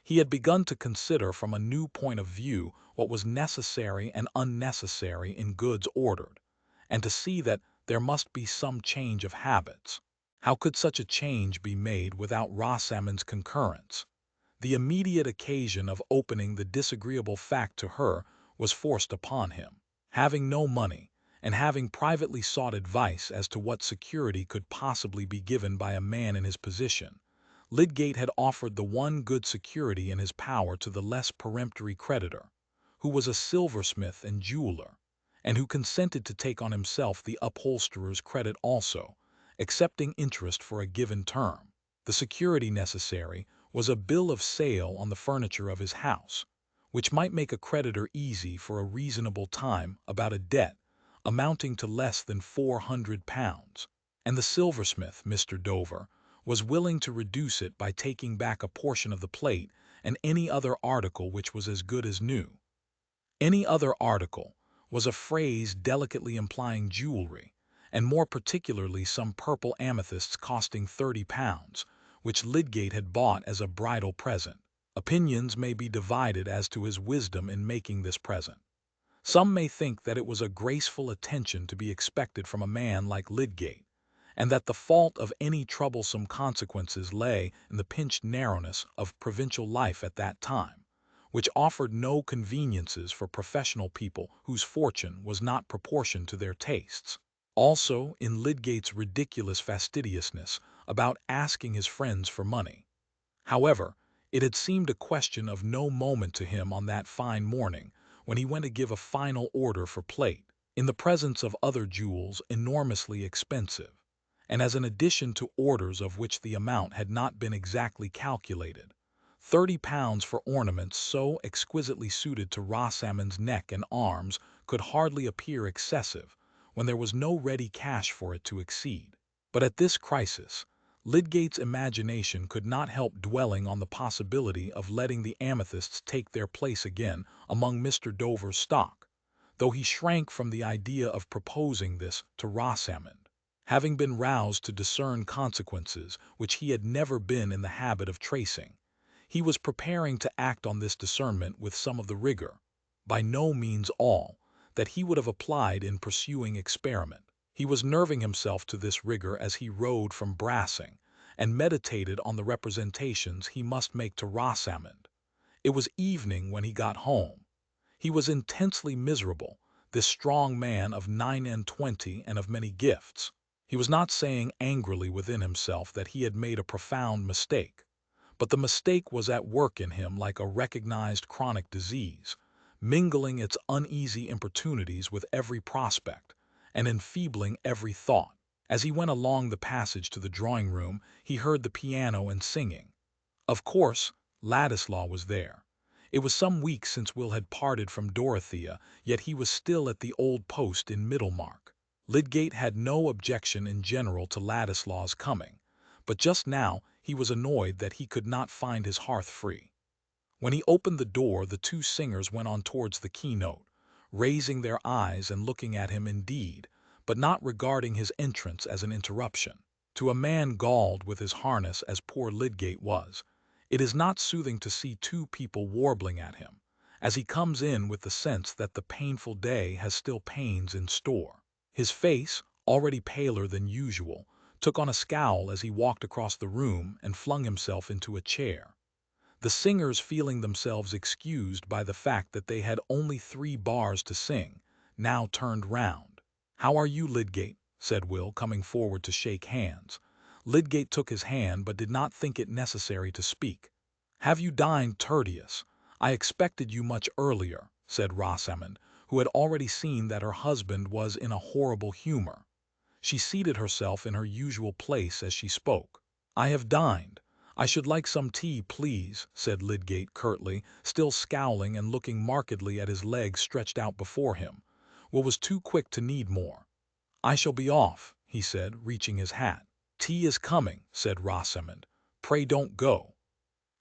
He had begun to consider from a new point of view what was necessary and unnecessary in goods ordered, and to see that there must be some change of habits. How could such a change be made without Rosamond's concurrence? The immediate occasion of opening the disagreeable fact to her was forced upon him. Having no money, and having privately sought advice as to what security could possibly be given by a man in his position, Lydgate had offered the one good security in his power to the less peremptory creditor, who was a silversmith and jeweler, and who consented to take on himself the upholsterer's credit also, accepting interest for a given term. The security necessary was a bill of sale on the furniture of his house, which might make a creditor easy for a reasonable time about a debt amounting to less than £400, and the silversmith, Mr. Dover, was willing to reduce it by taking back a portion of the plate and any other article which was as good as new. Any other article was a phrase delicately implying jewelry, and more particularly some purple amethysts costing £30, which Lydgate had bought as a bridal present. Opinions may be divided as to his wisdom in making this present. Some may think that it was a graceful attention to be expected from a man like Lydgate, and that the fault of any troublesome consequences lay in the pinched narrowness of provincial life at that time, which offered no conveniences for professional people whose fortune was not proportioned to their tastes. Also in Lydgate's ridiculous fastidiousness about asking his friends for money. However, it had seemed a question of no moment to him on that fine morning when he went to give a final order for plate, in the presence of other jewels enormously expensive, and as an addition to orders of which the amount had not been exactly calculated. £30 for ornaments so exquisitely suited to Rosamond's neck and arms could hardly appear excessive when there was no ready cash for it to exceed. But at this crisis, Lydgate's imagination could not help dwelling on the possibility of letting the amethysts take their place again among Mr. Dover's stock, though he shrank from the idea of proposing this to Rosamond, having been roused to discern consequences which he had never been in the habit of tracing. He was preparing to act on this discernment with some of the rigor, by no means all, that he would have applied in pursuing experiment. He was nerving himself to this rigor as he rode from Brassing, and meditated on the representations he must make to Rosamond. It was evening when he got home. He was intensely miserable, this strong man of 29 and of many gifts. He was not saying angrily within himself that he had made a profound mistake, but the mistake was at work in him like a recognized chronic disease, mingling its uneasy importunities with every prospect, and enfeebling every thought. As he went along the passage to the drawing-room, he heard the piano and singing. Of course, Ladislaw was there. It was some weeks since Will had parted from Dorothea, yet he was still at the old post in Middlemarch. Lydgate had no objection in general to Ladislaw's coming, but just now he was annoyed that he could not find his hearth free. When he opened the door, the two singers went on towards the keynote, raising their eyes and looking at him indeed, but not regarding his entrance as an interruption. To a man galled with his harness as poor Lydgate was, it is not soothing to see two people warbling at him, as he comes in with the sense that the painful day has still pains in store. His face, already paler than usual, took on a scowl as he walked across the room and flung himself into a chair. The singers, feeling themselves excused by the fact that they had only 3 bars to sing, now turned round. "How are you, Lydgate?" said Will, coming forward to shake hands. Lydgate took his hand, but did not think it necessary to speak. "Have you dined, Tertius? I expected you much earlier," said Rosamond, who had already seen that her husband was in a horrible humor. She seated herself in her usual place as she spoke. "I have dined. I should like some tea, please," said Lydgate curtly, still scowling and looking markedly at his legs stretched out before him. Will was too quick to need more. "I shall be off," he said, reaching his hat. "Tea is coming," said Rosamond. "Pray don't go."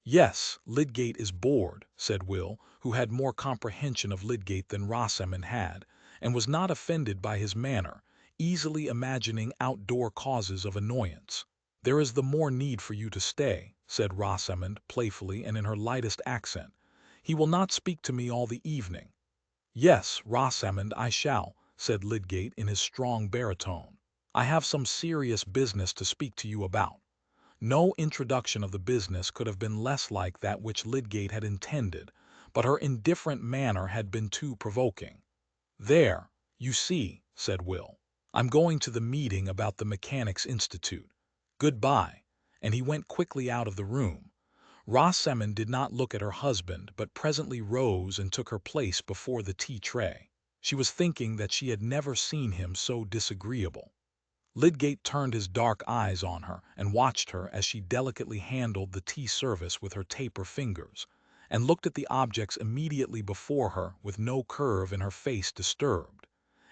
"Yes, Lydgate is bored," said Will, who had more comprehension of Lydgate than Rosamond had, and was not offended by his manner, easily imagining outdoor causes of annoyance. "There is the more need for you to stay," said Rosamond, playfully and in her lightest accent. "He will not speak to me all the evening." "Yes, Rosamond, I shall," said Lydgate in his strong baritone. "I have some serious business to speak to you about." No introduction of the business could have been less like that which Lydgate had intended, but her indifferent manner had been too provoking. "There, you see," said Will. "I'm going to the meeting about the Mechanics' Institute. Good-bye," and he went quickly out of the room. Rosamond did not look at her husband, but presently rose and took her place before the tea-tray. She was thinking that she had never seen him so disagreeable. Lydgate turned his dark eyes on her and watched her as she delicately handled the tea service with her taper fingers, and looked at the objects immediately before her with no curve in her face disturbed,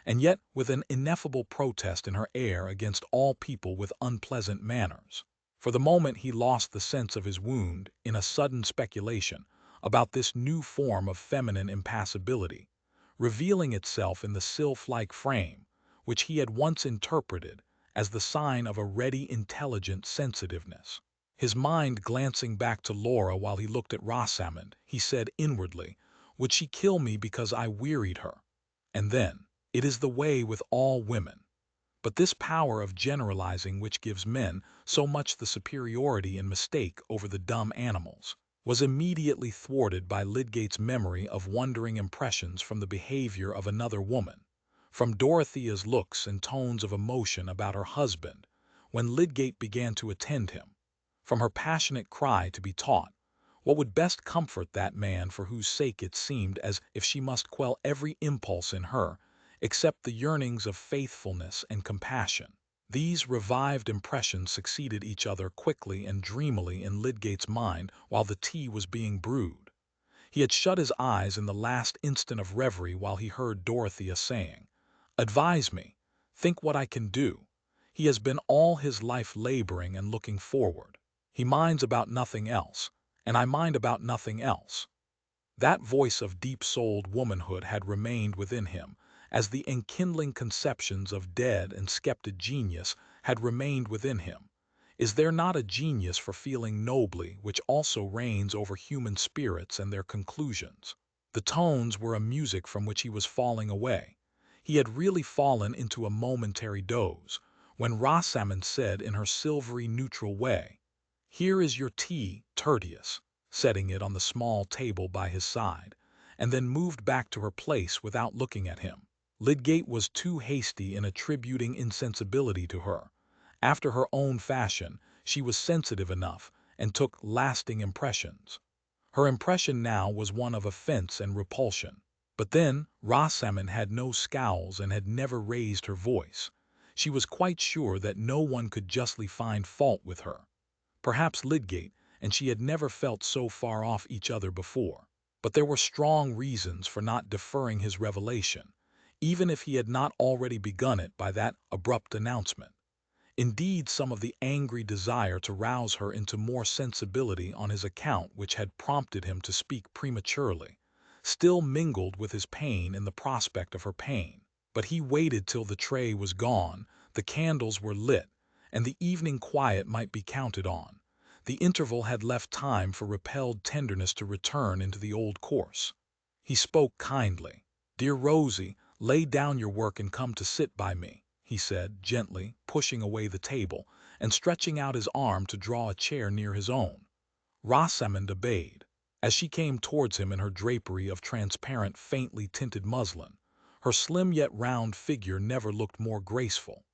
and yet with an ineffable protest in her air against all people with unpleasant manners. For the moment he lost the sense of his wound in a sudden speculation about this new form of feminine impassibility, revealing itself in the sylph-like frame, which he had once interpreted as the sign of a ready, intelligent sensitiveness. His mind glancing back to Laura while he looked at Rosamond, he said inwardly, "Would she kill me because I wearied her?" And then, "It is the way with all women." But this power of generalizing which gives men so much the superiority in mistake over the dumb animals was immediately thwarted by Lydgate's memory of wondering impressions from the behavior of another woman, from Dorothea's looks and tones of emotion about her husband when Lydgate began to attend him, from her passionate cry to be taught what would best comfort that man for whose sake it seemed as if she must quell every impulse in her except the yearnings of faithfulness and compassion. These revived impressions succeeded each other quickly and dreamily in Lydgate's mind while the tea was being brewed. He had shut his eyes in the last instant of reverie while he heard Dorothea saying, "Advise me. Think what I can do. He has been all his life laboring and looking forward. He minds about nothing else, and I mind about nothing else." That voice of deep-souled womanhood had remained within him, as the enkindling conceptions of dead and sceptic genius had remained within him. Is there not a genius for feeling nobly which also reigns over human spirits and their conclusions? The tones were a music from which he was falling away. He had really fallen into a momentary doze, when Rosamond said in her silvery neutral way, "Here is your tea, Tertius," setting it on the small table by his side, and then moved back to her place without looking at him. Lydgate was too hasty in attributing insensibility to her. After her own fashion, she was sensitive enough and took lasting impressions. Her impression now was one of offense and repulsion. But then, Rosamond had no scowls and had never raised her voice. She was quite sure that no one could justly find fault with her. Perhaps Lydgate and she had never felt so far off each other before. But there were strong reasons for not deferring his revelation, even if he had not already begun it by that abrupt announcement. Indeed, some of the angry desire to rouse her into more sensibility on his account which had prompted him to speak prematurely still mingled with his pain in the prospect of her pain. But he waited till the tray was gone, the candles were lit, and the evening quiet might be counted on. The interval had left time for repelled tenderness to return into the old course. He spoke kindly. "Dear Rosie, lay down your work and come to sit by me," he said, gently, pushing away the table, and stretching out his arm to draw a chair near his own. Rosamond obeyed. As she came towards him in her drapery of transparent, faintly tinted muslin, her slim yet round figure never looked more graceful.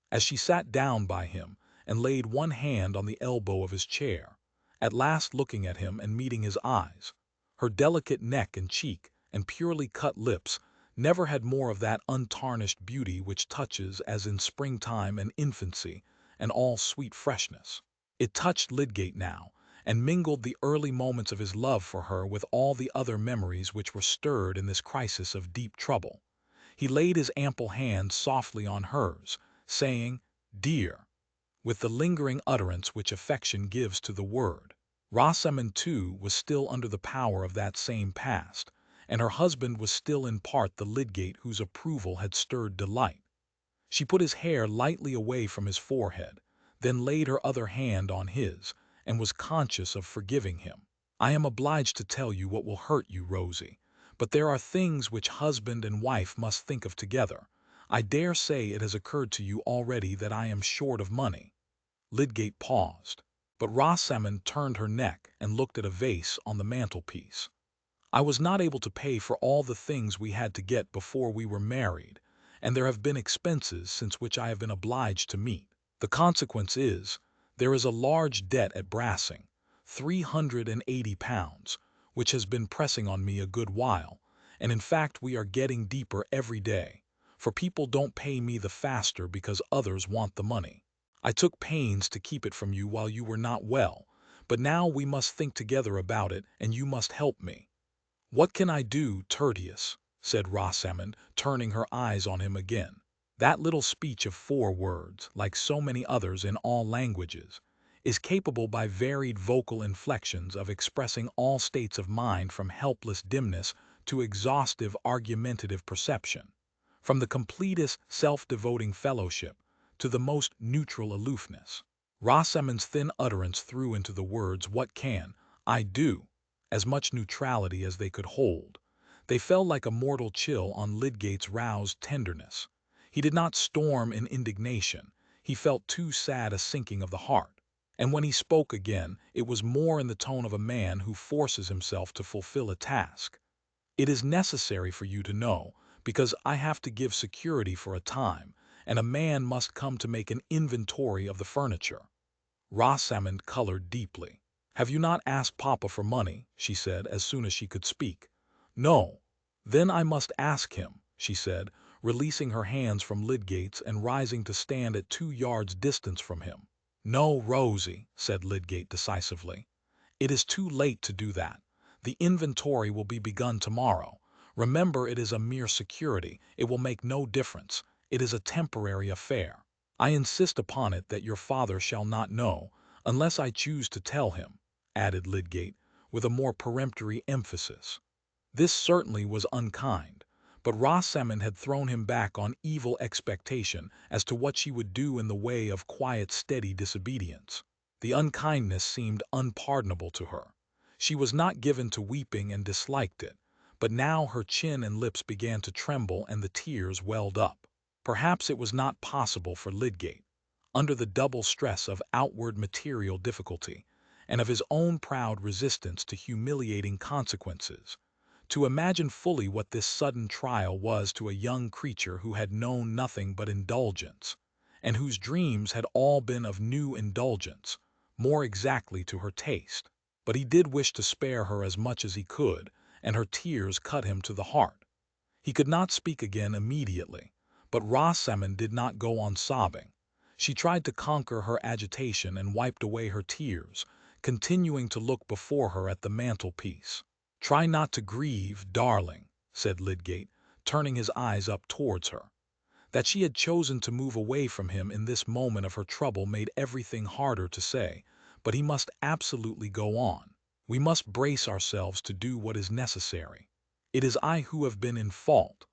As she sat down by him and laid one hand on the elbow of his chair, at last looking at him and meeting his eyes, her delicate neck and cheek and purely cut lips never had more of that untarnished beauty which touches as in springtime and infancy and all sweet freshness. It touched Lydgate now, and mingled the early moments of his love for her with all the other memories which were stirred in this crisis of deep trouble. He laid his ample hand softly on hers, saying, dear, with the lingering utterance which affection gives to the word. Rosamond, too, was still under the power of that same past, and her husband was still in part the Lydgate whose approval had stirred delight. She put his hair lightly away from his forehead, then laid her other hand on his, and was conscious of forgiving him. "I am obliged to tell you what will hurt you, Rosie, but there are things which husband and wife must think of together. I dare say it has occurred to you already that I am short of money." Lydgate paused, but Rosamond turned her neck and looked at a vase on the mantelpiece. "I was not able to pay for all the things we had to get before we were married, and there have been expenses since which I have been obliged to meet. The consequence is, there is a large debt at Brassing, £380, which has been pressing on me a good while, and in fact we are getting deeper every day, for people don't pay me the faster because others want the money. I took pains to keep it from you while you were not well, but now we must think together about it, and you must help me." "What can I do, Tertius?" said Rosamond, turning her eyes on him again. "That little speech of 4 words, like so many others in all languages, is capable by varied vocal inflections of expressing all states of mind from helpless dimness to exhaustive argumentative perception, from the completest self-devoting fellowship to the most neutral aloofness." Rosamond's thin utterance threw into the words "what can I do?" as much neutrality as they could hold. They fell like a mortal chill on Lydgate's roused tenderness. He did not storm in indignation. He felt too sad a sinking of the heart. And when he spoke again, it was more in the tone of a man who forces himself to fulfill a task. "It is necessary for you to know, because I have to give security for a time, and a man must come to make an inventory of the furniture." Rosamond colored deeply. "Have you not asked Papa for money?" she said, as soon as she could speak. "No." "Then I must ask him," she said, releasing her hands from Lydgate's and rising to stand at 2 yards' distance from him. "No, Rosie," said Lydgate decisively. "It is too late to do that. The inventory will be begun tomorrow. Remember, it is a mere security. It will make no difference. It is a temporary affair. I insist upon it that your father shall not know, unless I choose to tell him," added Lydgate, with a more peremptory emphasis. This certainly was unkind, but Rosamond had thrown him back on evil expectation as to what she would do in the way of quiet, steady disobedience. The unkindness seemed unpardonable to her. She was not given to weeping and disliked it, but now her chin and lips began to tremble and the tears welled up. Perhaps it was not possible for Lydgate, under the double stress of outward material difficulty and of his own proud resistance to humiliating consequences, to imagine fully what this sudden trial was to a young creature who had known nothing but indulgence, and whose dreams had all been of new indulgence, more exactly to her taste. But he did wish to spare her as much as he could, and her tears cut him to the heart. He could not speak again immediately, but Rosamond did not go on sobbing. She tried to conquer her agitation and wiped away her tears, continuing to look before her at the mantelpiece. "Try not to grieve, darling," said Lydgate, turning his eyes up towards her. That she had chosen to move away from him in this moment of her trouble made everything harder to say, but he must absolutely go on. "We must brace ourselves to do what is necessary. It is I who have been in fault.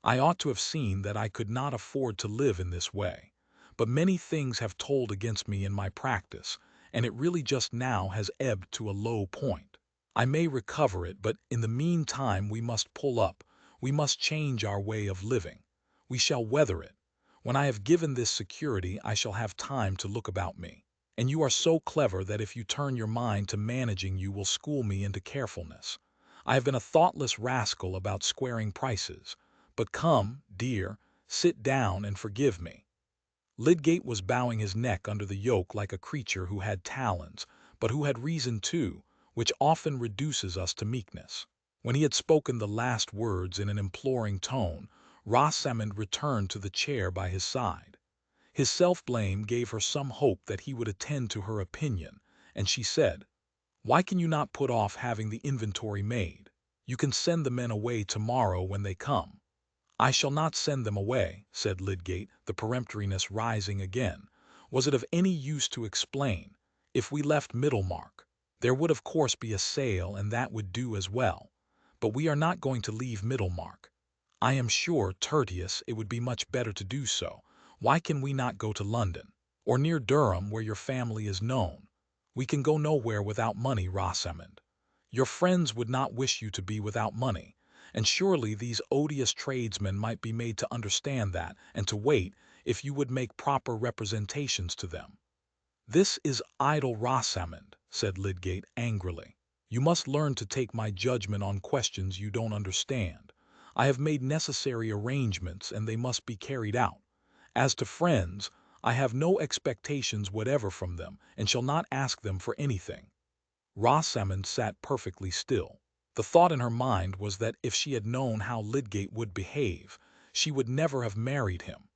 I ought to have seen that I could not afford to live in this way, but many things have told against me in my practice, and it really just now has ebbed to a low point. I may recover it, but in the meantime we must pull up. We must change our way of living. We shall weather it. When I have given this security, I shall have time to look about me. And you are so clever that if you turn your mind to managing you will school me into carefulness. I have been a thoughtless rascal about squaring prices. But come, dear, sit down and forgive me." Lydgate was bowing his neck under the yoke like a creature who had talons, but who had reason too, which often reduces us to meekness. When he had spoken the last words in an imploring tone, Rosamond returned to the chair by his side. His self-blame gave her some hope that he would attend to her opinion, and she said, "Why can you not put off having the inventory made? You can send the men away tomorrow when they come." "I shall not send them away," said Lydgate, the peremptoriness rising again, Was it of any use to explain? If we left Middlemarch, there would of course be a sale, and that would do as well. But we are not going to leave Middlemarch. I am sure, Tertius, it would be much better to do so. Why can we not go to London? Or near Durham, where your family is known? We can go nowhere without money, Rosamond. Your friends would not wish you to be without money, and surely these odious tradesmen might be made to understand that, and to wait, if you would make proper representations to them. This is idle, Rosamond, said Lydgate angrily. You must learn to take my judgment on questions you don't understand. I have made necessary arrangements, and they must be carried out. As to friends, I have no expectations whatever from them, and shall not ask them for anything. Rosamond sat perfectly still. The thought in her mind was that if she had known how Lydgate would behave, she would never have married him.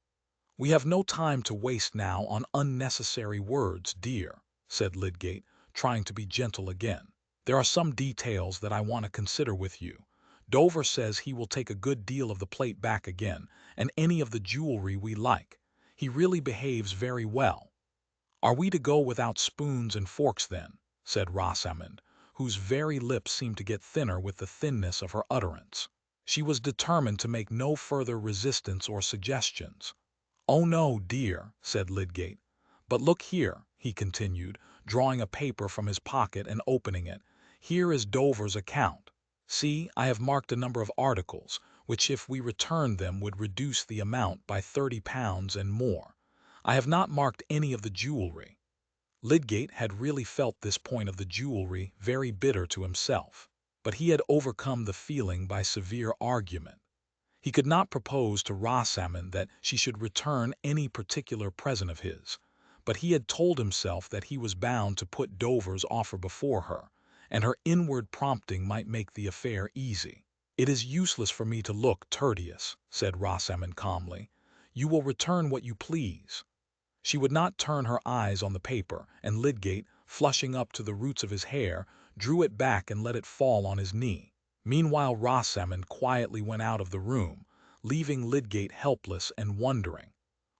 "We have no time to waste now on unnecessary words, dear," said Lydgate, trying to be gentle again. "There are some details that I want to consider with you. Dover says he will take a good deal of the plate back again, and any of the jewelry we like. He really behaves very well." "Are we to go without spoons and forks, then?" said Rosamond, whose very lips seemed to get thinner with the thinness of her utterance. She was determined to make no further resistance or suggestions. "Oh no, dear," said Lydgate. "But look here," he continued, drawing a paper from his pocket and opening it. "Here is Dover's account. See, I have marked a number of articles, which if we returned them would reduce the amount by £30 and more. I have not marked any of the jewelry." Lydgate had really felt this point of the jewelry very bitter to himself, but he had overcome the feeling by severe argument. He could not propose to Rosamond that she should return any particular present of his, but he had told himself that he was bound to put Dover's offer before her, and her inward prompting might make the affair easy. "It is useless for me to look, Tertius," said Rosamond calmly. "You will return what you please." She would not turn her eyes on the paper, and Lydgate, flushing up to the roots of his hair, drew it back and let it fall on his knee. Meanwhile Rosamond quietly went out of the room, leaving Lydgate helpless and wondering.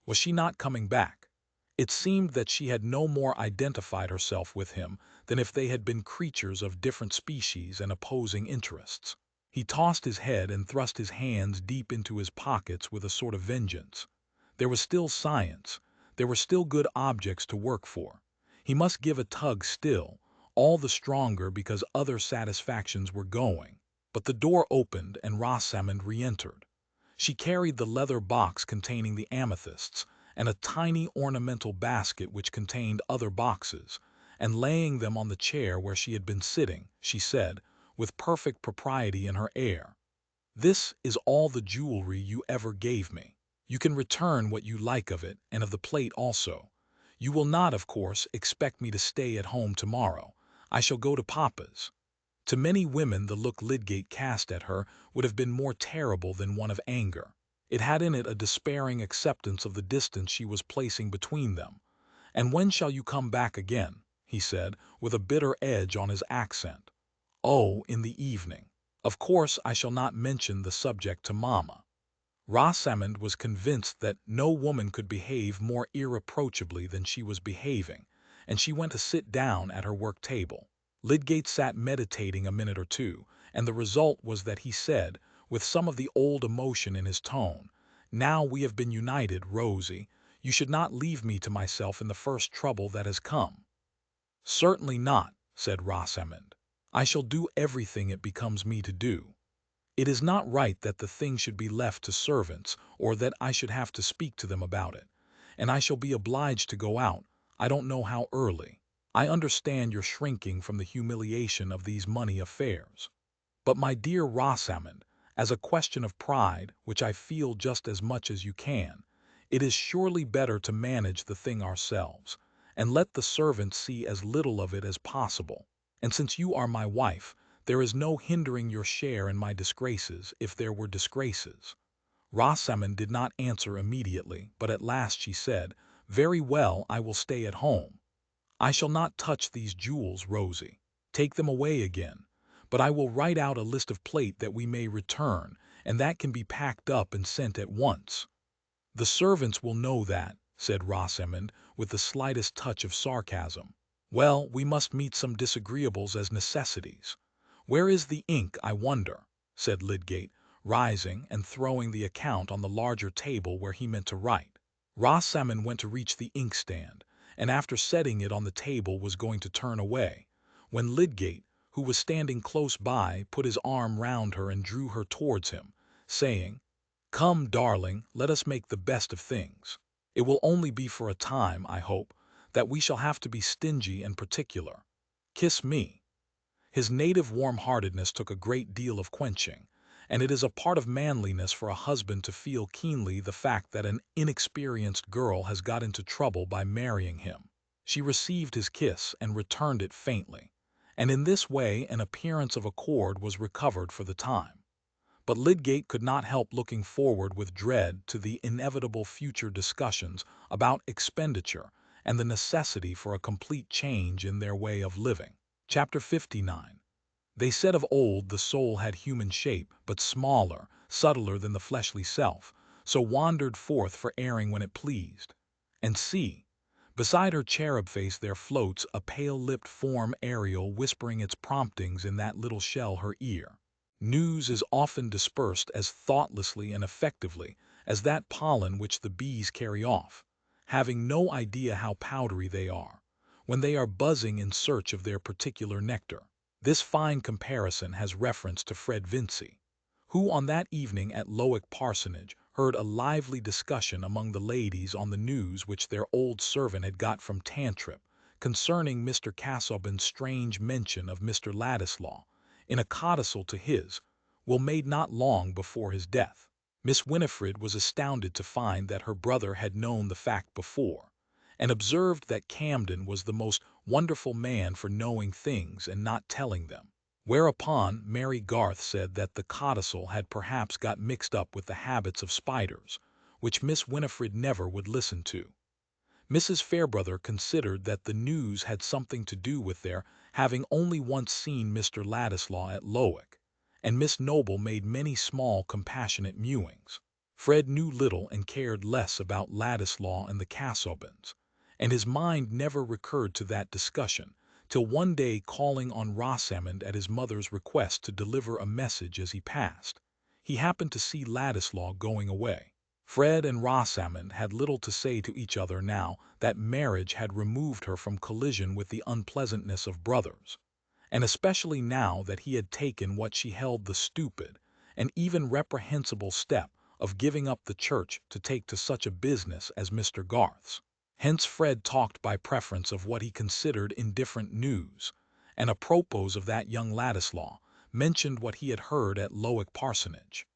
Was she not coming back? It seemed that she had no more identified herself with him than if they had been creatures of different species and opposing interests. He tossed his head and thrust his hands deep into his pockets with a sort of vengeance. There was still science. There were still good objects to work for. He must give a tug still, all the stronger because other satisfactions were going. But the door opened and Rosamond re-entered. She carried the leather box containing the amethysts, and a tiny ornamental basket which contained other boxes, and laying them on the chair where she had been sitting, she said, with perfect propriety in her air, "This is all the jewelry you ever gave me. You can return what you like of it, and of the plate also. You will not, of course, expect me to stay at home tomorrow. I shall go to Papa's." To many women the look Lydgate cast at her would have been more terrible than one of anger. It had in it a despairing acceptance of the distance she was placing between them. "And when shall you come back again?" he said, with a bitter edge on his accent. "Oh, in the evening. Of course I shall not mention the subject to Mamma." Rosamond was convinced that no woman could behave more irreproachably than she was behaving, and she went to sit down at her work-table. Lydgate sat meditating a minute or two, and the result was that he said, with some of the old emotion in his tone, "Now we have been united, Rosie, you should not leave me to myself in the first trouble that has come." "Certainly not," said Rosamond. "I shall do everything it becomes me to do. It is not right that the thing should be left to servants, or that I should have to speak to them about it. And I shall be obliged to go out, I don't know how early. I understand your shrinking from the humiliation of these money affairs. But my dear Rosamond, as a question of pride, which I feel just as much as you can, it is surely better to manage the thing ourselves, and let the servants see as little of it as possible. And since you are my wife, there is no hindering your share in my disgraces, if there were disgraces." Rosamond did not answer immediately, but at last she said, "Very well, I will stay at home. I shall not touch these jewels, Rosie. Take them away again. But I will write out a list of plate that we may return, and that can be packed up and sent at once. The servants will know that, said Rosamond, with the slightest touch of sarcasm. "Well, we must meet some disagreeables as necessities. Where is the ink, I wonder?" said Lydgate, rising and throwing the account on the larger table where he meant to write. Rosamond went to reach the inkstand, and after setting it on the table was going to turn away, when Lydgate, who was standing close by, put his arm round her and drew her towards him, saying, "Come, darling, let us make the best of things. It will only be for a time, I hope, that we shall have to be stingy and particular. Kiss me." His native warm-heartedness took a great deal of quenching, and it is a part of manliness for a husband to feel keenly the fact that an inexperienced girl has got into trouble by marrying him. She received his kiss and returned it faintly, and in this way an appearance of accord was recovered for the time. But Lydgate could not help looking forward with dread to the inevitable future discussions about expenditure and the necessity for a complete change in their way of living. Chapter 59. They said of old the soul had human shape, but smaller, subtler than the fleshly self, so wandered forth for airing when it pleased. And see, beside her cherub face there floats a pale-lipped form aerial whispering its promptings in that little shell her ear. News is often dispersed as thoughtlessly and effectively as that pollen which the bees carry off, having no idea how powdery they are, when they are buzzing in search of their particular nectar. This fine comparison has reference to Fred Vincy, who on that evening at Lowick Parsonage heard a lively discussion among the ladies on the news which their old servant had got from Tantrip concerning Mr. Casaubon's strange mention of Mr. Ladislaw, in a codicil to his will made not long before his death. Miss Winifred was astounded to find that her brother had known the fact before, and observed that Camden was the most wonderful man for knowing things and not telling them. Whereupon Mary Garth said that the codicil had perhaps got mixed up with the habits of spiders, which Miss Winifred never would listen to. Mrs. Fairbrother considered that the news had something to do with their having only once seen Mr. Ladislaw at Lowick, and Miss Noble made many small compassionate mewings. Fred knew little and cared less about Ladislaw and the Casaubons, and his mind never recurred to that discussion, till one day calling on Rosamond at his mother's request to deliver a message as he passed, he happened to see Ladislaw going away. Fred and Rosamond had little to say to each other now that marriage had removed her from collision with the unpleasantness of brothers, and especially now that he had taken what she held the stupid and even reprehensible step of giving up the church to take to such a business as Mr. Garth's. Hence Fred talked by preference of what he considered indifferent news, and apropos of that young Ladislaw, mentioned what he had heard at Lowick Parsonage.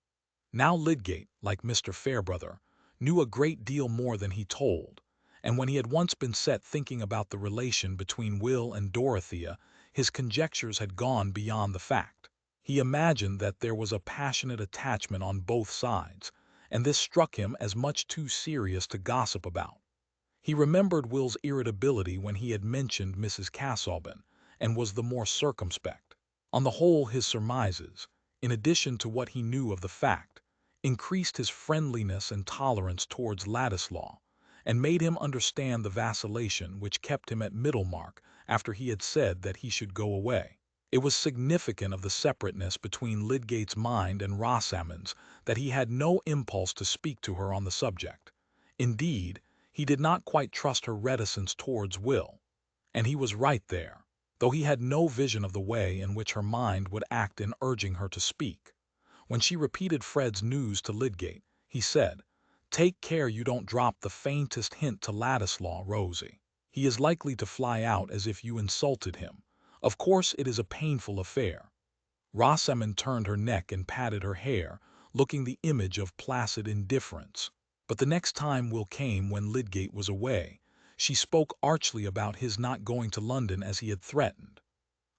Now Lydgate, like Mr. Fairbrother, knew a great deal more than he told, and when he had once been set thinking about the relation between Will and Dorothea, his conjectures had gone beyond the fact. He imagined that there was a passionate attachment on both sides, and this struck him as much too serious to gossip about. He remembered Will's irritability when he had mentioned Mrs. Casaubon, and was the more circumspect. On the whole, his surmises, in addition to what he knew of the fact, increased his friendliness and tolerance towards Ladislaw, and made him understand the vacillation which kept him at Middlemarch after he had said that he should go away. It was significant of the separateness between Lydgate's mind and Rosamond's that he had no impulse to speak to her on the subject. Indeed, he did not quite trust her reticence towards Will, and he was right there, though he had no vision of the way in which her mind would act in urging her to speak. When she repeated Fred's news to Lydgate, he said, "Take care you don't drop the faintest hint to Ladislaw, Rosie. He is likely to fly out as if you insulted him. Of course it is a painful affair." Rosamond turned her neck and patted her hair, looking the image of placid indifference. But the next time Will came when Lydgate was away, she spoke archly about his not going to London as he had threatened.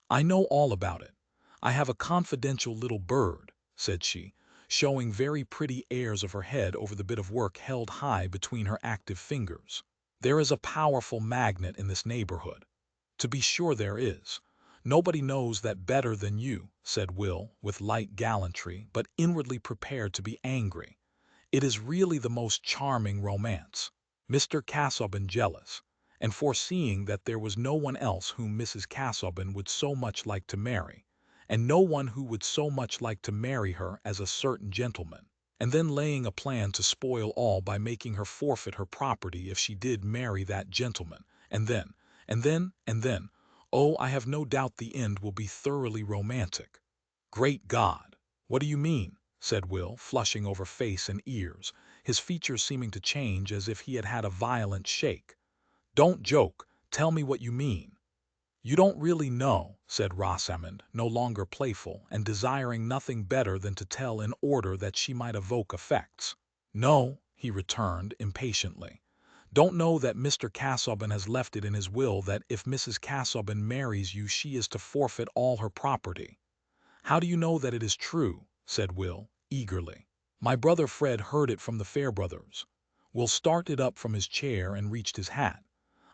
"I know all about it. I have a confidential little bird," said she, showing very pretty airs of her head over the bit of work held high between her active fingers. "There is a powerful magnet in this neighborhood." "To be sure there is. Nobody knows that better than you," said Will, with light gallantry, but inwardly prepared to be angry. "It is really the most charming romance." Mr. Casaubon jealous, and foreseeing that there was no one else whom Mrs. Casaubon would so much like to marry, and no one who would so much like to marry her as a certain gentleman, and then laying a plan to spoil all by making her forfeit her property if she did marry that gentleman, and then, oh, I have no doubt the end will be thoroughly romantic. Great God! What do you mean? Said Will, flushing over face and ears, his features seeming to change as if he had had a violent shake. Don't joke. Tell me what you mean. You don't really know, said Rosamond, no longer playful, and desiring nothing better than to tell in order that she might evoke effects. No, he returned, impatiently. Don't know that Mr. Casaubon has left it in his will that if Mrs. Casaubon marries you she is to forfeit all her property. How do you know that it is true? Said Will, eagerly. My brother Fred heard it from the Fairbrothers. Will started up from his chair and reached his hat.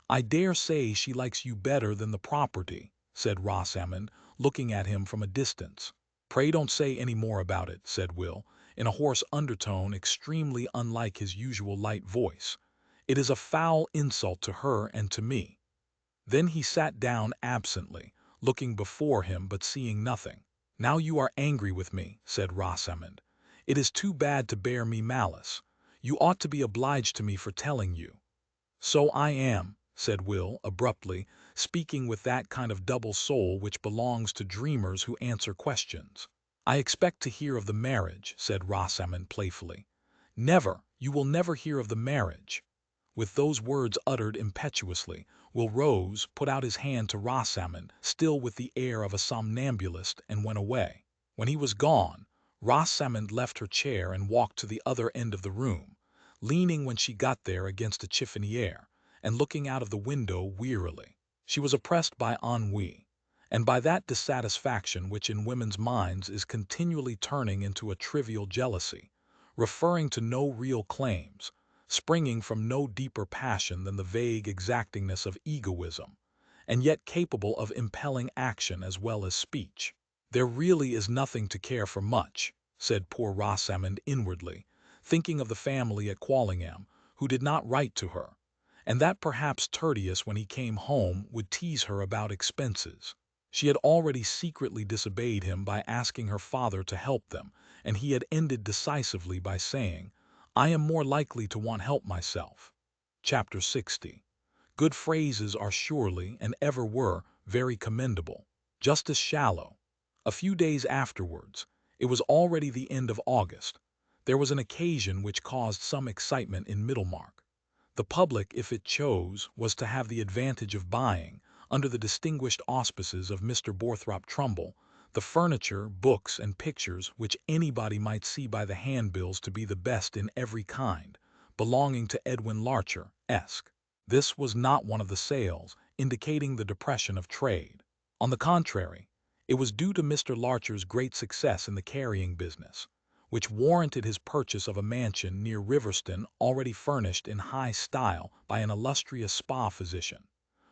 I dare say she likes you better than the property, said Rosamond, looking at him from a distance. Pray don't say any more about it, said Will, in a hoarse undertone extremely unlike his usual light voice. It is a foul insult to her and to me. Then he sat down absently, looking before him but seeing nothing. Now you are angry with me, said Rosamond. It is too bad to bear me malice. You ought to be obliged to me for telling you. So I am, said Will, abruptly, speaking with that kind of double soul which belongs to dreamers who answer questions. I expect to hear of the marriage, said Rosamond playfully. Never, you will never hear of the marriage. With those words uttered impetuously, Will rose, put out his hand to Rosamond, still with the air of a somnambulist, and went away. When he was gone, Rosamond left her chair and walked to the other end of the room, leaning when she got there against a chiffonier, and looking out of the window wearily. She was oppressed by ennui, and by that dissatisfaction which in women's minds is continually turning into a trivial jealousy, referring to no real claims, springing from no deeper passion than the vague exactingness of egoism, and yet capable of impelling action as well as speech. There really is nothing to care for much, said poor Rosamond inwardly, thinking of the family at Quallingham, who did not write to her, and that perhaps Tertius when he came home would tease her about expenses. She had already secretly disobeyed him by asking her father to help them, and he had ended decisively by saying, I am more likely to want help myself. Chapter 60. Good phrases are surely, and ever were, very commendable. Justice Shallow. A few days afterwards, it was already the end of August, there was an occasion which caused some excitement in Middlemarch. The public, if it chose, was to have the advantage of buying, under the distinguished auspices of Mr. Borthrop Trumbull, the furniture, books, and pictures which anybody might see by the handbills to be the best in every kind, belonging to Edwin Larcher, Esq. This was not one of the sales, indicating the depression of trade. On the contrary, it was due to Mr. Larcher's great success in the carrying business, which warranted his purchase of a mansion near Riverston already furnished in high style by an illustrious spa physician.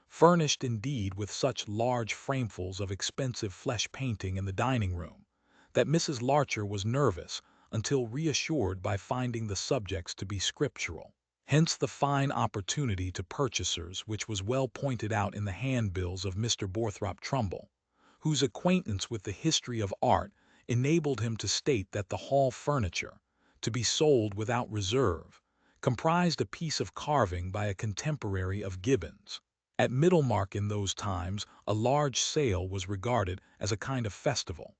Furnished indeed with such large framefuls of expensive flesh painting in the dining room, that Mrs. Larcher was nervous until reassured by finding the subjects to be scriptural. Hence the fine opportunity to purchasers which was well pointed out in the handbills of Mr. Borthrop Trumbull, whose acquaintance with the history of art enabled him to state that the hall furniture, to be sold without reserve, comprised a piece of carving by a contemporary of Gibbon's. At Middlemarch in those times a large sale was regarded as a kind of festival.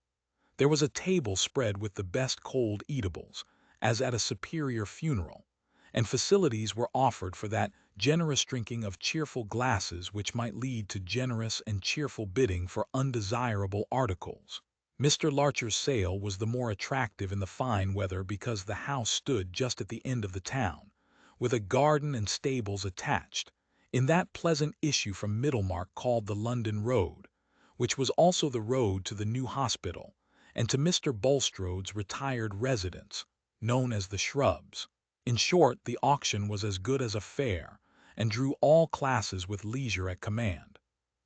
There was a table spread with the best cold eatables, as at a superior funeral, and facilities were offered for that generous drinking of cheerful glasses which might lead to generous and cheerful bidding for undesirable articles. Mr. Larcher's sale was the more attractive in the fine weather because the house stood just at the end of the town, with a garden and stables attached, in that pleasant issue from Middlemarch called the London Road, which was also the road to the new hospital, and to Mr. Bulstrode's retired residence, known as the Shrubs. In short, the auction was as good as a fair, and drew all classes with leisure at command.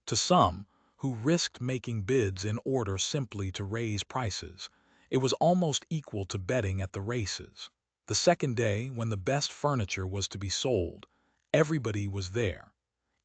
To some, who risked making bids in order simply to raise prices, it was almost equal to betting at the races. The second day, when the best furniture was to be sold, Everybody was there.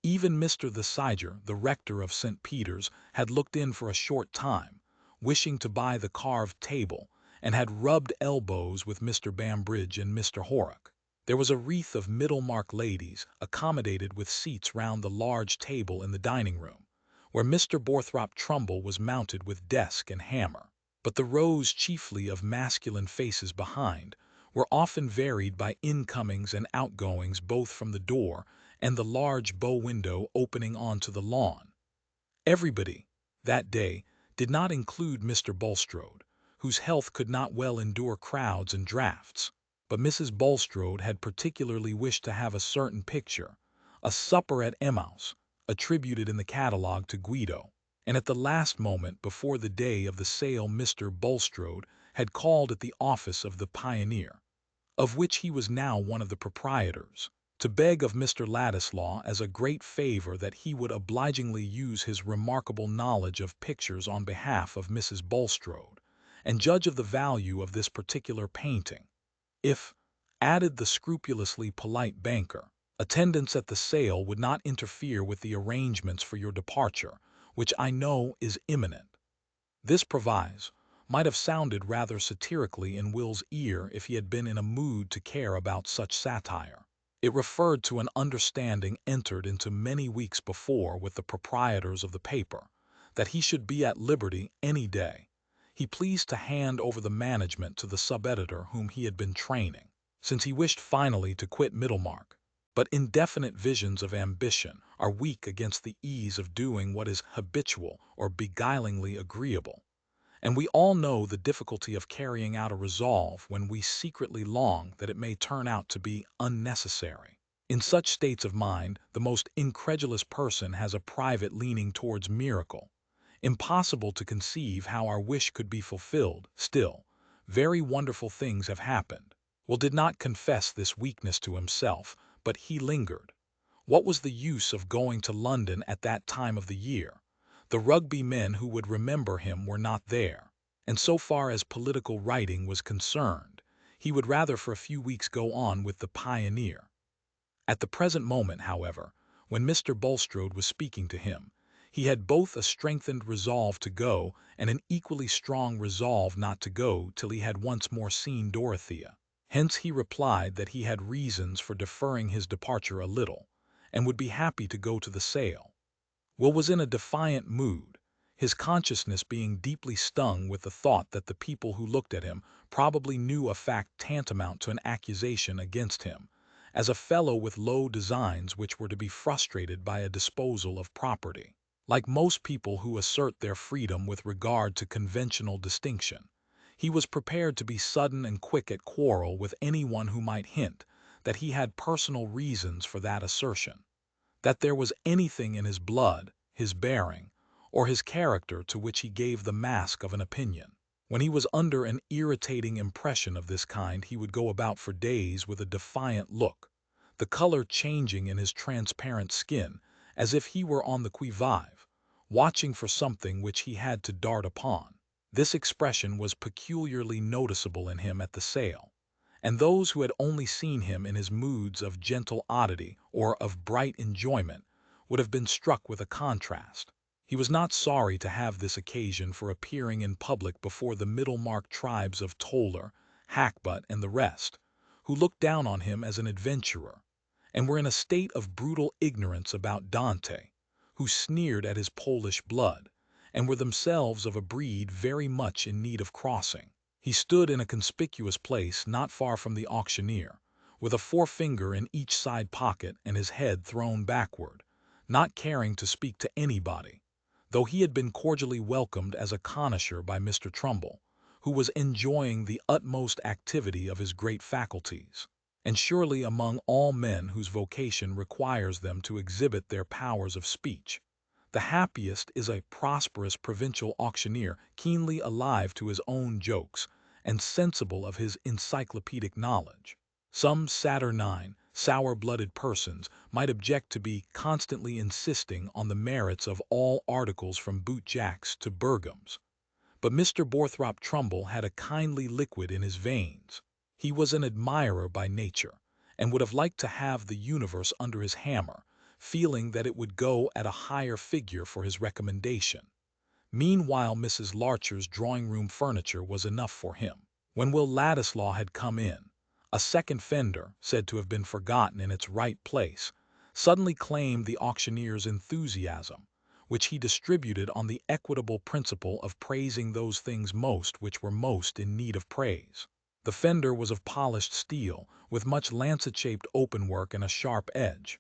Even Mr. the Siger, the rector of St. Peter's, had looked in for a short time, wishing to buy the carved table, and had rubbed elbows with Mr. Bambridge and Mr. Horrock. There was a wreath of Middlemarch ladies, accommodated with seats round the large table in the dining-room, where Mr. Borthrop Trumbull was mounted with desk and hammer. But the rows chiefly of masculine faces behind were often varied by incomings and outgoings both from the door and the large bow window opening onto the lawn. Everybody, that day, did not include Mr. Bulstrode, whose health could not well endure crowds and draughts, but Mrs. Bulstrode had particularly wished to have a certain picture, a supper at Emmaus, attributed in the catalogue to Guido, and at the last moment before the day of the sale Mr. Bulstrode had called at the office of the Pioneer, of which he was now one of the proprietors, to beg of Mr. Ladislaw as a great favor that he would obligingly use his remarkable knowledge of pictures on behalf of Mrs. Bulstrode, and judge of the value of this particular painting. If, added the scrupulously polite banker, attendance at the sale would not interfere with the arrangements for your departure, which I know is imminent. This proviso might have sounded rather satirically in Will's ear if he had been in a mood to care about such satire. It referred to an understanding entered into many weeks before with the proprietors of the paper, that he should be at liberty any day. He pleased to hand over the management to the sub-editor whom he had been training, since he wished finally to quit Middlemarch. But indefinite visions of ambition are weak against the ease of doing what is habitual or beguilingly agreeable, and we all know the difficulty of carrying out a resolve when we secretly long that it may turn out to be unnecessary. In such states of mind, the most incredulous person has a private leaning towards miracle. Impossible to conceive how our wish could be fulfilled. Still, very wonderful things have happened. Will did not confess this weakness to himself, but he lingered. What was the use of going to London at that time of the year? The Rugby men who would remember him were not there, and so far as political writing was concerned, he would rather for a few weeks go on with the Pioneer. At the present moment, however, when Mr. Bulstrode was speaking to him, he had both a strengthened resolve to go and an equally strong resolve not to go till he had once more seen Dorothea. Hence he replied that he had reasons for deferring his departure a little, and would be happy to go to the sale. Will was in a defiant mood, his consciousness being deeply stung with the thought that the people who looked at him probably knew a fact tantamount to an accusation against him, as a fellow with low designs which were to be frustrated by a disposal of property. Like most people who assert their freedom with regard to conventional distinction, he was prepared to be sudden and quick at quarrel with anyone who might hint that he had personal reasons for that assertion, that there was anything in his blood, his bearing, or his character to which he gave the mask of an opinion. When he was under an irritating impression of this kind, he would go about for days with a defiant look, the color changing in his transparent skin, as if he were on the qui vive, watching for something which he had to dart upon. This expression was peculiarly noticeable in him at the sale, and those who had only seen him in his moods of gentle oddity or of bright enjoyment would have been struck with a contrast. He was not sorry to have this occasion for appearing in public before the Middlemarch tribes of Toller, Hackbutt, and the rest, who looked down on him as an adventurer, and were in a state of brutal ignorance about Dante, who sneered at his Polish blood, and were themselves of a breed very much in need of crossing. He stood in a conspicuous place not far from the auctioneer, with a forefinger in each side pocket and his head thrown backward, not caring to speak to anybody, though he had been cordially welcomed as a connoisseur by Mr. Trumbull, who was enjoying the utmost activity of his great faculties. And surely among all men whose vocation requires them to exhibit their powers of speech, the happiest is a prosperous provincial auctioneer keenly alive to his own jokes and sensible of his encyclopedic knowledge. Some saturnine, sour-blooded persons might object to be constantly insisting on the merits of all articles from boot-jacks to Bergams, but Mr. Borthrop Trumbull had a kindly liquid in his veins. He was an admirer by nature, and would have liked to have the universe under his hammer, feeling that it would go at a higher figure for his recommendation. Meanwhile, Mrs. Larcher's drawing-room furniture was enough for him. When Will Ladislaw had come in, a second fender, said to have been forgotten in its right place, suddenly claimed the auctioneer's enthusiasm, which he distributed on the equitable principle of praising those things most which were most in need of praise. The fender was of polished steel, with much lancet-shaped openwork and a sharp edge.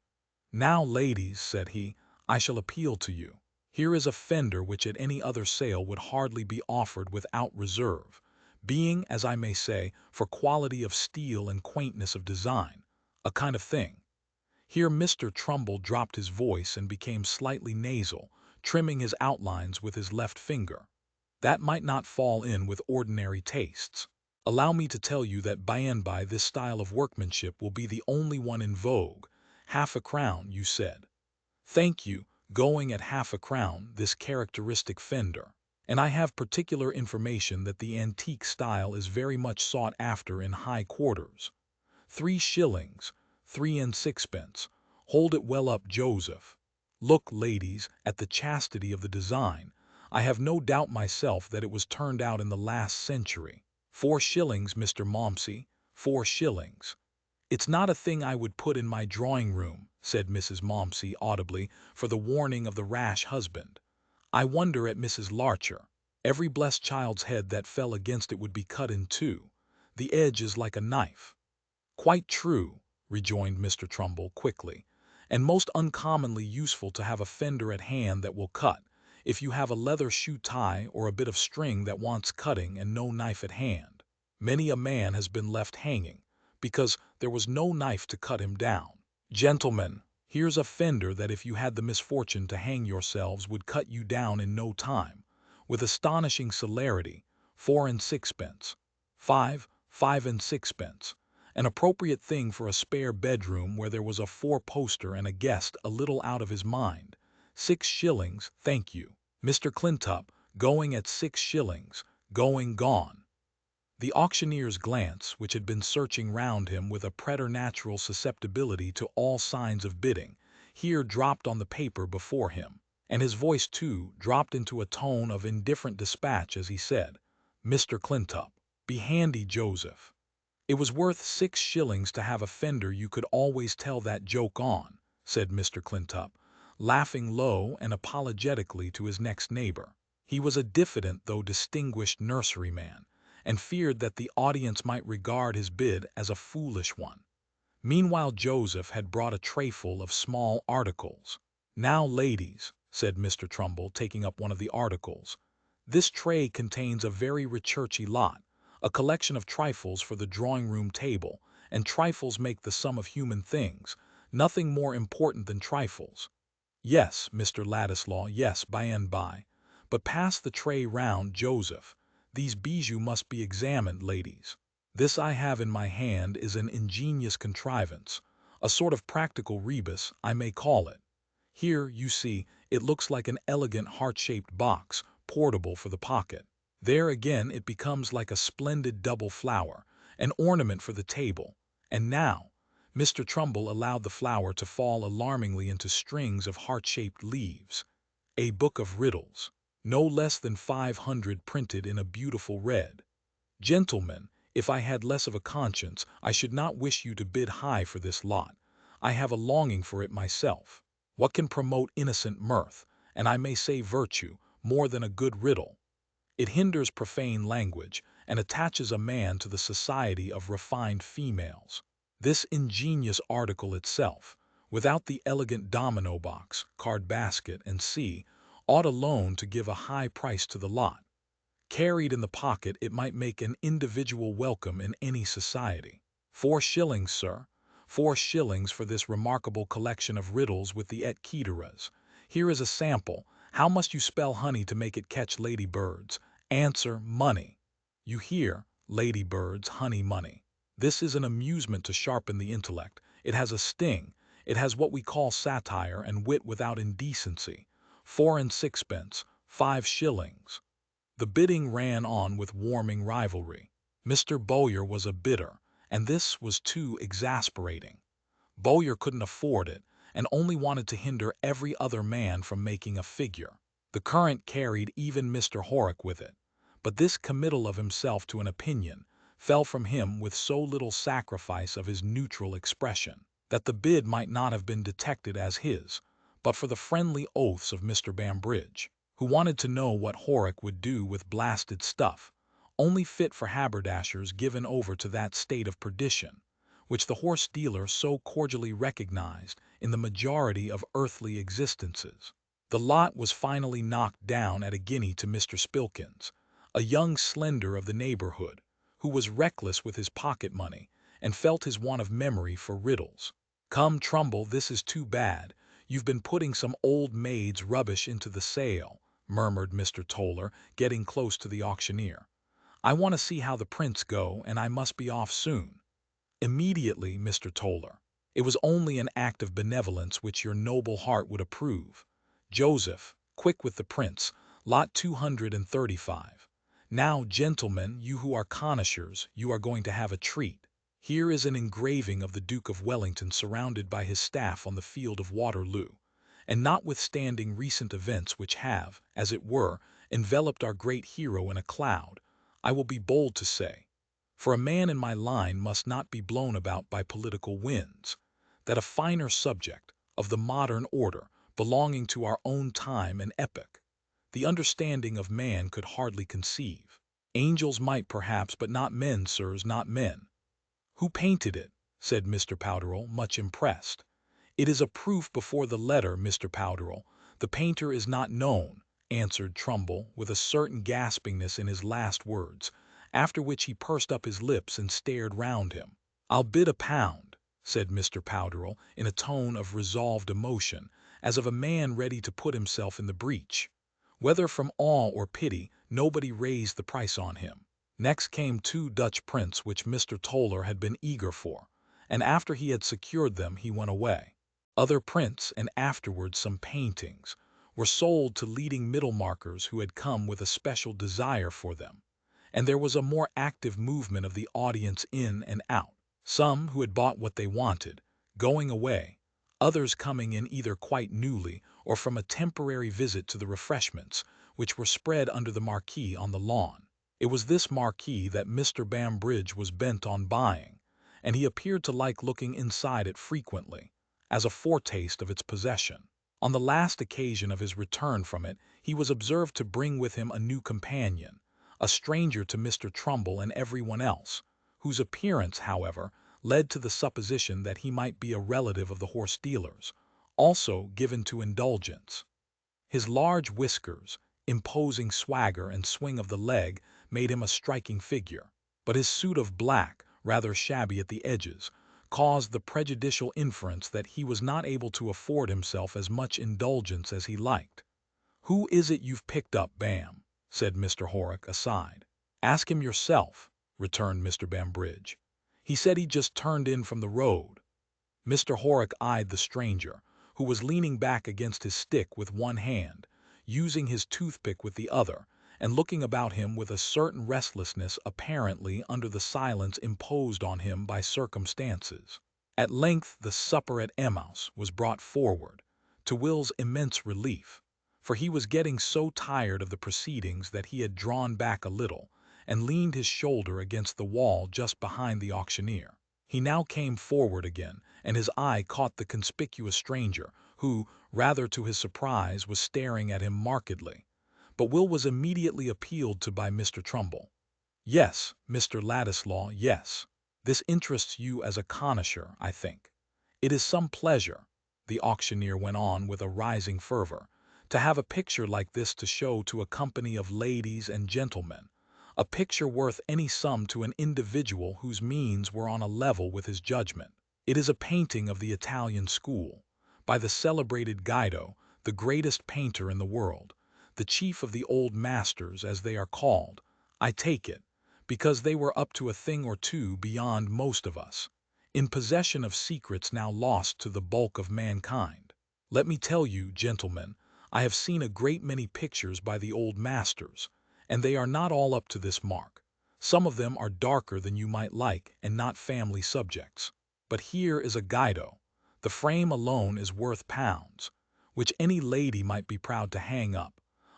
"Now, ladies," said he, "I shall appeal to you. Here is a fender which at any other sale would hardly be offered without reserve, being, as I may say, for quality of steel and quaintness of design, a kind of thing." Here Mr. Trumbull dropped his voice and became slightly nasal, trimming his outlines with his left finger. "That might not fall in with ordinary tastes. Allow me to tell you that by and by this style of workmanship will be the only one in vogue. Half a crown, you said. Thank you, going at half a crown, this characteristic fender. And I have particular information that the antique style is very much sought after in high quarters. 3 shillings, 3 and 6pence. Hold it well up, Joseph. Look, ladies, at the chastity of the design. I have no doubt myself that it was turned out in the last century. 4 shillings, Mr. Momsey, 4 shillings. It's not a thing I would put in my drawing-room," said Mrs. Momsey audibly, for the warning of the rash husband. "I wonder at Mrs. Larcher. Every blessed child's head that fell against it would be cut in two. The edge is like a knife." "Quite true," rejoined Mr. Trumbull quickly, "and most uncommonly useful to have a fender at hand that will cut, if you have a leather shoe tie or a bit of string that wants cutting and no knife at hand. Many a man has been left hanging, because there was no knife to cut him down. Gentlemen, here's a fender that if you had the misfortune to hang yourselves would cut you down in no time, with astonishing celerity, 4 and 6pence. 5 and 6pence. An appropriate thing for a spare bedroom where there was a four-poster and a guest a little out of his mind. 6 shillings, thank you. Mr. Clintup, going at 6 shillings, gone." The auctioneer's glance, which had been searching round him with a preternatural susceptibility to all signs of bidding, here dropped on the paper before him, and his voice, too, dropped into a tone of indifferent dispatch as he said, "Mr. Clintup, be handy, Joseph." "It was worth 6 shillings to have a fender you could always tell that joke on," said Mr. Clintup, laughing low and apologetically to his next neighbor. He was a diffident though distinguished nurseryman, and feared that the audience might regard his bid as a foolish one. Meanwhile Joseph had brought a trayful of small articles. "Now, ladies," said Mr. Trumbull, taking up one of the articles, "this tray contains a very recherchy lot, a collection of trifles for the drawing-room table, and trifles make the sum of human things, nothing more important than trifles. Yes, Mr. Ladislaw, yes, by and by. But pass the tray round, Joseph. These bijoux must be examined, ladies. This I have in my hand is an ingenious contrivance, a sort of practical rebus, I may call it. Here, you see, it looks like an elegant heart-shaped box, portable for the pocket. There again it becomes like a splendid double flower, an ornament for the table. And now," Mr. Trumbull allowed the flower to fall alarmingly into strings of heart-shaped leaves, "a book of riddles. No less than 500 printed in a beautiful red. Gentlemen, if I had less of a conscience, I should not wish you to bid high for this lot. I have a longing for it myself. What can promote innocent mirth, and I may say virtue, more than a good riddle? It hinders profane language, and attaches a man to the society of refined females. This ingenious article itself, without the elegant domino box, card basket, and ought alone to give a high price to the lot. Carried in the pocket, it might make an individual welcome in any society. 4 shillings, sir. 4 shillings for this remarkable collection of riddles with the et ceteras. Here is a sample. How must you spell honey to make it catch ladybirds? Answer, money. You hear, ladybirds, honey, money. This is an amusement to sharpen the intellect. It has a sting. It has what we call satire and wit without indecency. 4 and 6pence, 5 shillings. The bidding ran on with warming rivalry. Mr. Bowyer was a bidder, and this was too exasperating. Bowyer couldn't afford it, and only wanted to hinder every other man from making a figure. The current carried even Mr. Horrock with it, but this committal of himself to an opinion fell from him with so little sacrifice of his neutral expression, that the bid might not have been detected as his, but for the friendly oaths of Mr. Bambridge, who wanted to know what Horrock would do with blasted stuff, only fit for haberdashers given over to that state of perdition, which the horse dealer so cordially recognized in the majority of earthly existences. The lot was finally knocked down at a guinea to Mr. Spilkins, a young slender of the neighborhood, who was reckless with his pocket money and felt his want of memory for riddles. "Come, Trumbull, this is too bad. You've been putting some old maid's rubbish into the sale," murmured Mr. Toller, getting close to the auctioneer. "I want to see how the prints go, and I must be off soon." "Immediately, Mr. Toller. It was only an act of benevolence which your noble heart would approve. Joseph, quick with the prints, lot 235. Now, gentlemen, you who are connoisseurs, you are going to have a treat. Here is an engraving of the Duke of Wellington surrounded by his staff on the field of Waterloo, and notwithstanding recent events which have, as it were, enveloped our great hero in a cloud, I will be bold to say, for a man in my line must not be blown about by political winds, that a finer subject, of the modern order, belonging to our own time and epoch, the understanding of man could hardly conceive. Angels might perhaps, but not men, sirs, not men." "Who painted it?" said Mr. Powderell, much impressed. "It is a proof before the letter, Mr. Powderell. The painter is not known," answered Trumbull, with a certain gaspingness in his last words, after which he pursed up his lips and stared round him. "I'll bid £1," said Mr. Powderell, in a tone of resolved emotion, as of a man ready to put himself in the breach. Whether from awe or pity, nobody raised the price on him. Next came 2 Dutch prints which Mr. Toller had been eager for, and after he had secured them he went away. Other prints, and afterwards some paintings, were sold to leading Middlemarchers who had come with a special desire for them, and there was a more active movement of the audience in and out, some who had bought what they wanted, going away, others coming in either quite newly or from a temporary visit to the refreshments, which were spread under the marquee on the lawn. It was this marquee that Mr. Bambridge was bent on buying, and he appeared to like looking inside it frequently, as a foretaste of its possession. On the last occasion of his return from it he was observed to bring with him a new companion, a stranger to Mr. Trumbull and everyone else, whose appearance, however, led to the supposition that he might be a relative of the horse dealer's, also given to indulgence. His large whiskers, imposing swagger and swing of the leg made him a striking figure, but his suit of black, rather shabby at the edges, caused the prejudicial inference that he was not able to afford himself as much indulgence as he liked. "Who is it you've picked up, Bam?" said Mr. Horrock, aside. "Ask him yourself," returned Mr. Bambridge. "He said he just turned in from the road." Mr. Horrock eyed the stranger, who was leaning back against his stick with one hand, using his toothpick with the other, and looking about him with a certain restlessness apparently under the silence imposed on him by circumstances. At length the supper at Emmaus was brought forward, to Will's immense relief, for he was getting so tired of the proceedings that he had drawn back a little, and leaned his shoulder against the wall just behind the auctioneer. He now came forward again, and his eye caught the conspicuous stranger, who, rather to his surprise, was staring at him markedly. But Will was immediately appealed to by Mr. Trumbull. "Yes, Mr. Ladislaw, yes. This interests you as a connoisseur, I think. It is some pleasure," the auctioneer went on with a rising fervor, "to have a picture like this to show to a company of ladies and gentlemen, a picture worth any sum to an individual whose means were on a level with his judgment. It is a painting of the Italian school, by the celebrated Guido, the greatest painter in the world, the chief of the old masters, as they are called, I take it, because they were up to a thing or two beyond most of us, in possession of secrets now lost to the bulk of mankind. Let me tell you, gentlemen, I have seen a great many pictures by the old masters, and they are not all up to this mark. Some of them are darker than you might like and not family subjects. But here is a guido. The frame alone is worth pounds, which any lady might be proud to hang up.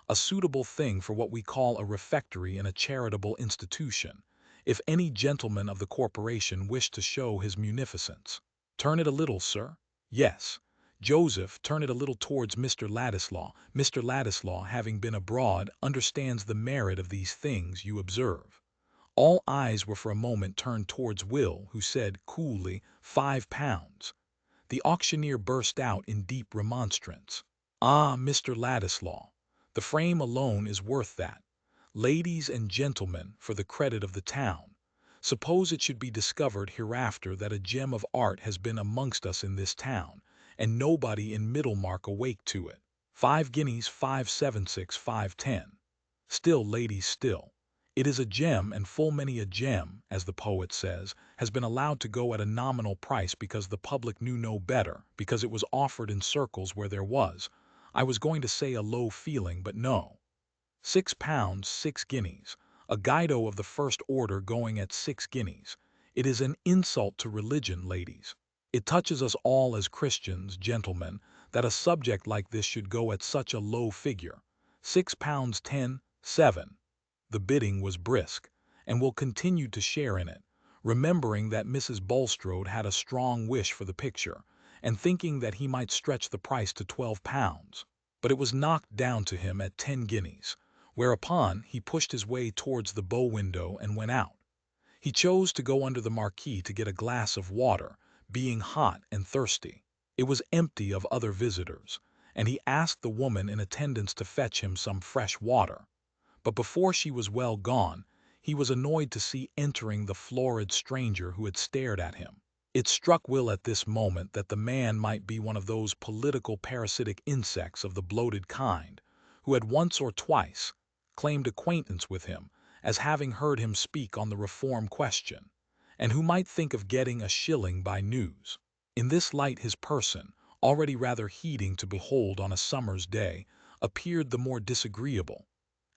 A suitable thing for what we call a refectory in a charitable institution, if any gentleman of the corporation wished to show his munificence. Turn it a little, sir. Yes. Joseph, turn it a little towards Mr. Ladislaw. Mr. Ladislaw, having been abroad, understands the merit of these things, you observe. All eyes were for a moment turned towards Will, who said coolly, £5. The auctioneer burst out in deep remonstrance. Ah, Mr. Ladislaw, the frame alone is worth that. Ladies and gentlemen, for the credit of the town, suppose it should be discovered hereafter that a gem of art has been amongst us in this town, and nobody in Middlemarch awake to it. 5 guineas, 576, 510. Still, ladies, still. It is a gem, and full many a gem, as the poet says, has been allowed to go at a nominal price because the public knew no better, because it was offered in circles where there was, I was going to say a low feeling, but no. £6, 6 guineas. A guido of the first order going at 6 guineas. It is an insult to religion, ladies. It touches us all as Christians, gentlemen, that a subject like this should go at such a low figure. £6, 10, 7. The bidding was brisk, and Will continued to share in it, remembering that Mrs. Bulstrode had a strong wish for the picture, and thinking that he might stretch the price to £12. But it was knocked down to him at 10 guineas, whereupon he pushed his way towards the bow window and went out. He chose to go under the marquee to get a glass of water, being hot and thirsty. It was empty of other visitors, and he asked the woman in attendance to fetch him some fresh water. But before she was well gone, he was annoyed to see entering the florid stranger who had stared at him. It struck Will at this moment that the man might be one of those political parasitic insects of the bloated kind, who had once or twice claimed acquaintance with him as having heard him speak on the reform question, and who might think of getting a shilling by news. In this light his person, already rather heating to behold on a summer's day, appeared the more disagreeable,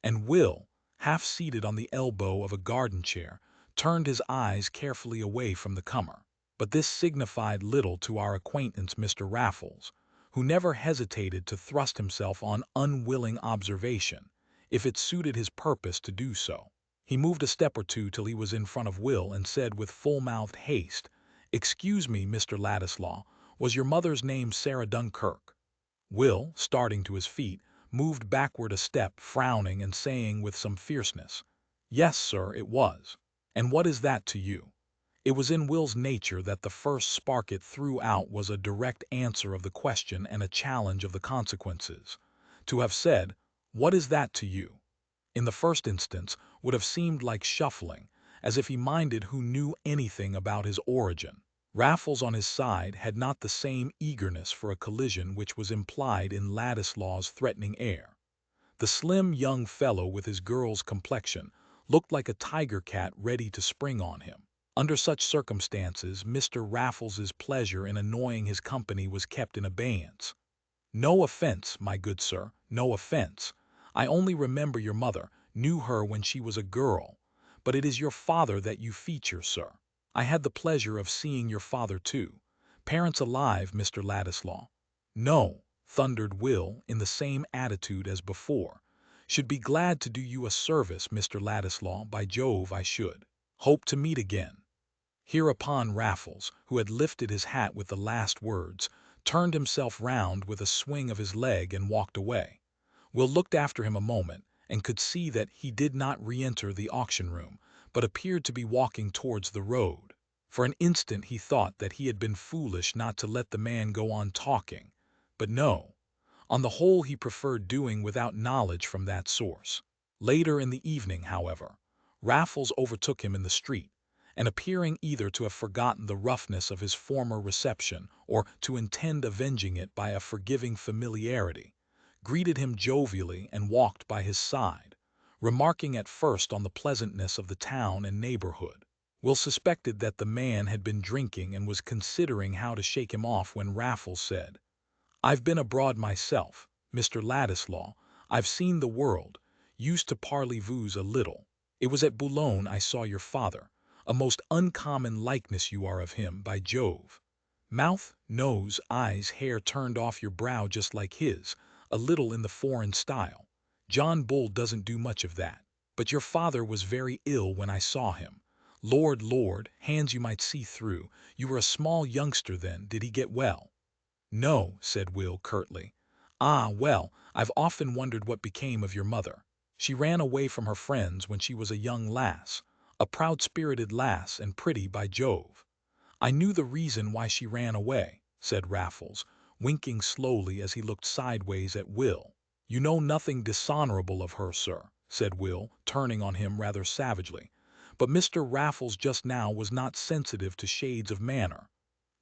and Will, half seated on the elbow of a garden chair, turned his eyes carefully away from the comer. But this signified little to our acquaintance Mr. Raffles, who never hesitated to thrust himself on unwilling observation, if it suited his purpose to do so. He moved a step or two till he was in front of Will, and said with full-mouthed haste, "Excuse me, Mr. Ladislaw, was your mother's name Sarah Dunkirk?" Will, starting to his feet, moved backward a step, frowning and saying with some fierceness, "Yes, sir, it was. And what is that to you?" It was in Will's nature that the first spark it threw out was a direct answer of the question and a challenge of the consequences. To have said, "What is that to you?" in the first instance would have seemed like shuffling, as if he minded who knew anything about his origin. Raffles, on his side, had not the same eagerness for a collision which was implied in Ladislaw's threatening air. The slim young fellow with his girl's complexion looked like a tiger-cat ready to spring on him. Under such circumstances, Mr. Raffles's pleasure in annoying his company was kept in abeyance. "No offence, my good sir, no offence. I only remember your mother, knew her when she was a girl, but it is your father that you feature, sir. I had the pleasure of seeing your father too. Parents alive, Mr. Ladislaw?" "No," thundered Will, in the same attitude as before. "Should be glad to do you a service, Mr. Ladislaw, by Jove I should. Hope to meet again." Hereupon Raffles, who had lifted his hat with the last words, turned himself round with a swing of his leg and walked away. Will looked after him a moment, and could see that he did not re-enter the auction-room, but appeared to be walking towards the road. For an instant he thought that he had been foolish not to let the man go on talking, but no. On the whole he preferred doing without knowledge from that source. Later in the evening, however, Raffles overtook him in the street, and appearing either to have forgotten the roughness of his former reception or to intend avenging it by a forgiving familiarity, greeted him jovially and walked by his side, remarking at first on the pleasantness of the town and neighborhood. Will suspected that the man had been drinking and was considering how to shake him off when Raffles said, "I've been abroad myself, Mr. Ladislaw. I've seen the world, used to parley-voos a little. It was at Boulogne I saw your father. A most uncommon likeness you are of him, by Jove. Mouth, nose, eyes, hair turned off your brow just like his, a little in the foreign style. John Bull doesn't do much of that. But your father was very ill when I saw him. Lord, hands you might see through. You were a small youngster then. Did he get well? No, said Will curtly. Ah, well, I've often wondered what became of your mother. She ran away from her friends when she was a young lass, a proud-spirited lass and pretty, by Jove. I knew the reason why she ran away, said Raffles, winking slowly as he looked sideways at Will. You know nothing dishonorable of her, sir, said Will, turning on him rather savagely. But Mr. Raffles just now was not sensitive to shades of manner.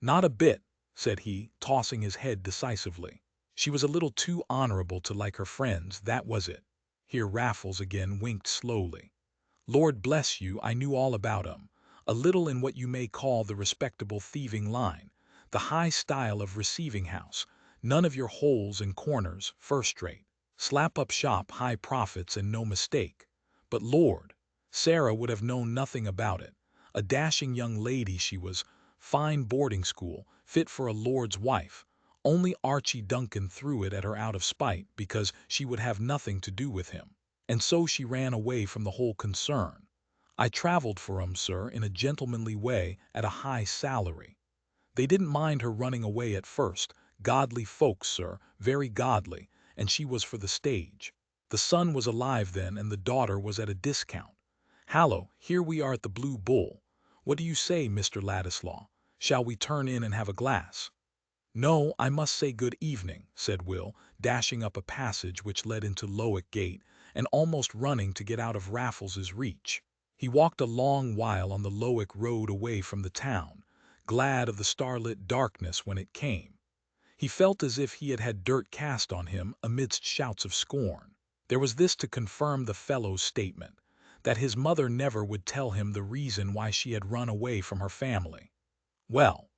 Not a bit, said he, tossing his head decisively. She was a little too honorable to like her friends, that was it. Here Raffles again winked slowly. Lord bless you, I knew all about 'em. A little in what you may call the respectable thieving line, the high style of receiving house, none of your holes and corners, first-rate, slap-up shop, high profits and no mistake. But Lord, Sarah would have known nothing about it. A dashing young lady she was, fine boarding school, fit for a lord's wife. Only Archie Duncan threw it at her out of spite because she would have nothing to do with him. And so she ran away from the whole concern. I travelled for 'em, sir, in a gentlemanly way, at a high salary. They didn't mind her running away at first. Godly folks, sir, very godly, and she was for the stage. The son was alive then, and the daughter was at a discount. Hallo, here we are at the Blue Bull. What do you say, Mr. Ladislaw? Shall we turn in and have a glass? No, I must say good evening, said Will, dashing up a passage which led into Lowick Gate, and almost running to get out of Raffles's reach. He walked a long while on the Lowick road away from the town, glad of the starlit darkness when it came. He felt as if he had had dirt cast on him amidst shouts of scorn. There was this to confirm the fellow's statement, that his mother never would tell him the reason why she had run away from her family. Well,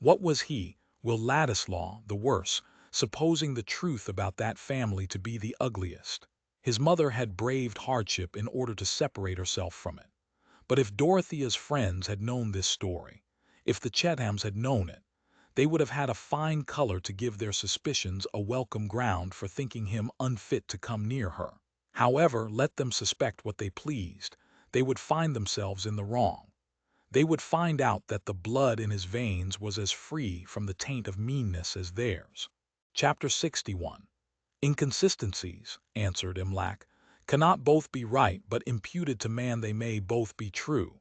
what was he, Will Ladislaw, the worse, supposing the truth about that family to be the ugliest? His mother had braved hardship in order to separate herself from it. But if Dorothea's friends had known this story, if the Chethams had known it, they would have had a fine color to give their suspicions a welcome ground for thinking him unfit to come near her. However, let them suspect what they pleased, they would find themselves in the wrong. They would find out that the blood in his veins was as free from the taint of meanness as theirs. Chapter 61. Inconsistencies, answered Imlac, cannot both be right, but imputed to man they may both be true.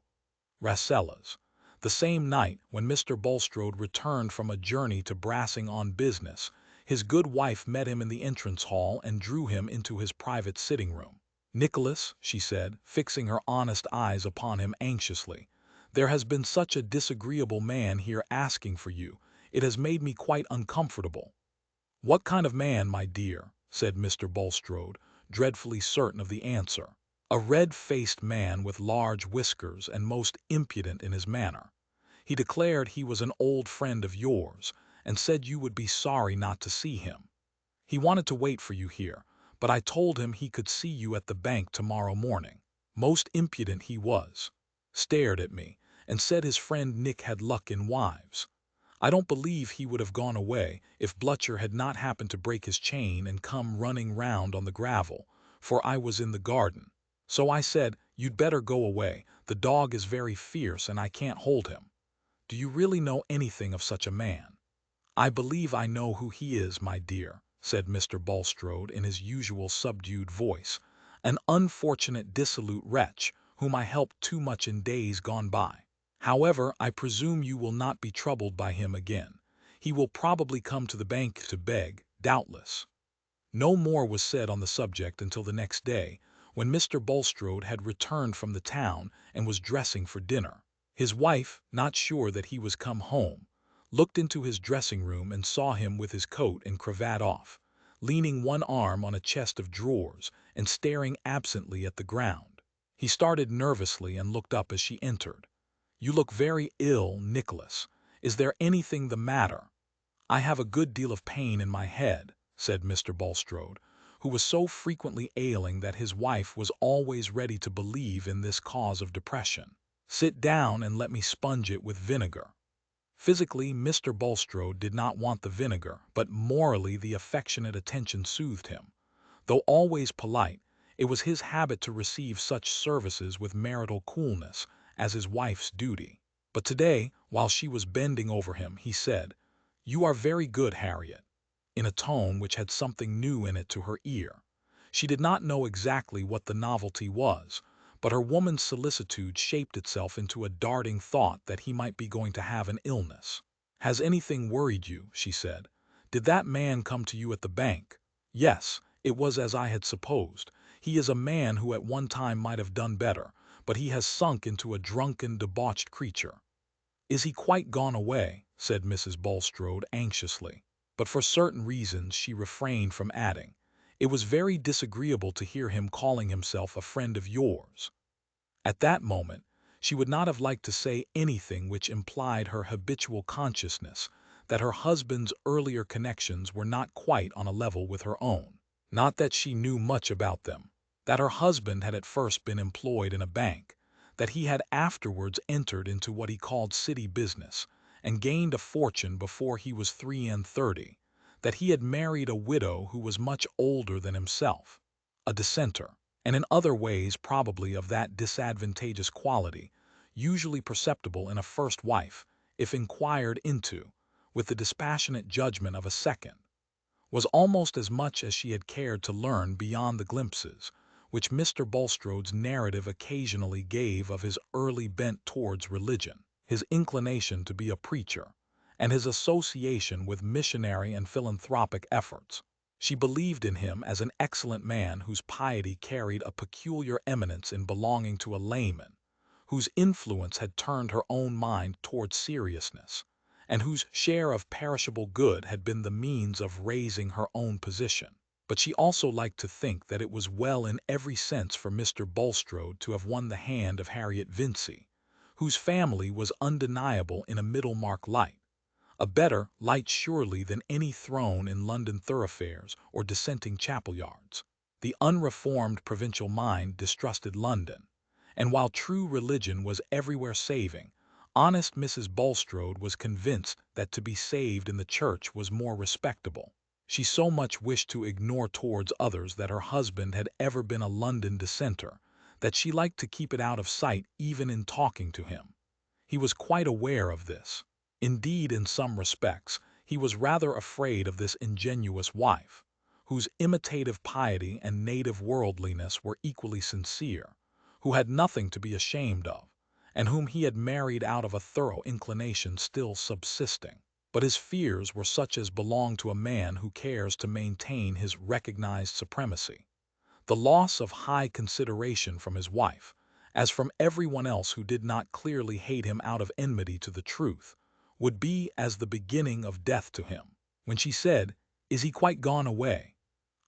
Rasselas. The same night, when Mr. Bulstrode returned from a journey to Brassing on business, his good wife met him in the entrance hall and drew him into his private sitting-room. Nicholas, she said, fixing her honest eyes upon him anxiously, there has been such a disagreeable man here asking for you. It has made me quite uncomfortable. What kind of man, my dear? Said Mr. Bulstrode, dreadfully certain of the answer. A red-faced man with large whiskers and most impudent in his manner. He declared he was an old friend of yours, and said you would be sorry not to see him. He wanted to wait for you here, but I told him he could see you at the bank tomorrow morning. Most impudent he was. Stared at me, and said his friend Nick had luck in wives. I don't believe he would have gone away if Blutcher had not happened to break his chain and come running round on the gravel, for I was in the garden. So I said, you'd better go away, the dog is very fierce and I can't hold him. Do you really know anything of such a man? I believe I know who he is, my dear, said Mr. Bulstrode in his usual subdued voice, an unfortunate dissolute wretch whom I helped too much in days gone by. However, I presume you will not be troubled by him again. He will probably come to the bank to beg, doubtless. No more was said on the subject until the next day, when Mr. Bulstrode had returned from the town and was dressing for dinner. His wife, not sure that he was come home, looked into his dressing-room and saw him with his coat and cravat off, leaning one arm on a chest of drawers and staring absently at the ground. He started nervously and looked up as she entered. You look very ill, Nicholas. Is there anything the matter? I have a good deal of pain in my head, said Mr. Bulstrode, who was so frequently ailing that his wife was always ready to believe in this cause of depression. "Sit down and let me sponge it with vinegar." Physically, Mr. Bulstrode did not want the vinegar, but morally the affectionate attention soothed him. Though always polite, it was his habit to receive such services with marital coolness, as his wife's duty. But today, while she was bending over him, he said, "You are very good, Harriet," in a tone which had something new in it to her ear. She did not know exactly what the novelty was, but her woman's solicitude shaped itself into a darting thought that he might be going to have an illness. "Has anything worried you?" she said. "Did that man come to you at the bank?" "Yes, it was as I had supposed. He is a man who at one time might have done better, but he has sunk into a drunken, debauched creature." "Is he quite gone away?" said Mrs. Bulstrode anxiously. But for certain reasons she refrained from adding, "It was very disagreeable to hear him calling himself a friend of yours." At that moment, she would not have liked to say anything which implied her habitual consciousness that her husband's earlier connections were not quite on a level with her own. Not that she knew much about them. That her husband had at first been employed in a bank, that he had afterwards entered into what he called city business, and gained a fortune before he was 33, that he had married a widow who was much older than himself, a dissenter, and in other ways probably of that disadvantageous quality, usually perceptible in a first wife, if inquired into, with the dispassionate judgment of a second, was almost as much as she had cared to learn beyond the glimpses which Mr. Bulstrode's narrative occasionally gave of his early bent towards religion, his inclination to be a preacher, and his association with missionary and philanthropic efforts. She believed in him as an excellent man whose piety carried a peculiar eminence in belonging to a layman, whose influence had turned her own mind towards seriousness, and whose share of perishable good had been the means of raising her own position. But she also liked to think that it was well in every sense for Mr. Bulstrode to have won the hand of Harriet Vincy, whose family was undeniable in a Middlemarch light, a better light surely than any thrown in London thoroughfares or dissenting chapel yards. The unreformed provincial mind distrusted London, and while true religion was everywhere saving, honest Mrs. Bulstrode was convinced that to be saved in the church was more respectable. She so much wished to ignore towards others that her husband had ever been a London dissenter, that she liked to keep it out of sight even in talking to him. He was quite aware of this. Indeed, in some respects, he was rather afraid of this ingenuous wife, whose imitative piety and native worldliness were equally sincere, who had nothing to be ashamed of, and whom he had married out of a thorough inclination still subsisting. But his fears were such as belong to a man who cares to maintain his recognized supremacy. The loss of high consideration from his wife, as from everyone else who did not clearly hate him out of enmity to the truth, would be as the beginning of death to him. When she said, "Is he quite gone away?"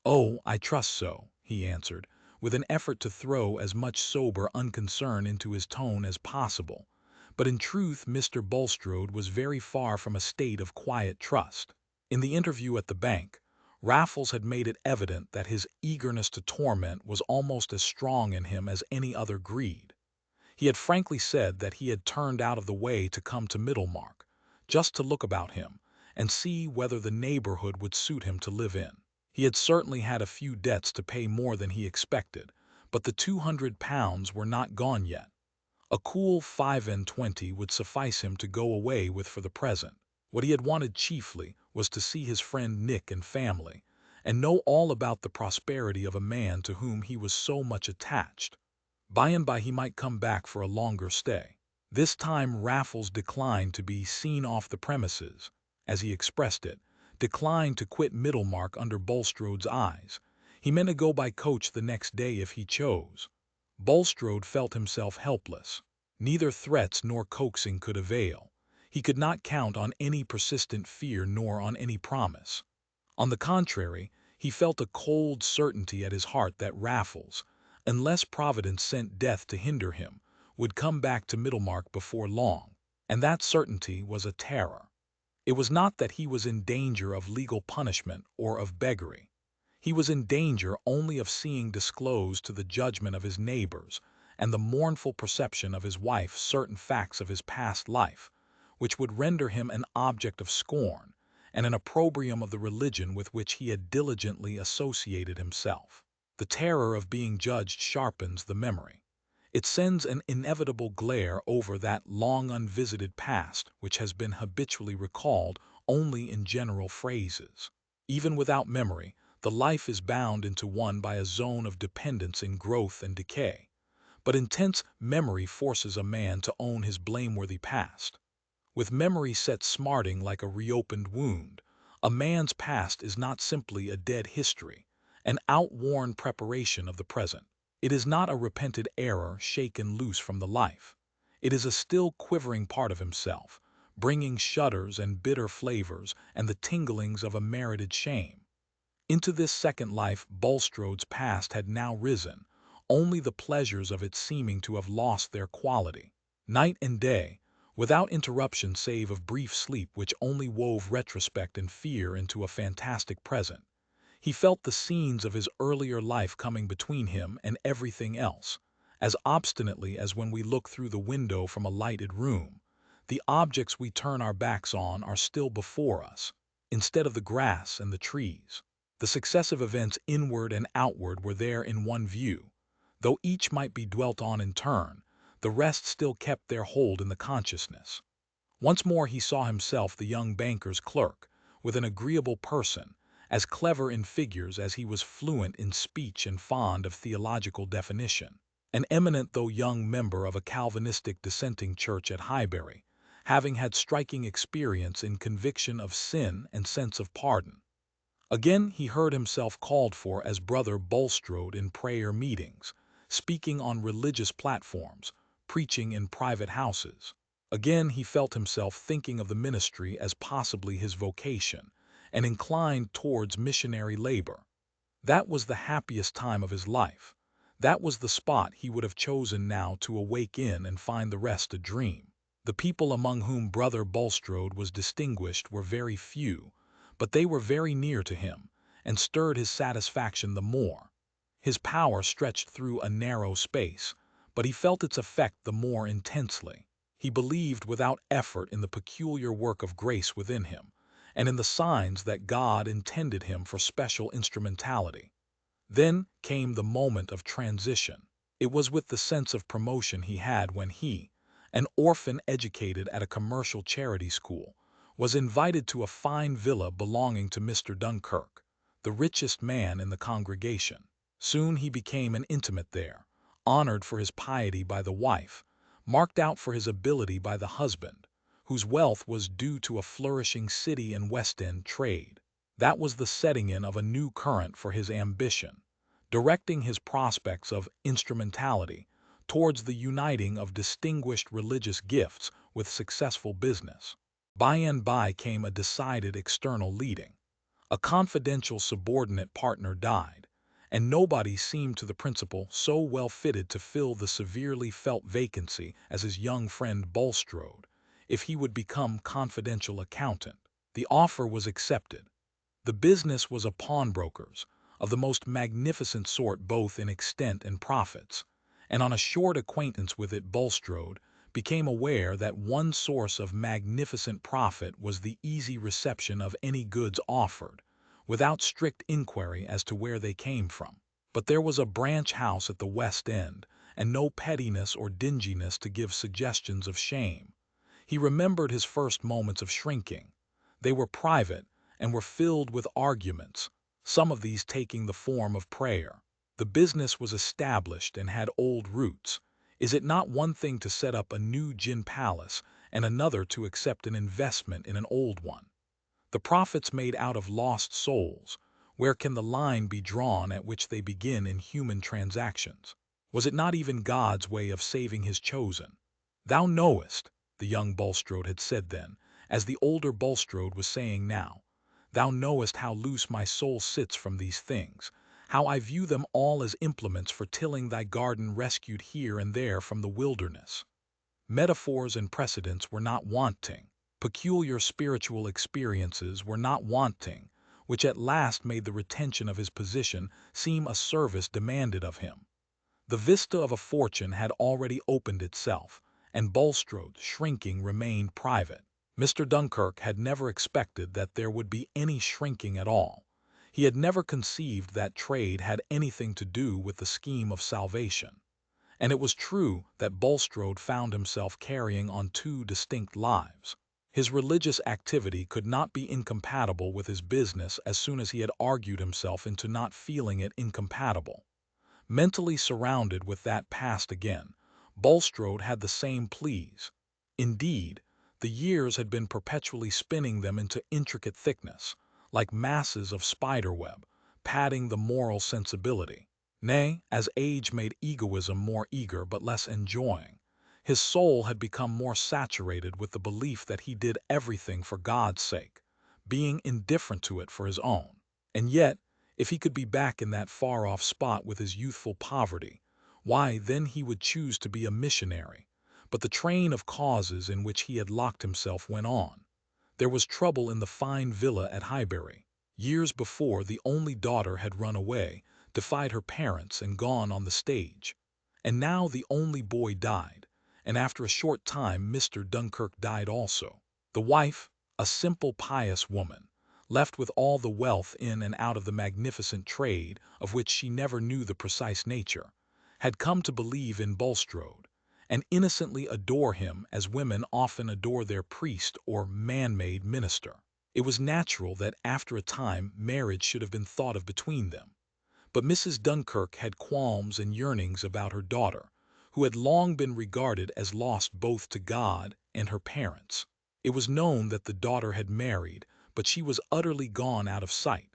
"Oh, I trust so," he answered, with an effort to throw as much sober unconcern into his tone as possible. But in truth Mr. Bulstrode was very far from a state of quiet trust. In the interview at the bank, Raffles had made it evident that his eagerness to torment was almost as strong in him as any other greed. He had frankly said that he had turned out of the way to come to Middlemarch, just to look about him, and see whether the neighborhood would suit him to live in. He had certainly had a few debts to pay more than he expected, but the £200 were not gone yet. A cool 25 would suffice him to go away with for the present. What he had wanted chiefly was to see his friend Nick and family, and know all about the prosperity of a man to whom he was so much attached. By and by he might come back for a longer stay. This time Raffles declined to be seen off the premises, as he expressed it, declined to quit Middlemarch under Bulstrode's eyes. He meant to go by coach the next day if he chose. Bulstrode felt himself helpless. Neither threats nor coaxing could avail. He could not count on any persistent fear nor on any promise. On the contrary, he felt a cold certainty at his heart that Raffles, unless Providence sent death to hinder him, would come back to Middlemarch before long, and that certainty was a terror. It was not that he was in danger of legal punishment or of beggary. He was in danger only of seeing disclosed to the judgment of his neighbors and the mournful perception of his wife certain facts of his past life, which would render him an object of scorn and an opprobrium of the religion with which he had diligently associated himself. The terror of being judged sharpens the memory. It sends an inevitable glare over that long unvisited past which has been habitually recalled only in general phrases. Even without memory, the life is bound into one by a zone of dependence in growth and decay. But intense memory forces a man to own his blameworthy past. With memory set smarting like a reopened wound, a man's past is not simply a dead history, an outworn preparation of the present. It is not a repented error shaken loose from the life. It is a still quivering part of himself, bringing shudders and bitter flavors and the tinglings of a merited shame. Into this second life Bulstrode's past had now risen, only the pleasures of it seeming to have lost their quality. Night and day, without interruption save of brief sleep which only wove retrospect and fear into a fantastic present, he felt the scenes of his earlier life coming between him and everything else, as obstinately as when we look through the window from a lighted room. The objects we turn our backs on are still before us, instead of the grass and the trees. The successive events inward and outward were there in one view. Though each might be dwelt on in turn, the rest still kept their hold in the consciousness. Once more he saw himself the young banker's clerk, with an agreeable person, as clever in figures as he was fluent in speech and fond of theological definition. An eminent though young member of a Calvinistic dissenting church at Highbury, having had striking experience in conviction of sin and sense of pardon. Again he heard himself called for as Brother Bulstrode in prayer meetings, speaking on religious platforms, preaching in private houses. Again he felt himself thinking of the ministry as possibly his vocation, and inclined towards missionary labor. That was the happiest time of his life. That was the spot he would have chosen now to awake in and find the rest a dream. The people among whom Brother Bulstrode was distinguished were very few, but they were very near to him, and stirred his satisfaction the more. His power stretched through a narrow space, but he felt its effect the more intensely. He believed without effort in the peculiar work of grace within him, and in the signs that God intended him for special instrumentality. Then came the moment of transition. It was with the sense of promotion he had when he, an orphan educated at a commercial charity school, was invited to a fine villa belonging to Mr. Dunkirk, the richest man in the congregation. Soon he became an intimate there, honored for his piety by the wife, marked out for his ability by the husband, whose wealth was due to a flourishing city and West End trade. That was the setting in of a new current for his ambition, directing his prospects of instrumentality towards the uniting of distinguished religious gifts with successful business. By and by came a decided external leading. A confidential subordinate partner died, and nobody seemed to the principal so well fitted to fill the severely felt vacancy as his young friend Bulstrode, if he would become confidential accountant. The offer was accepted. The business was a pawnbroker's, of the most magnificent sort both in extent and profits, and on a short acquaintance with it Bulstrode became aware that one source of magnificent profit was the easy reception of any goods offered, without strict inquiry as to where they came from. But there was a branch house at the West End, and no pettiness or dinginess to give suggestions of shame. He remembered his first moments of shrinking. They were private, and were filled with arguments, some of these taking the form of prayer. The business was established and had old roots. Is it not one thing to set up a new gin palace, and another to accept an investment in an old one? The profits made out of lost souls, where can the line be drawn at which they begin in human transactions? Was it not even God's way of saving his chosen? Thou knowest, the young Bulstrode had said then, as the older Bulstrode was saying now, thou knowest how loose my soul sits from these things, how I view them all as implements for tilling thy garden rescued here and there from the wilderness. Metaphors and precedents were not wanting. Peculiar spiritual experiences were not wanting, which at last made the retention of his position seem a service demanded of him. The vista of a fortune had already opened itself, and Bulstrode's shrinking remained private. Mr. Dunkirk had never expected that there would be any shrinking at all. He had never conceived that trade had anything to do with the scheme of salvation. And it was true that Bulstrode found himself carrying on two distinct lives. His religious activity could not be incompatible with his business as soon as he had argued himself into not feeling it incompatible. Mentally surrounded with that past again, Bulstrode had the same pleas. Indeed, the years had been perpetually spinning them into intricate thickness, like masses of spiderweb, padding the moral sensibility. Nay, as age made egoism more eager but less enjoying, his soul had become more saturated with the belief that he did everything for God's sake, being indifferent to it for his own. And yet, if he could be back in that far-off spot with his youthful poverty, why, then he would choose to be a missionary. But the train of causes in which he had locked himself went on. There was trouble in the fine villa at Highbury. Years before, the only daughter had run away, defied her parents, and gone on the stage. And now the only boy died, and after a short time Mr. Dunkirk died also. The wife, a simple, pious woman, left with all the wealth in and out of the magnificent trade of which she never knew the precise nature, had come to believe in Bulstrode, and innocently adore him as women often adore their priest or man-made minister. It was natural that after a time marriage should have been thought of between them. But Mrs. Dunkirk had qualms and yearnings about her daughter, who had long been regarded as lost both to God and her parents. It was known that the daughter had married, but she was utterly gone out of sight.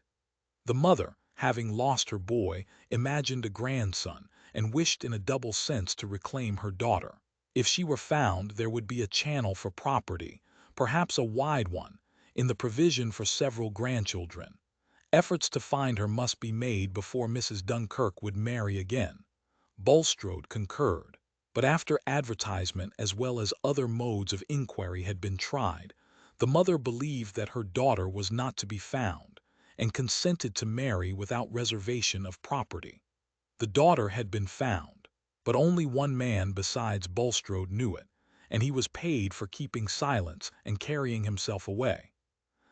The mother, having lost her boy, imagined a grandson, and wished in a double sense to reclaim her daughter. If she were found, there would be a channel for property, perhaps a wide one, in the provision for several grandchildren. Efforts to find her must be made before Mrs. Dunkirk would marry again. Bulstrode concurred. But after advertisement as well as other modes of inquiry had been tried, the mother believed that her daughter was not to be found, and consented to marry without reservation of property. The daughter had been found, but only one man besides Bulstrode knew it, and he was paid for keeping silence and carrying himself away.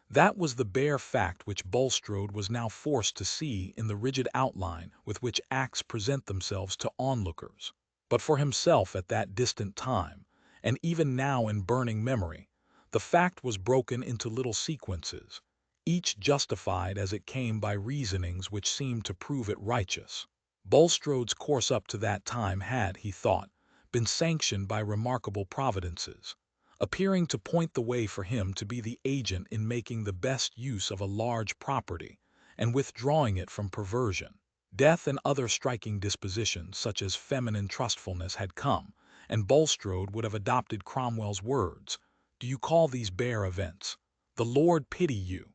That was the bare fact which Bulstrode was now forced to see in the rigid outline with which acts present themselves to onlookers. But for himself at that distant time, and even now in burning memory, the fact was broken into little sequences, each justified as it came by reasonings which seemed to prove it righteous. Bulstrode's course up to that time had, he thought, been sanctioned by remarkable providences, appearing to point the way for him to be the agent in making the best use of a large property, and withdrawing it from perversion. Death and other striking dispositions, such as feminine trustfulness, had come, and Bulstrode would have adopted Cromwell's words, "Do you call these bare events? The Lord pity you."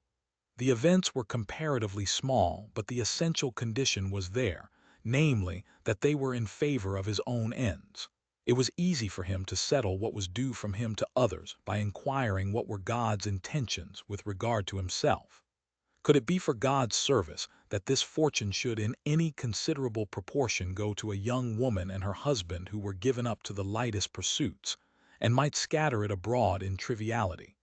The events were comparatively small, but the essential condition was there, namely, that they were in favor of his own ends. It was easy for him to settle what was due from him to others by inquiring what were God's intentions with regard to himself. Could it be for God's service that this fortune should in any considerable proportion go to a young woman and her husband who were given up to the lightest pursuits, and might scatter it abroad in triviality,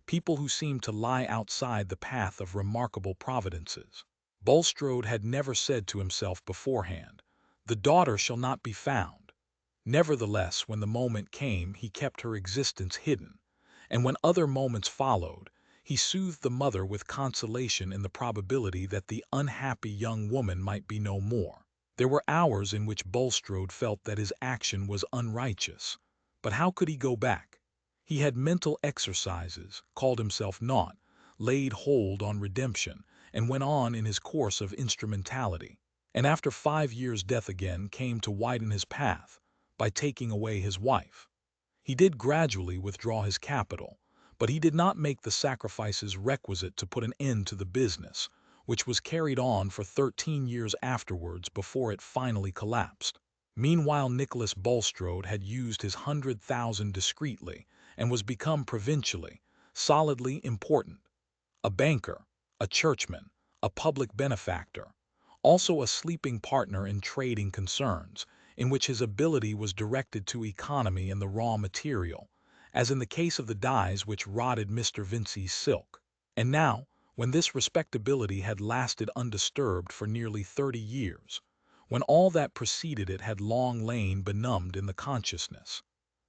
people who seemed to lie outside the path of remarkable providences? Bulstrode had never said to himself beforehand, "The daughter shall not be found." Nevertheless, when the moment came, he kept her existence hidden, and when other moments followed, he soothed the mother with consolation in the probability that the unhappy young woman might be no more. There were hours in which Bulstrode felt that his action was unrighteous, but how could he go back? He had mental exercises, called himself naught, laid hold on redemption, and went on in his course of instrumentality, and after 5 years' death again came to widen his path, by taking away his wife. He did gradually withdraw his capital, but he did not make the sacrifices requisite to put an end to the business, which was carried on for 13 years afterwards before it finally collapsed. Meanwhile Nicholas Bulstrode had used his 100,000 discreetly, and was become provincially, solidly important. A banker, a churchman, a public benefactor, also a sleeping partner in trading concerns, in which his ability was directed to economy and the raw material, as in the case of the dyes which rotted Mr. Vincy's silk. And now, when this respectability had lasted undisturbed for nearly 30 years, when all that preceded it had long lain benumbed in the consciousness,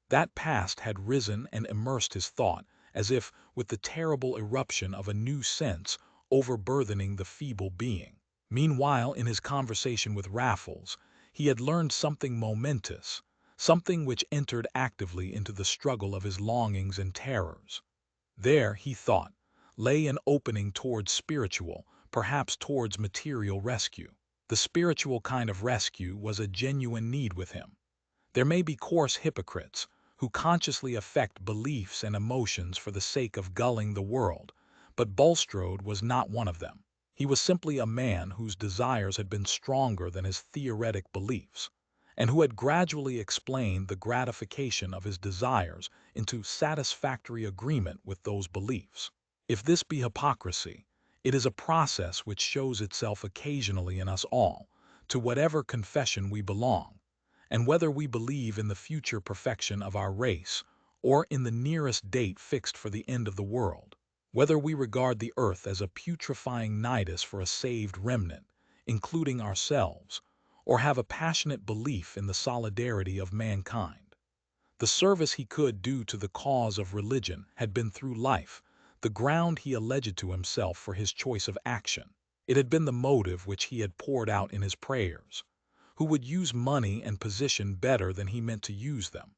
that past had risen and immersed his thought as if with the terrible eruption of a new sense overburthening the feeble being. Meanwhile, in his conversation with Raffles, he had learned something momentous, something which entered actively into the struggle of his longings and terrors. There, he thought, lay an opening towards spiritual, perhaps towards material rescue. The spiritual kind of rescue was a genuine need with him. There may be coarse hypocrites who consciously affect beliefs and emotions for the sake of gulling the world, but Bulstrode was not one of them. He was simply a man whose desires had been stronger than his theoretic beliefs, and who had gradually explained the gratification of his desires into satisfactory agreement with those beliefs. If this be hypocrisy, it is a process which shows itself occasionally in us all, to whatever confession we belong, and whether we believe in the future perfection of our race, or in the nearest date fixed for the end of the world, whether we regard the earth as a putrefying nidus for a saved remnant, including ourselves, or have a passionate belief in the solidarity of mankind. The service he could do to the cause of religion had been through life, the ground he alleged to himself for his choice of action. It had been the motive which he had poured out in his prayers. Who would use money and position better than he meant to use them?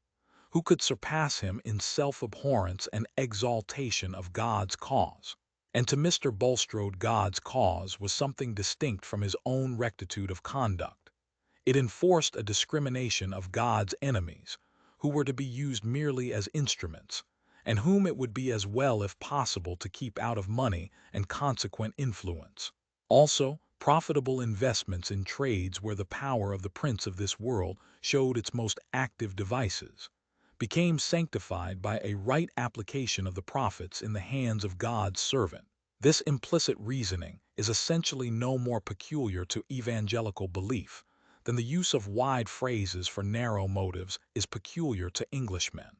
Who could surpass him in self-abhorrence and exaltation of God's cause? And to Mr. Bulstrode God's cause was something distinct from his own rectitude of conduct. It enforced a discrimination of God's enemies, who were to be used merely as instruments, and whom it would be as well if possible to keep out of money and consequent influence. Also, profitable investments in trades where the power of the prince of this world showed its most active devices, became sanctified by a right application of the profits in the hands of God's servant. This implicit reasoning is essentially no more peculiar to evangelical belief than the use of wide phrases for narrow motives is peculiar to Englishmen.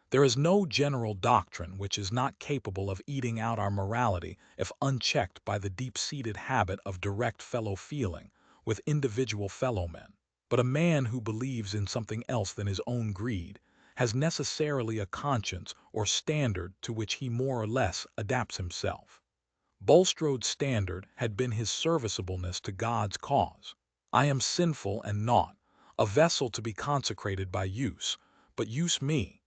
There is no general doctrine which is not capable of eating out our morality if unchecked by the deep-seated habit of direct fellow-feeling with individual fellow-men. But a man who believes in something else than his own greed has necessarily a conscience or standard to which he more or less adapts himself. Bulstrode's standard had been his serviceableness to God's cause. I am sinful and naught, a vessel to be consecrated by use, but use me,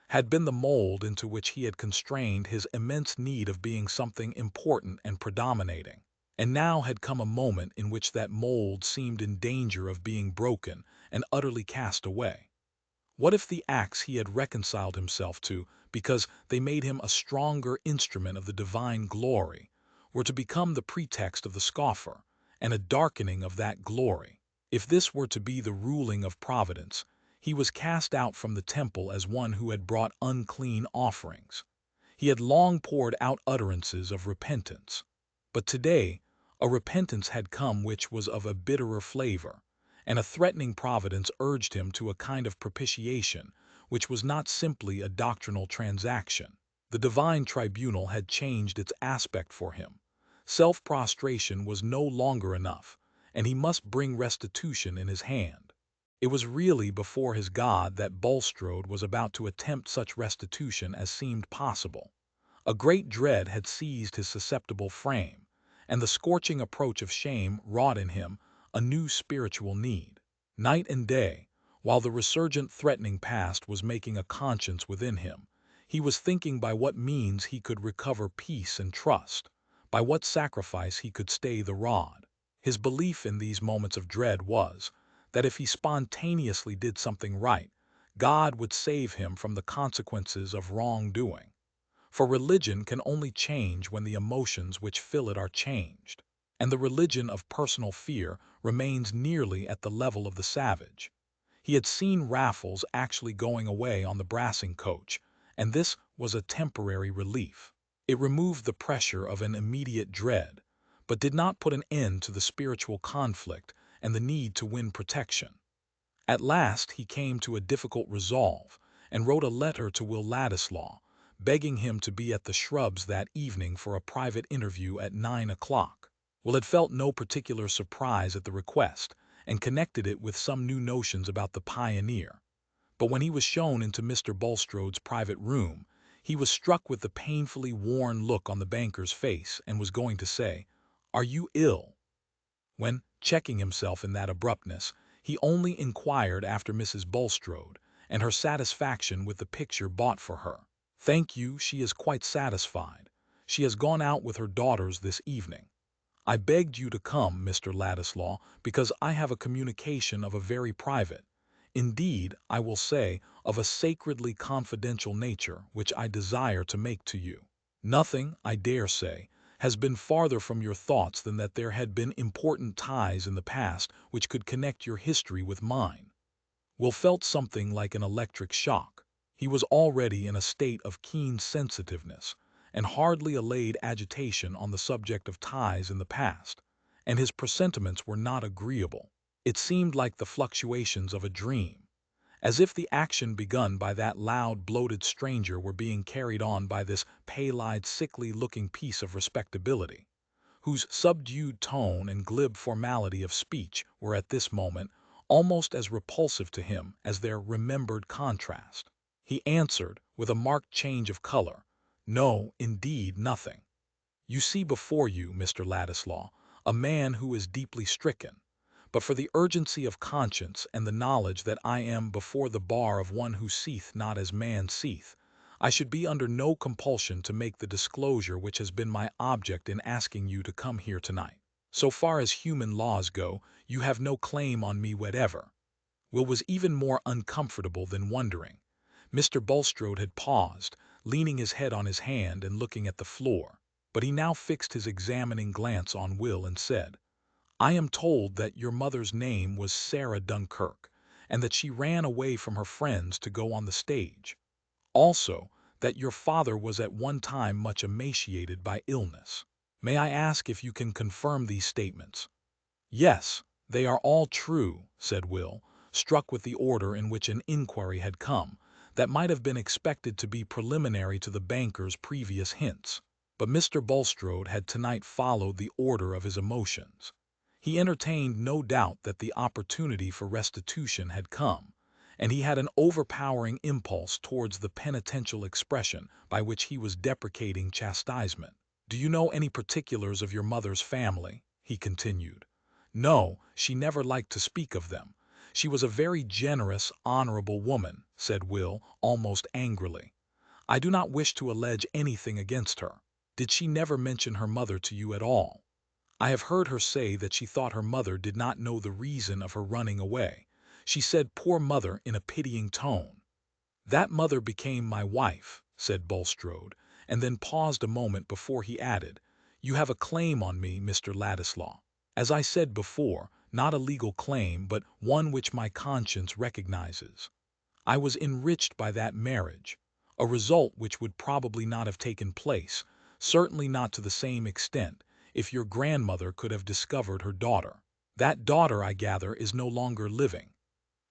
had been the mold into which he had constrained his immense need of being something important and predominating. And now had come a moment in which that mold seemed in danger of being broken and utterly cast away. What if the acts he had reconciled himself to, because they made him a stronger instrument of the divine glory, were to become the pretext of the scoffer, and a darkening of that glory? If this were to be the ruling of Providence, he was cast out from the temple as one who had brought unclean offerings. He had long poured out utterances of repentance. But today, a repentance had come which was of a bitterer flavor, and a threatening providence urged him to a kind of propitiation which was not simply a doctrinal transaction. The divine tribunal had changed its aspect for him. Self-prostration was no longer enough, and he must bring restitution in his hand. It was really before his God that Bulstrode was about to attempt such restitution as seemed possible. A great dread had seized his susceptible frame, and the scorching approach of shame wrought in him a new spiritual need. Night and day, while the resurgent threatening past was making a conscience within him, he was thinking by what means he could recover peace and trust, by what sacrifice he could stay the rod. His belief in these moments of dread was that if he spontaneously did something right, God would save him from the consequences of wrongdoing. For religion can only change when the emotions which fill it are changed, and the religion of personal fear remains nearly at the level of the savage. He had seen Raffles actually going away on the brassing coach, and this was a temporary relief. It removed the pressure of an immediate dread, but did not put an end to the spiritual conflict and the need to win protection. At last he came to a difficult resolve and wrote a letter to Will Ladislaw, begging him to be at the Shrubs that evening for a private interview at 9 o'clock. Will had felt no particular surprise at the request and connected it with some new notions about the pioneer. But when he was shown into Mr. Bulstrode's private room, he was struck with the painfully worn look on the banker's face and was going to say, "Are you ill?" when, checking himself in that abruptness, he only inquired after Mrs. Bulstrode and her satisfaction with the picture bought for her. "Thank you, she is quite satisfied. She has gone out with her daughters this evening. I begged you to come, Mr. Ladislaw, because I have a communication of a very private, indeed, I will say, of a sacredly confidential nature, which I desire to make to you. Nothing, I dare say, has been farther from your thoughts than that there had been important ties in the past which could connect your history with mine." Will felt something like an electric shock. He was already in a state of keen sensitiveness and hardly allayed agitation on the subject of ties in the past, and his presentiments were not agreeable. It seemed like the fluctuations of a dream, as if the action begun by that loud, bloated stranger were being carried on by this pale-eyed, sickly-looking piece of respectability, whose subdued tone and glib formality of speech were at this moment almost as repulsive to him as their remembered contrast. He answered, with a marked change of color, "No, indeed, nothing. You see before you, Mr. Ladislaw, a man who is deeply stricken, but for the urgency of conscience and the knowledge that I am before the bar of one who seeth not as man seeth, I should be under no compulsion to make the disclosure which has been my object in asking you to come here tonight. So far as human laws go, you have no claim on me whatever." Will was even more uncomfortable than wondering. Mr. Bulstrode had paused, leaning his head on his hand and looking at the floor, but he now fixed his examining glance on Will and said, "I am told that your mother's name was Sarah Dunkirk, and that she ran away from her friends to go on the stage. Also, that your father was at one time much emaciated by illness. May I ask if you can confirm these statements?" "Yes, they are all true," said Will, struck with the order in which an inquiry had come, that might have been expected to be preliminary to the banker's previous hints. But Mr. Bulstrode had tonight followed the order of his emotions. He entertained no doubt that the opportunity for restitution had come, and he had an overpowering impulse towards the penitential expression by which he was deprecating chastisement. "Do you know any particulars of your mother's family?" he continued. "No, she never liked to speak of them. She was a very generous, honorable woman," said Will, almost angrily. "I do not wish to allege anything against her. Did she never mention her mother to you at all?" "I have heard her say that she thought her mother did not know the reason of her running away. She said 'poor mother' in a pitying tone." "That mother became my wife," said Bulstrode, and then paused a moment before he added, "You have a claim on me, Mr. Ladislaw. As I said before, not a legal claim, but one which my conscience recognizes. I was enriched by that marriage, a result which would probably not have taken place, certainly not to the same extent, if your grandmother could have discovered her daughter. That daughter, I gather, is no longer living."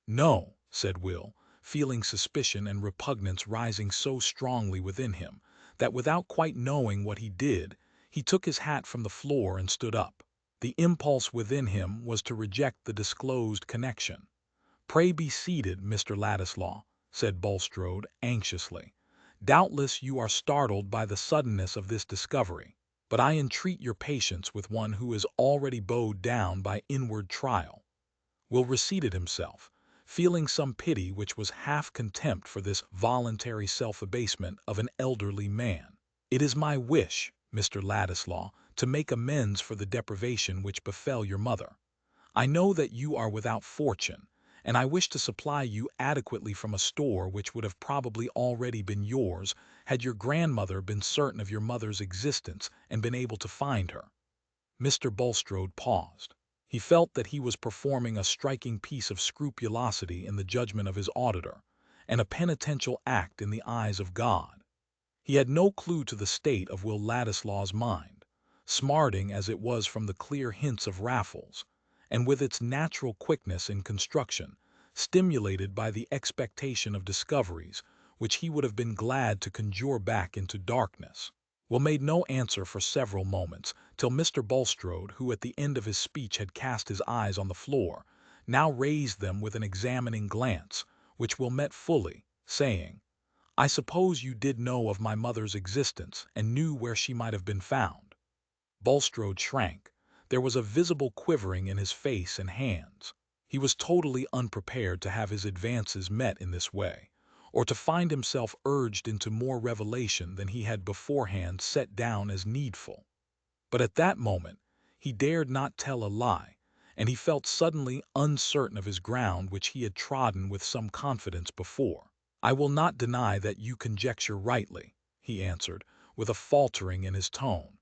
"No," said Will, feeling suspicion and repugnance rising so strongly within him that without quite knowing what he did, he took his hat from the floor and stood up. The impulse within him was to reject the disclosed connection. "Pray be seated, Mr. Ladislaw," said Bulstrode, anxiously. "Doubtless you are startled by the suddenness of this discovery, but I entreat your patience with one who is already bowed down by inward trial." Will reseated himself, feeling some pity which was half contempt for this voluntary self-abasement of an elderly man. "It is my wish, Mr. Ladislaw, to make amends for the deprivation which befell your mother. I know that you are without fortune, and I wish to supply you adequately from a store which would have probably already been yours had your grandmother been certain of your mother's existence and been able to find her." Mr. Bulstrode paused. He felt that he was performing a striking piece of scrupulosity in the judgment of his auditor, and a penitential act in the eyes of God. He had no clue to the state of Will Ladislaw's mind, smarting as it was from the clear hints of Raffles, and with its natural quickness in construction, stimulated by the expectation of discoveries which he would have been glad to conjure back into darkness. Will made no answer for several moments, till Mr. Bulstrode, who at the end of his speech had cast his eyes on the floor, now raised them with an examining glance, which Will met fully, saying, "I suppose you did know of my mother's existence, and knew where she might have been found." Bulstrode shrank. There was a visible quivering in his face and hands. He was totally unprepared to have his advances met in this way, or to find himself urged into more revelation than he had beforehand set down as needful. But at that moment he dared not tell a lie, and he felt suddenly uncertain of his ground which he had trodden with some confidence before. "I will not deny that you conjecture rightly," he answered, with a faltering in his tone,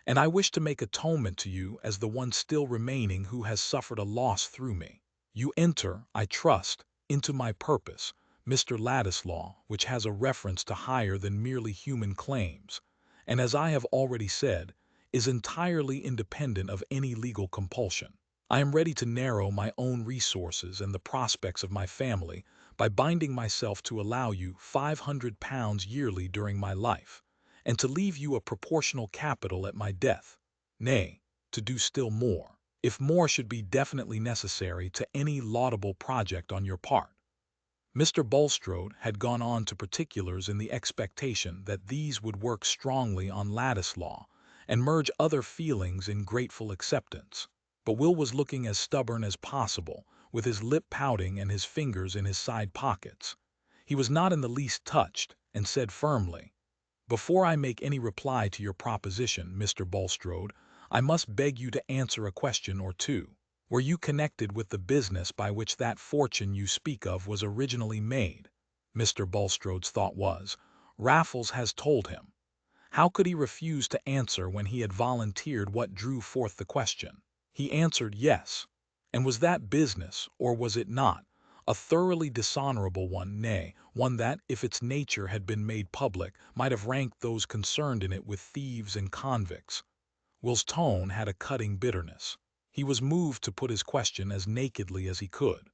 "and I wish to make atonement to you as the one still remaining who has suffered a loss through me. You enter, I trust, into my purpose, Mr. Ladislaw, which has a reference to higher than merely human claims, and, as I have already said, is entirely independent of any legal compulsion. I am ready to narrow my own resources and the prospects of my family by binding myself to allow you £500 yearly during my life, and to leave you a proportional capital at my death, nay, to do still more, if more should be definitely necessary to any laudable project on your part." Mr. Bulstrode had gone on to particulars in the expectation that these would work strongly on Ladislaw and merge other feelings in grateful acceptance. But Will was looking as stubborn as possible, with his lip pouting and his fingers in his side pockets. He was not in the least touched, and said firmly, "Before I make any reply to your proposition, Mr. Bulstrode, I must beg you to answer a question or two. Were you connected with the business by which that fortune you speak of was originally made?" Mr. Bulstrode's thought was, "Raffles has told him." How could he refuse to answer when he had volunteered what drew forth the question? He answered yes. And was that business, or was it not, a thoroughly dishonorable one, nay, one that, if its nature had been made public, might have ranked those concerned in it with thieves and convicts? Will's tone had a cutting bitterness. He was moved to put his question as nakedly as he could.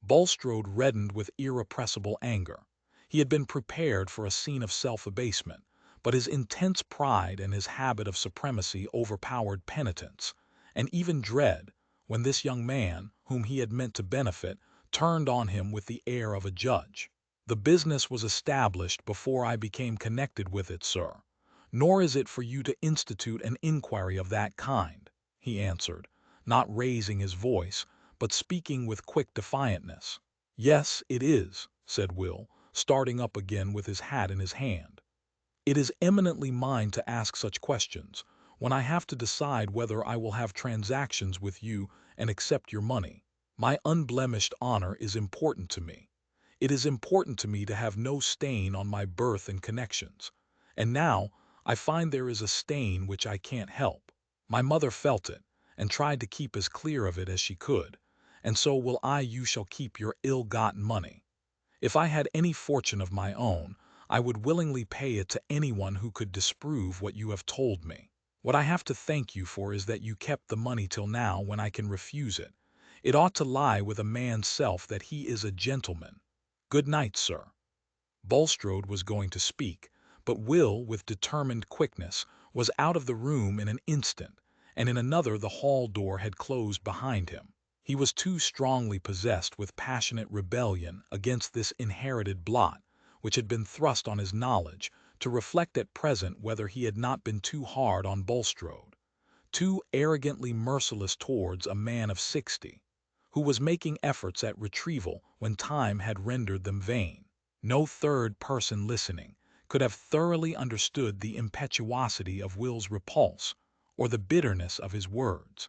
Bulstrode reddened with irrepressible anger. He had been prepared for a scene of self-abasement, but his intense pride and his habit of supremacy overpowered penitence, and even dread, when this young man, whom he had meant to benefit, turned on him with the air of a judge. "The business was established before I became connected with it, sir, nor is it for you to institute an inquiry of that kind," he answered, not raising his voice, but speaking with quick defiantness. "Yes, it is," said Will, starting up again with his hat in his hand. "It is eminently mine to ask such questions, when I have to decide whether I will have transactions with you and accept your money. My unblemished honor is important to me. It is important to me to have no stain on my birth and connections. And now I find there is a stain which I can't help. My mother felt it, and tried to keep as clear of it as she could, and so will I. You shall keep your ill-gotten money. If I had any fortune of my own, I would willingly pay it to anyone who could disprove what you have told me. What I have to thank you for is that you kept the money till now when I can refuse it. It ought to lie with a man's self that he is a gentleman. Good night, sir." Bulstrode was going to speak, but Will, with determined quickness, was out of the room in an instant, and in another the hall door had closed behind him. He was too strongly possessed with passionate rebellion against this inherited blot, which had been thrust on his knowledge, to reflect at present whether he had not been too hard on Bulstrode, too arrogantly merciless towards a man of 60, who was making efforts at retrieval when time had rendered them vain. No third person listening could have thoroughly understood the impetuosity of Will's repulse, or the bitterness of his words.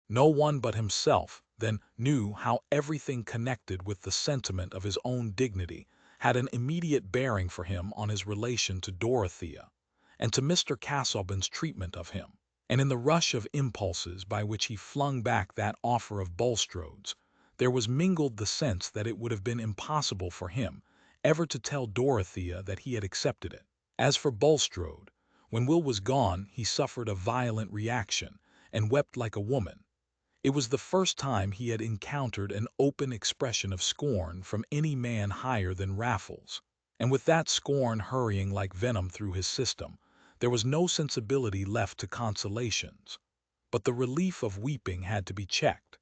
No one but himself then knew how everything connected with the sentiment of his own dignity had an immediate bearing for him on his relation to Dorothea, and to Mr. Casaubon's treatment of him. And in the rush of impulses by which he flung back that offer of Bulstrode's, there was mingled the sense that it would have been impossible for him ever to tell Dorothea that he had accepted it. As for Bulstrode, When Will was gone, he suffered a violent reaction and wept like a woman. It was the first time he had encountered an open expression of scorn from any man higher than Raffles, and with that scorn hurrying like venom through his system, there was no sensibility left to consolations. But the relief of weeping had to be checked.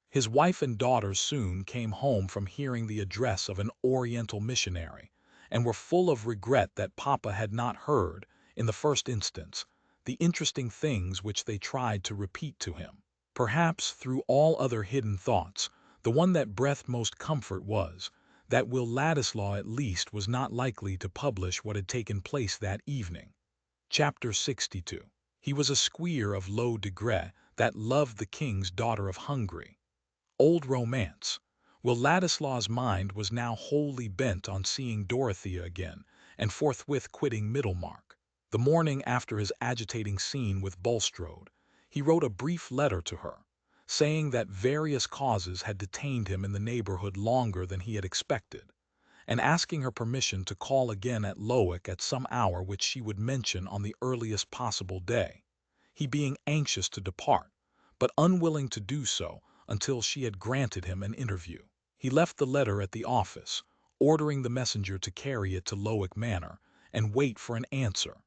His wife and daughter soon came home from hearing the address of an Oriental missionary, and were full of regret that Papa had not heard, in the first instance, the interesting things which they tried to repeat to him. Perhaps, through all other hidden thoughts, the one that breathed most comfort was that Will Ladislaw at least was not likely to publish what had taken place that evening. Chapter 62. He was a squire of low degree that loved the king's daughter of Hungary. Old romance. Will Ladislaw's mind was now wholly bent on seeing Dorothea again, and forthwith quitting Middlemarch. The morning after his agitating scene with Bulstrode, he wrote a brief letter to her, saying that various causes had detained him in the neighborhood longer than he had expected, and asking her permission to call again at Lowick at some hour which she would mention on the earliest possible day, he being anxious to depart, but unwilling to do so until she had granted him an interview. He left the letter at the office, ordering the messenger to carry it to Lowick Manor and wait for an answer.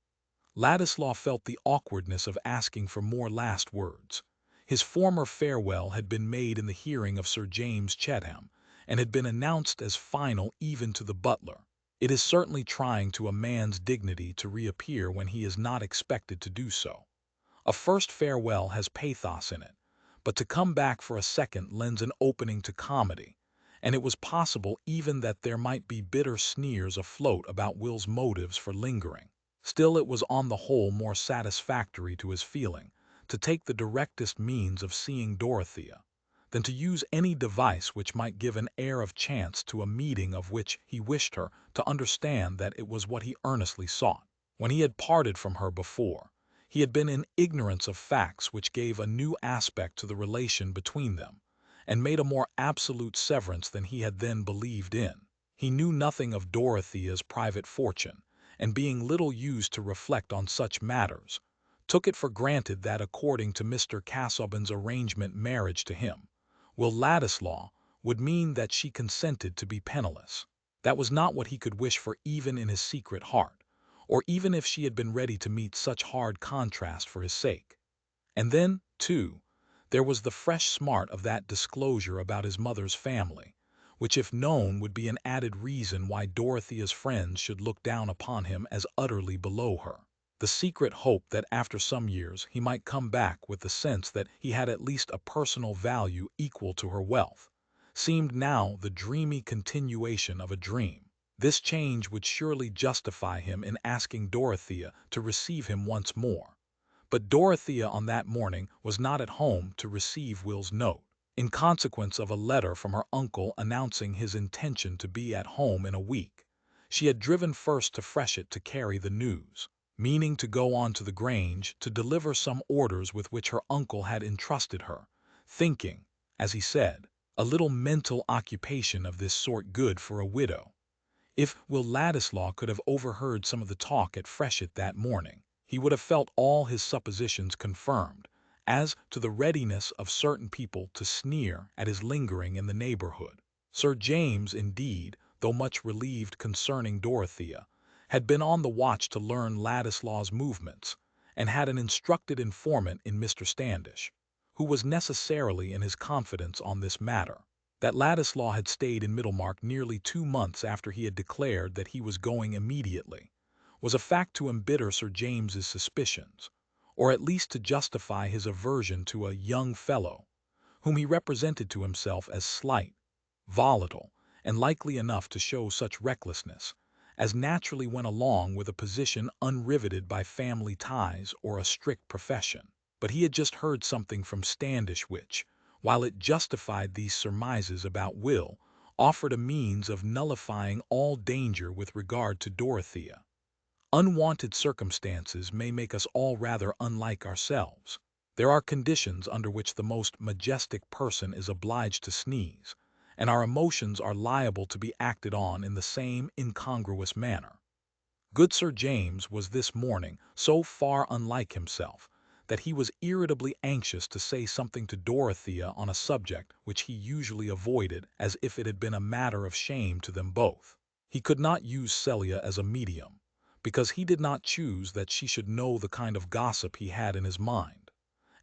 Ladislaw felt the awkwardness of asking for more last words. His former farewell had been made in the hearing of Sir James Chetham, and had been announced as final even to the butler. It is certainly trying to a man's dignity to reappear when he is not expected to do so. A first farewell has pathos in it, but to come back for a second lends an opening to comedy, and it was possible even that there might be bitter sneers afloat about Will's motives for lingering. Still, it was on the whole more satisfactory to his feeling to take the directest means of seeing Dorothea than to use any device which might give an air of chance to a meeting of which he wished her to understand that it was what he earnestly sought. When he had parted from her before, he had been in ignorance of facts which gave a new aspect to the relation between them, and made a more absolute severance than he had then believed in. He knew nothing of Dorothea's private fortune, and being little used to reflect on such matters, took it for granted that according to Mr. Casaubon's arrangement marriage to him, Will Ladislaw, would mean that she consented to be penniless. That was not what he could wish for even in his secret heart, or even if she had been ready to meet such hard contrast for his sake. And then, too, there was the fresh smart of that disclosure about his mother's family, which if known would be an added reason why Dorothea's friends should look down upon him as utterly below her. The secret hope that after some years he might come back with the sense that he had at least a personal value equal to her wealth, seemed now the dreamy continuation of a dream. This change would surely justify him in asking Dorothea to receive him once more. But Dorothea on that morning was not at home to receive Will's note, in consequence of a letter from her uncle announcing his intention to be at home in a week. She had driven first to Freshitt to carry the news, meaning to go on to the Grange to deliver some orders with which her uncle had entrusted her, thinking, as he said, a little mental occupation of this sort good for a widow. If Will Ladislaw could have overheard some of the talk at Freshitt that morning, he would have felt all his suppositions confirmed as to the readiness of certain people to sneer at his lingering in the neighborhood. Sir James, indeed, though much relieved concerning Dorothea, had been on the watch to learn Ladislaw's movements, and had an instructed informant in Mr. Standish, who was necessarily in his confidence on this matter. That Ladislaw had stayed in Middlemarch nearly 2 months after he had declared that he was going immediately, was a fact to embitter Sir James's suspicions, or at least to justify his aversion to a young fellow, whom he represented to himself as slight, volatile, and likely enough to show such recklessness as naturally went along with a position unriveted by family ties or a strict profession. But he had just heard something from Standish which, while it justified these surmises about Will, offered a means of nullifying all danger with regard to Dorothea. Unwanted circumstances may make us all rather unlike ourselves. There are conditions under which the most majestic person is obliged to sneeze, and our emotions are liable to be acted on in the same incongruous manner. Good Sir James was this morning so far unlike himself that he was irritably anxious to say something to Dorothea on a subject which he usually avoided as if it had been a matter of shame to them both. He could not use Celia as a medium, because he did not choose that she should know the kind of gossip he had in his mind.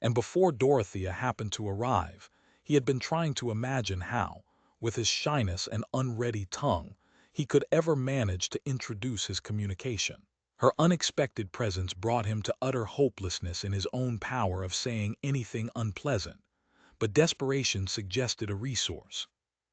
And before Dorothea happened to arrive, he had been trying to imagine how, with his shyness and unready tongue, he could ever manage to introduce his communication. Her unexpected presence brought him to utter hopelessness in his own power of saying anything unpleasant, but desperation suggested a resource.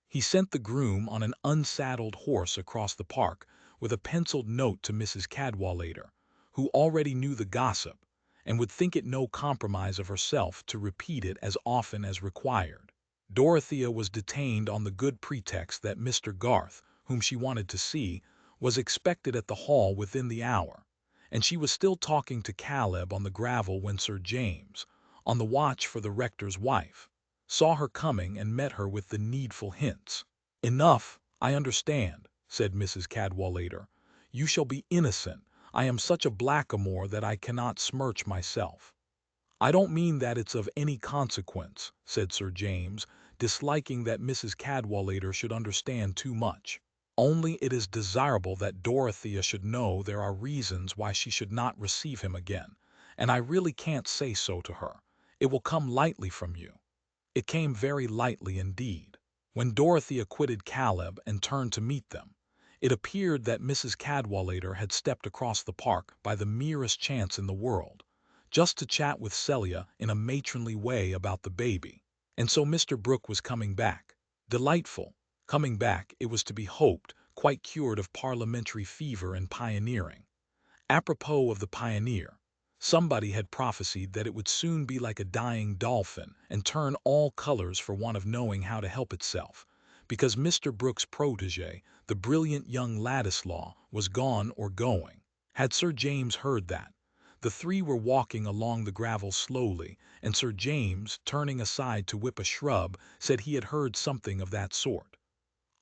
He sent the groom on an unsaddled horse across the park with a penciled note to Mrs. Cadwallader, who already knew the gossip and would think it no compromise of herself to repeat it as often as required. Dorothea was detained on the good pretext that Mr. Garth, whom she wanted to see, was expected at the hall within the hour, and she was still talking to Caleb on the gravel when Sir James, on the watch for the rector's wife, saw her coming and met her with the needful hints. "Enough, I understand," said Mrs. Cadwallader. "You shall be innocent. I am such a blackamoor that I cannot smirch myself." "I don't mean that it's of any consequence," said Sir James, disliking that Mrs. Cadwallader should understand too much. "Only it is desirable that Dorothea should know there are reasons why she should not receive him again, and I really can't say so to her. It will come lightly from you." It came very lightly indeed. When Dorothea quitted Caleb and turned to meet them, it appeared that Mrs. Cadwallader had stepped across the park by the merest chance in the world, just to chat with Celia in a matronly way about the baby. And so Mr. Brooke was coming back. Delightful. Coming back, it was to be hoped, quite cured of parliamentary fever and pioneering. Apropos of the pioneer, somebody had prophesied that it would soon be like a dying dolphin and turn all colors for want of knowing how to help itself, because Mr. Brooke's protege, the brilliant young Ladislaw, was gone or going. Had Sir James heard that? The three were walking along the gravel slowly, and Sir James, turning aside to whip a shrub, said he had heard something of that sort.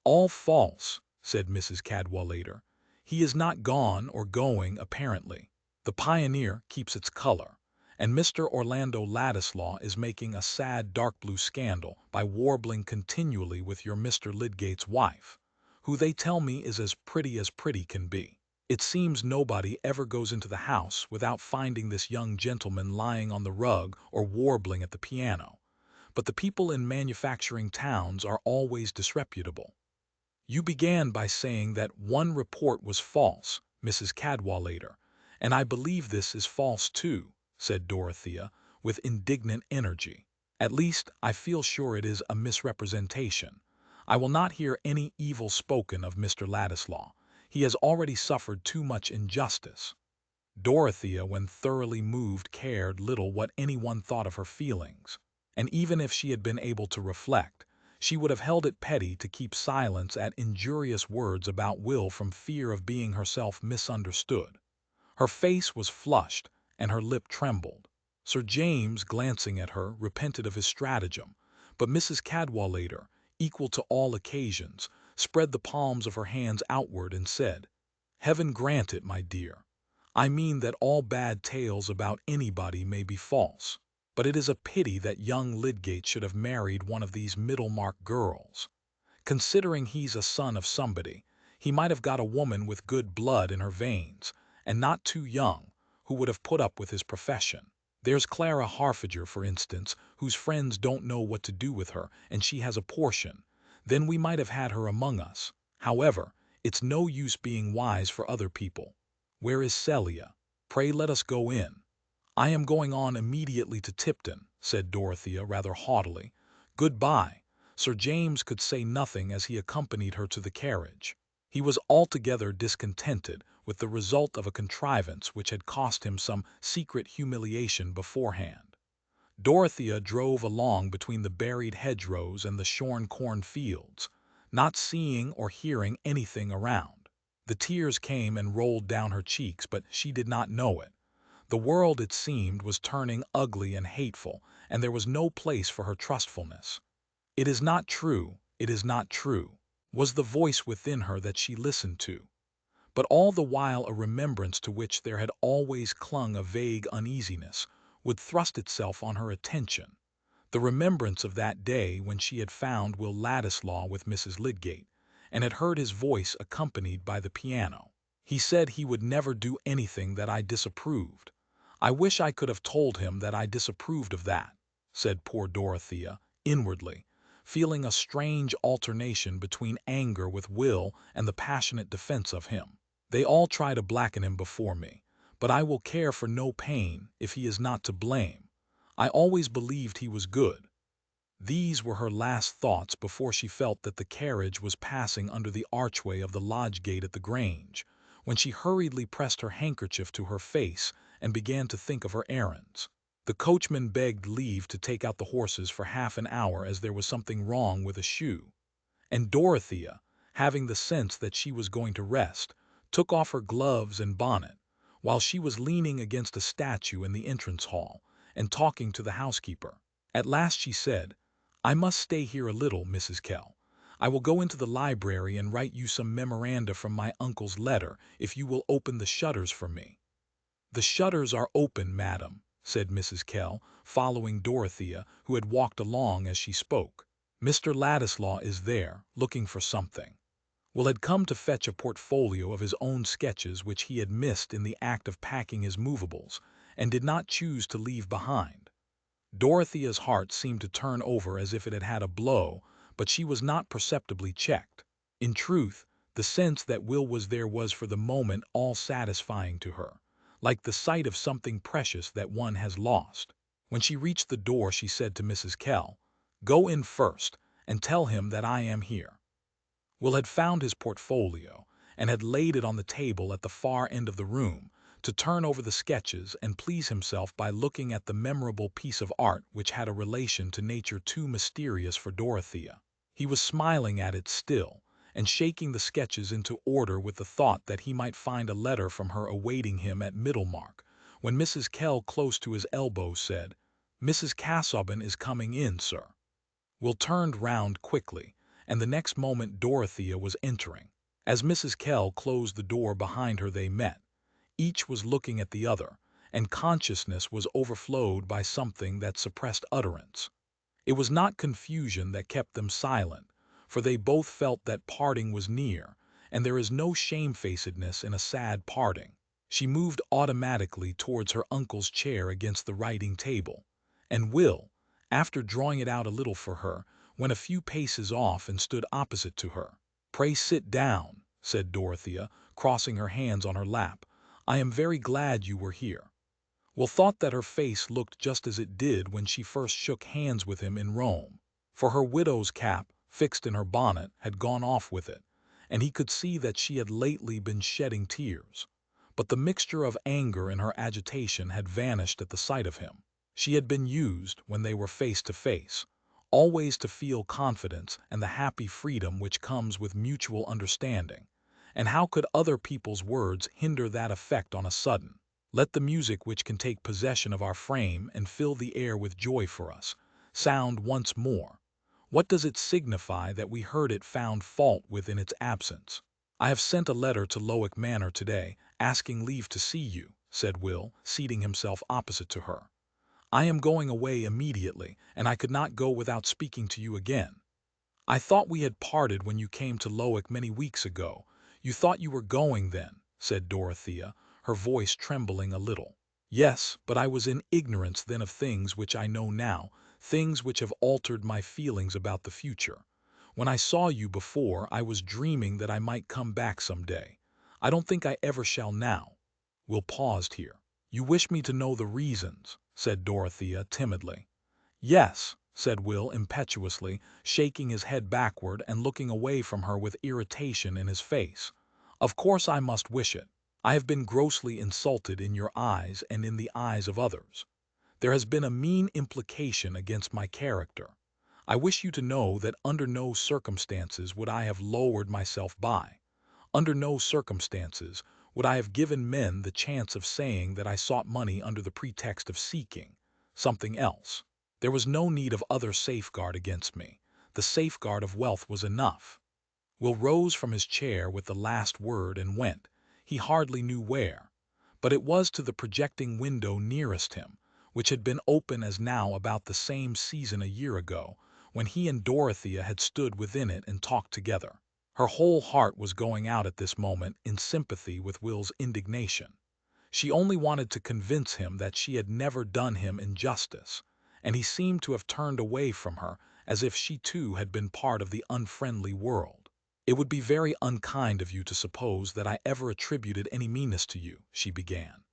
"All false," said Mrs. Cadwallader. "He is not gone or going, apparently. The Pioneer keeps its color, and Mr. Orlando Ladislaw is making a sad dark blue scandal by warbling continually with your Mr. Lydgate's wife, who they tell me is as pretty can be. It seems nobody ever goes into the house without finding this young gentleman lying on the rug or warbling at the piano, but the people in manufacturing towns are always disreputable." "You began by saying that one report was false, Mrs. Cadwallader, and I believe this is false too," said Dorothea, with indignant energy. "At least, I feel sure it is a misrepresentation. I will not hear any evil spoken of Mr. Ladislaw. He has already suffered too much injustice." Dorothea, when thoroughly moved, cared little what anyone thought of her feelings, and even if she had been able to reflect, she would have held it petty to keep silence at injurious words about Will from fear of being herself misunderstood. Her face was flushed, and her lip trembled. Sir James, glancing at her, repented of his stratagem, but Mrs. Cadwallader, equal to all occasions, spread the palms of her hands outward and said, "Heaven grant it, my dear. I mean that all bad tales about anybody may be false. But it is a pity that young Lydgate should have married one of these Middlemarch girls. Considering he's a son of somebody, he might have got a woman with good blood in her veins, and not too young, who would have put up with his profession. There's Clara Harfager, for instance, whose friends don't know what to do with her, and she has a portion. Then we might have had her among us. However, it's no use being wise for other people. Where is Celia? Pray let us go in." "I am going on immediately to Tipton," said Dorothea rather haughtily. "Good-bye." Sir James could say nothing as he accompanied her to the carriage. He was altogether discontented with the result of a contrivance which had cost him some secret humiliation beforehand. Dorothea drove along between the buried hedgerows and the shorn cornfields, not seeing or hearing anything around. The tears came and rolled down her cheeks, but she did not know it. The world, it seemed, was turning ugly and hateful, and there was no place for her trustfulness. "It is not true, it is not true," was the voice within her that she listened to. but all the while a remembrance to which there had always clung a vague uneasiness would thrust itself on her attention. The remembrance of that day when she had found Will Ladislaw with Mrs. Lydgate, and had heard his voice accompanied by the piano. He said he would never do anything that I disapproved. I wish I could have told him that I disapproved of that, said poor Dorothea, inwardly, feeling a strange alternation between anger with Will and the passionate defense of him. They all try to blacken him before me, but I will care for no pain if he is not to blame. I always believed he was good. These were her last thoughts before she felt that the carriage was passing under the archway of the lodge gate at the Grange, when she hurriedly pressed her handkerchief to her face and began to think of her errands. The coachman begged leave to take out the horses for half an hour as there was something wrong with a shoe, and Dorothea, having the sense that she was going to rest, took off her gloves and bonnet, while she was leaning against a statue in the entrance hall and talking to the housekeeper. At last she said, "I must stay here a little, Mrs. Kell. I will go into the library and write you some memoranda from my uncle's letter if you will open the shutters for me." "The shutters are open, madam," said Mrs. Kell, following Dorothea, who had walked along as she spoke. "Mr. Ladislaw is there, looking for something." Will had come to fetch a portfolio of his own sketches which he had missed in the act of packing his movables, and did not choose to leave behind. Dorothea's heart seemed to turn over as if it had had a blow, but she was not perceptibly checked. In truth, the sense that Will was there was for the moment all satisfying to her, like the sight of something precious that one has lost. When she reached the door she said to Mrs. Kell, "Go in first, and tell him that I am here." Will had found his portfolio, and had laid it on the table at the far end of the room, to turn over the sketches and please himself by looking at the memorable piece of art which had a relation to nature too mysterious for Dorothea. He was smiling at it still, and shaking the sketches into order with the thought that he might find a letter from her awaiting him at Middlemarch, when Mrs. Kell, close to his elbow, said, "Mrs. Casaubon is coming in, sir." Will turned round quickly, and the next moment Dorothea was entering. As Mrs. Kell closed the door behind her they met. Each was looking at the other, and consciousness was overflowed by something that suppressed utterance. It was not confusion that kept them silent, for they both felt that parting was near, and there is no shamefacedness in a sad parting. She moved automatically towards her uncle's chair against the writing table, and Will, after drawing it out a little for her, went a few paces off and stood opposite to her. "Pray sit down," said Dorothea, crossing her hands on her lap. "I am very glad you were here." Will thought that her face looked just as it did when she first shook hands with him in Rome, for her widow's cap, fixed in her bonnet, had gone off with it, and he could see that she had lately been shedding tears. But the mixture of anger in her agitation had vanished at the sight of him. She had been used, when they were face to face, always to feel confidence and the happy freedom which comes with mutual understanding, and how could other people's words hinder that effect on a sudden? Let the music which can take possession of our frame and fill the air with joy for us, sound once more. What does it signify that we heard it found fault with in its absence? "I have sent a letter to Lowick Manor today, asking leave to see you," said Will, seating himself opposite to her. "I am going away immediately, and I could not go without speaking to you again." "I thought we had parted when you came to Lowick many weeks ago. You thought you were going then," said Dorothea, her voice trembling a little. "Yes, but I was in ignorance then of things which I know now, things which have altered my feelings about the future. When I saw you before, I was dreaming that I might come back some day. I don't think I ever shall now." Will paused here. "You wish me to know the reasons," said Dorothea timidly. "Yes," said Will impetuously, shaking his head backward and looking away from her with irritation in his face. "Of course I must wish it. I have been grossly insulted in your eyes and in the eyes of others. There has been a mean implication against my character. I wish you to know that under no circumstances would I have lowered myself under no circumstances would I have given men the chance of saying that I sought money under the pretext of seeking something else. There was no need of other safeguard against me. The safeguard of wealth was enough." Will rose from his chair with the last word and went, he hardly knew where, but it was to the projecting window nearest him, which had been open as now about the same season a year ago, when he and Dorothea had stood within it and talked together. Her whole heart was going out at this moment in sympathy with Will's indignation. She only wanted to convince him that she had never done him injustice, and he seemed to have turned away from her as if she too had been part of the unfriendly world. "It would be very unkind of you to suppose that I ever attributed any meanness to you," she began.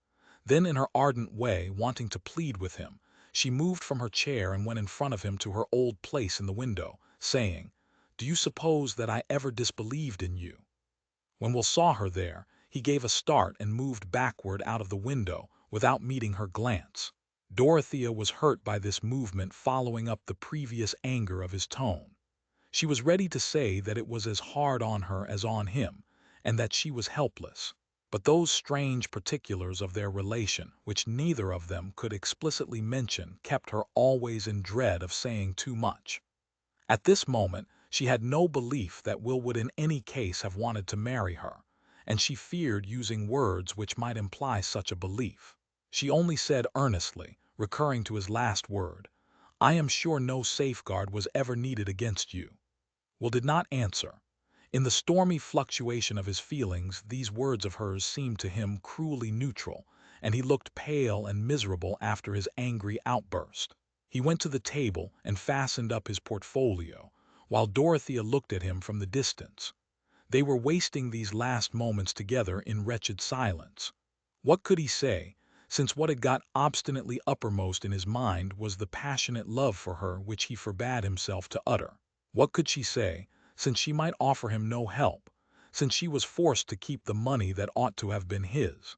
Then, in her ardent way, wanting to plead with him, she moved from her chair and went in front of him to her old place in the window, saying, "Do you suppose that I ever disbelieved in you?" When Will saw her there, he gave a start and moved backward out of the window without meeting her glance. Dorothea was hurt by this movement, following up the previous anger of his tone. She was ready to say that it was as hard on her as on him, and that she was helpless. But those strange particulars of their relation, which neither of them could explicitly mention, kept her always in dread of saying too much. At this moment, she had no belief that Will would in any case have wanted to marry her, and she feared using words which might imply such a belief. She only said earnestly, recurring to his last word, "I am sure no safeguard was ever needed against you." Will did not answer. In the stormy fluctuation of his feelings, these words of hers seemed to him cruelly neutral, and he looked pale and miserable after his angry outburst. He went to the table and fastened up his portfolio, while Dorothea looked at him from the distance. They were wasting these last moments together in wretched silence. What could he say, since what had got obstinately uppermost in his mind was the passionate love for her which he forbade himself to utter? What could she say, since she might offer him no help, since she was forced to keep the money that ought to have been his?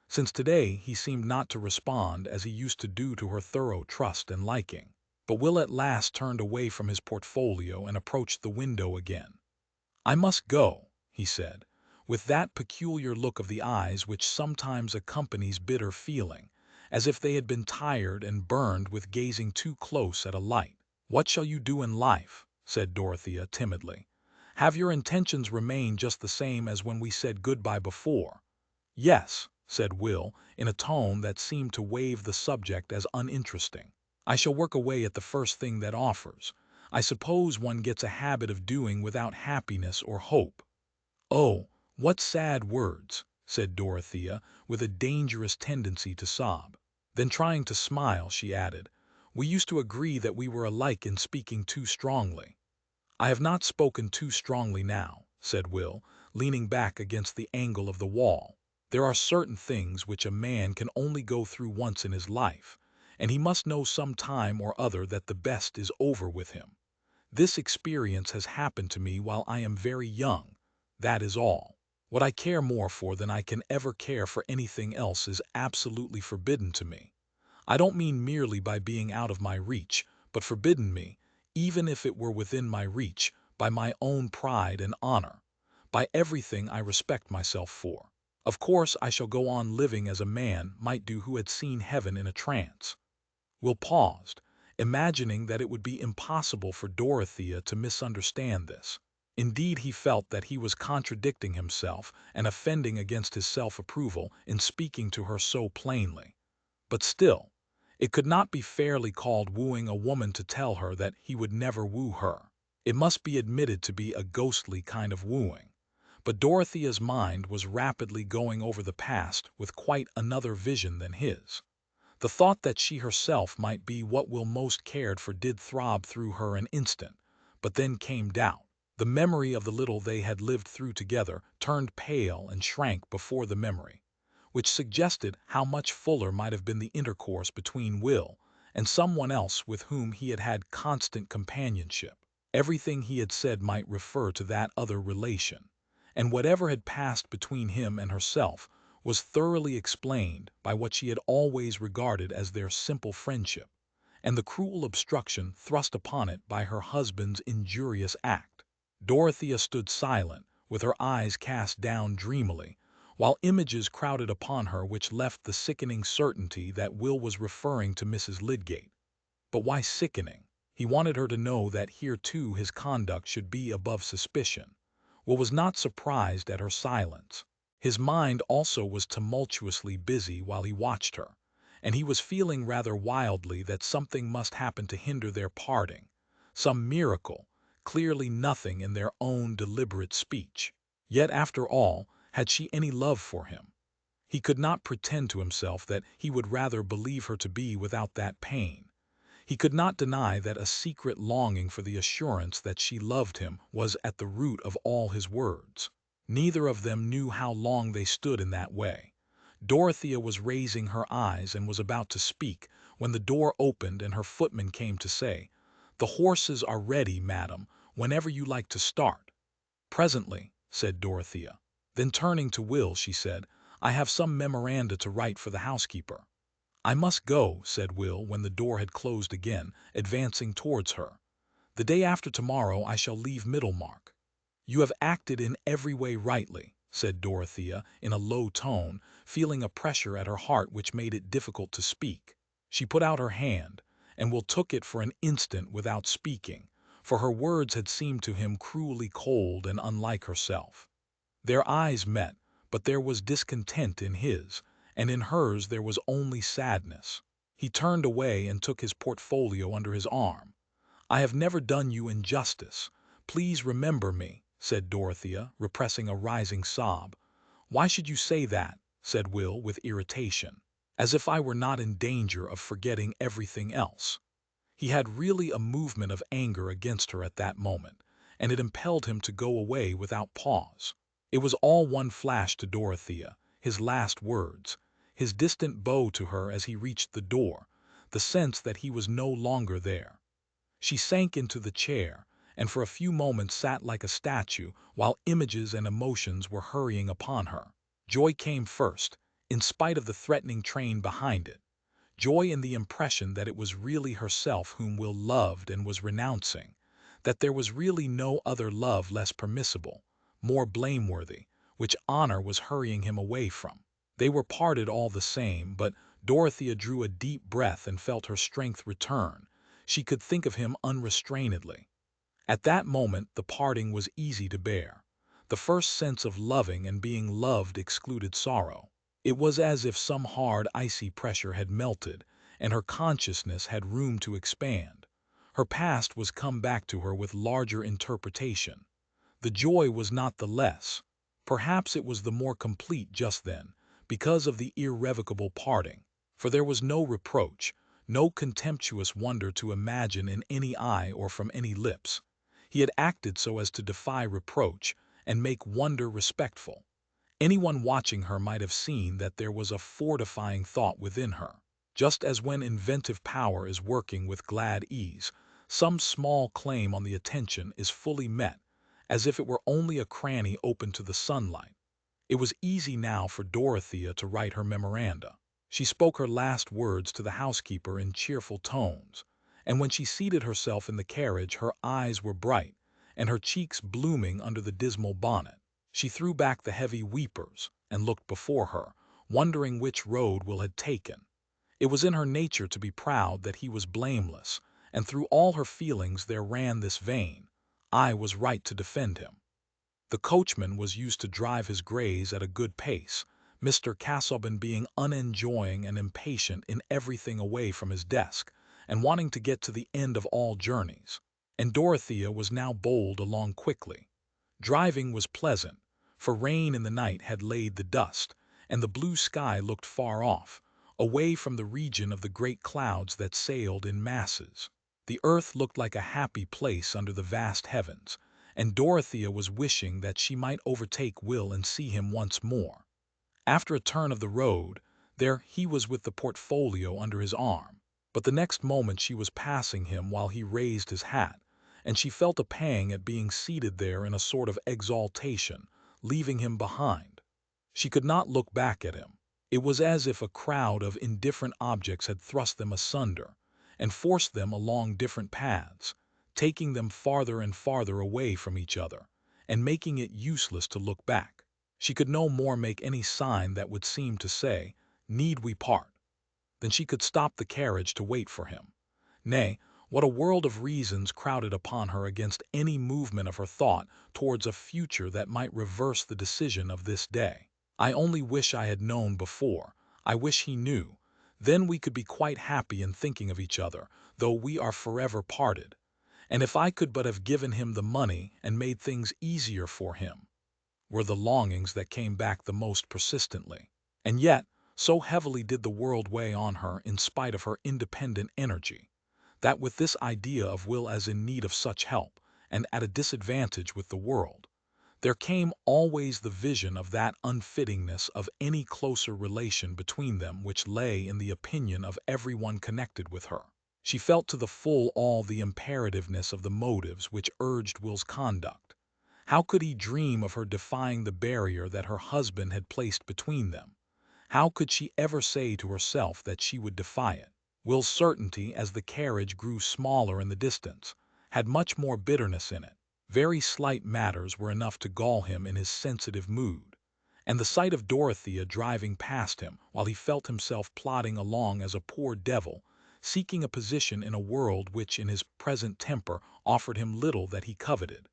Since today he seemed not to respond as he used to do to her thorough trust and liking. But Will at last turned away from his portfolio and approached the window again. "I must go," he said, with that peculiar look of the eyes which sometimes accompanies bitter feeling, as if they had been tired and burned with gazing too close at a light. "What shall you do in life?" said Dorothea timidly. "Have your intentions remained just the same as when we said good-bye before?" "Yes," said Will, in a tone that seemed to waive the subject as uninteresting. "I shall work away at the first thing that offers. I suppose one gets a habit of doing without happiness or hope." "Oh, what sad words," said Dorothea, with a dangerous tendency to sob. Then, trying to smile, she added, "We used to agree that we were alike in speaking too strongly." "I have not spoken too strongly now," said Will, leaning back against the angle of the wall. "There are certain things which a man can only go through once in his life, and he must know some time or other that the best is over with him. This experience has happened to me while I am very young. That is all. What I care more for than I can ever care for anything else is absolutely forbidden to me. I don't mean merely by being out of my reach, but forbidden me, even if it were within my reach, by my own pride and honor, by everything I respect myself for. Of course I shall go on living as a man might do who had seen heaven in a trance." Will paused, imagining that it would be impossible for Dorothea to misunderstand this. Indeed, he felt that he was contradicting himself and offending against his self-approval in speaking to her so plainly. But still, it could not be fairly called wooing a woman to tell her that he would never woo her. It must be admitted to be a ghostly kind of wooing. But Dorothea's mind was rapidly going over the past with quite another vision than his. The thought that she herself might be what Will most cared for did throb through her an instant, but then came doubt. The memory of the little they had lived through together turned pale and shrank before the memory, which suggested how much fuller might have been the intercourse between Will and someone else with whom he had had constant companionship. Everything he had said might refer to that other relation, and whatever had passed between him and herself was thoroughly explained by what she had always regarded as their simple friendship, and the cruel obstruction thrust upon it by her husband's injurious act. Dorothea stood silent, with her eyes cast down dreamily, while images crowded upon her which left the sickening certainty that Will was referring to Mrs. Lydgate. But why sickening? He wanted her to know that here too his conduct should be above suspicion. Will was not surprised at her silence. His mind also was tumultuously busy while he watched her, and he was feeling rather wildly that something must happen to hinder their parting, some miracle, clearly nothing in their own deliberate speech. Yet, after all, had she any love for him? He could not pretend to himself that he would rather believe her to be without that pain. He could not deny that a secret longing for the assurance that she loved him was at the root of all his words. Neither of them knew how long they stood in that way. Dorothea was raising her eyes and was about to speak when the door opened and her footman came to say, "The horses are ready, madam, whenever you like to start." "Presently," said Dorothea. Then turning to Will, she said, "I have some memoranda to write for the housekeeper." "I must go," said Will when the door had closed again, advancing towards her. "The day after tomorrow I shall leave Middlemarch." "You have acted in every way rightly," said Dorothea in a low tone, feeling a pressure at her heart which made it difficult to speak. She put out her hand, and Will took it for an instant without speaking, for her words had seemed to him cruelly cold and unlike herself. Their eyes met, but there was discontent in his, and in hers there was only sadness. He turned away and took his portfolio under his arm. "I have never done you injustice. Please remember me," said Dorothea, repressing a rising sob. "Why should you say that?" said Will with irritation. "As if I were not in danger of forgetting everything else." He had really a movement of anger against her at that moment, and it impelled him to go away without pause. It was all one flash to Dorothea, his last words, his distant bow to her as he reached the door, the sense that he was no longer there. She sank into the chair, and for a few moments sat like a statue while images and emotions were hurrying upon her. Joy came first, in spite of the threatening train behind it. Joy in the impression that it was really herself whom Will loved and was renouncing, that there was really no other love less permissible, more blameworthy, which honor was hurrying him away from. They were parted all the same, but Dorothea drew a deep breath and felt her strength return. She could think of him unrestrainedly. At that moment the parting was easy to bear. The first sense of loving and being loved excluded sorrow. It was as if some hard, icy pressure had melted, and her consciousness had room to expand. Her past was come back to her with larger interpretation. The joy was not the less. Perhaps it was the more complete just then, because of the irrevocable parting. For there was no reproach, no contemptuous wonder to imagine in any eye or from any lips. He had acted so as to defy reproach and make wonder respectful. Anyone watching her might have seen that there was a fortifying thought within her. Just as when inventive power is working with glad ease, some small claim on the attention is fully met, as if it were only a cranny open to the sunlight. It was easy now for Dorothea to write her memoranda. She spoke her last words to the housekeeper in cheerful tones, and when she seated herself in the carriage her eyes were bright, and her cheeks blooming under the dismal bonnet. She threw back the heavy weepers, and looked before her, wondering which road Will had taken. It was in her nature to be proud that he was blameless, and through all her feelings there ran this vein: I was right to defend him. The coachman was used to drive his greys at a good pace, Mr. Casaubon being unenjoying and impatient in everything away from his desk, and wanting to get to the end of all journeys. And Dorothea was now bowled along quickly. Driving was pleasant, for rain in the night had laid the dust, and the blue sky looked far off, away from the region of the great clouds that sailed in masses. The earth looked like a happy place under the vast heavens, and Dorothea was wishing that she might overtake Will and see him once more. After a turn of the road, there he was with the portfolio under his arm, but the next moment she was passing him while he raised his hat, and she felt a pang at being seated there in a sort of exaltation, leaving him behind. She could not look back at him. It was as if a crowd of indifferent objects had thrust them asunder, and forced them along different paths, taking them farther and farther away from each other, and making it useless to look back. She could no more make any sign that would seem to say, "Need we part?" than she could stop the carriage to wait for him. Nay, what a world of reasons crowded upon her against any movement of her thought towards a future that might reverse the decision of this day. I only wish I had known before. I wish he knew. Then we could be quite happy in thinking of each other, though we are forever parted. And if I could but have given him the money and made things easier for him, were the longings that came back the most persistently. And yet, so heavily did the world weigh on her in spite of her independent energy, that with this idea of Will as in need of such help, and at a disadvantage with the world, there came always the vision of that unfittingness of any closer relation between them which lay in the opinion of everyone connected with her. She felt to the full all the imperativeness of the motives which urged Will's conduct. How could he dream of her defying the barrier that her husband had placed between them? How could she ever say to herself that she would defy it? Will's certainty, as the carriage grew smaller in the distance, had much more bitterness in it. Very slight matters were enough to gall him in his sensitive mood, and the sight of Dorothea driving past him while he felt himself plodding along as a poor devil, seeking a position in a world which in his present temper offered him little that he coveted,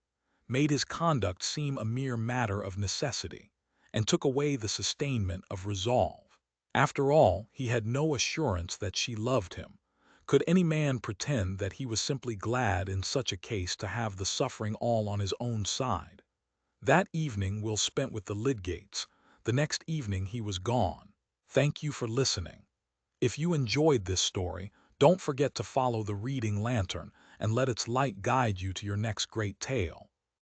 made his conduct seem a mere matter of necessity, and took away the sustainment of resolve. After all, he had no assurance that she loved him. Could any man pretend that he was simply glad in such a case to have the suffering all on his own side? That evening Will spent with the Lydgates. The next evening he was gone. Thank you for listening. If you enjoyed this story, don't forget to follow the reading lantern and let its light guide you to your next great tale.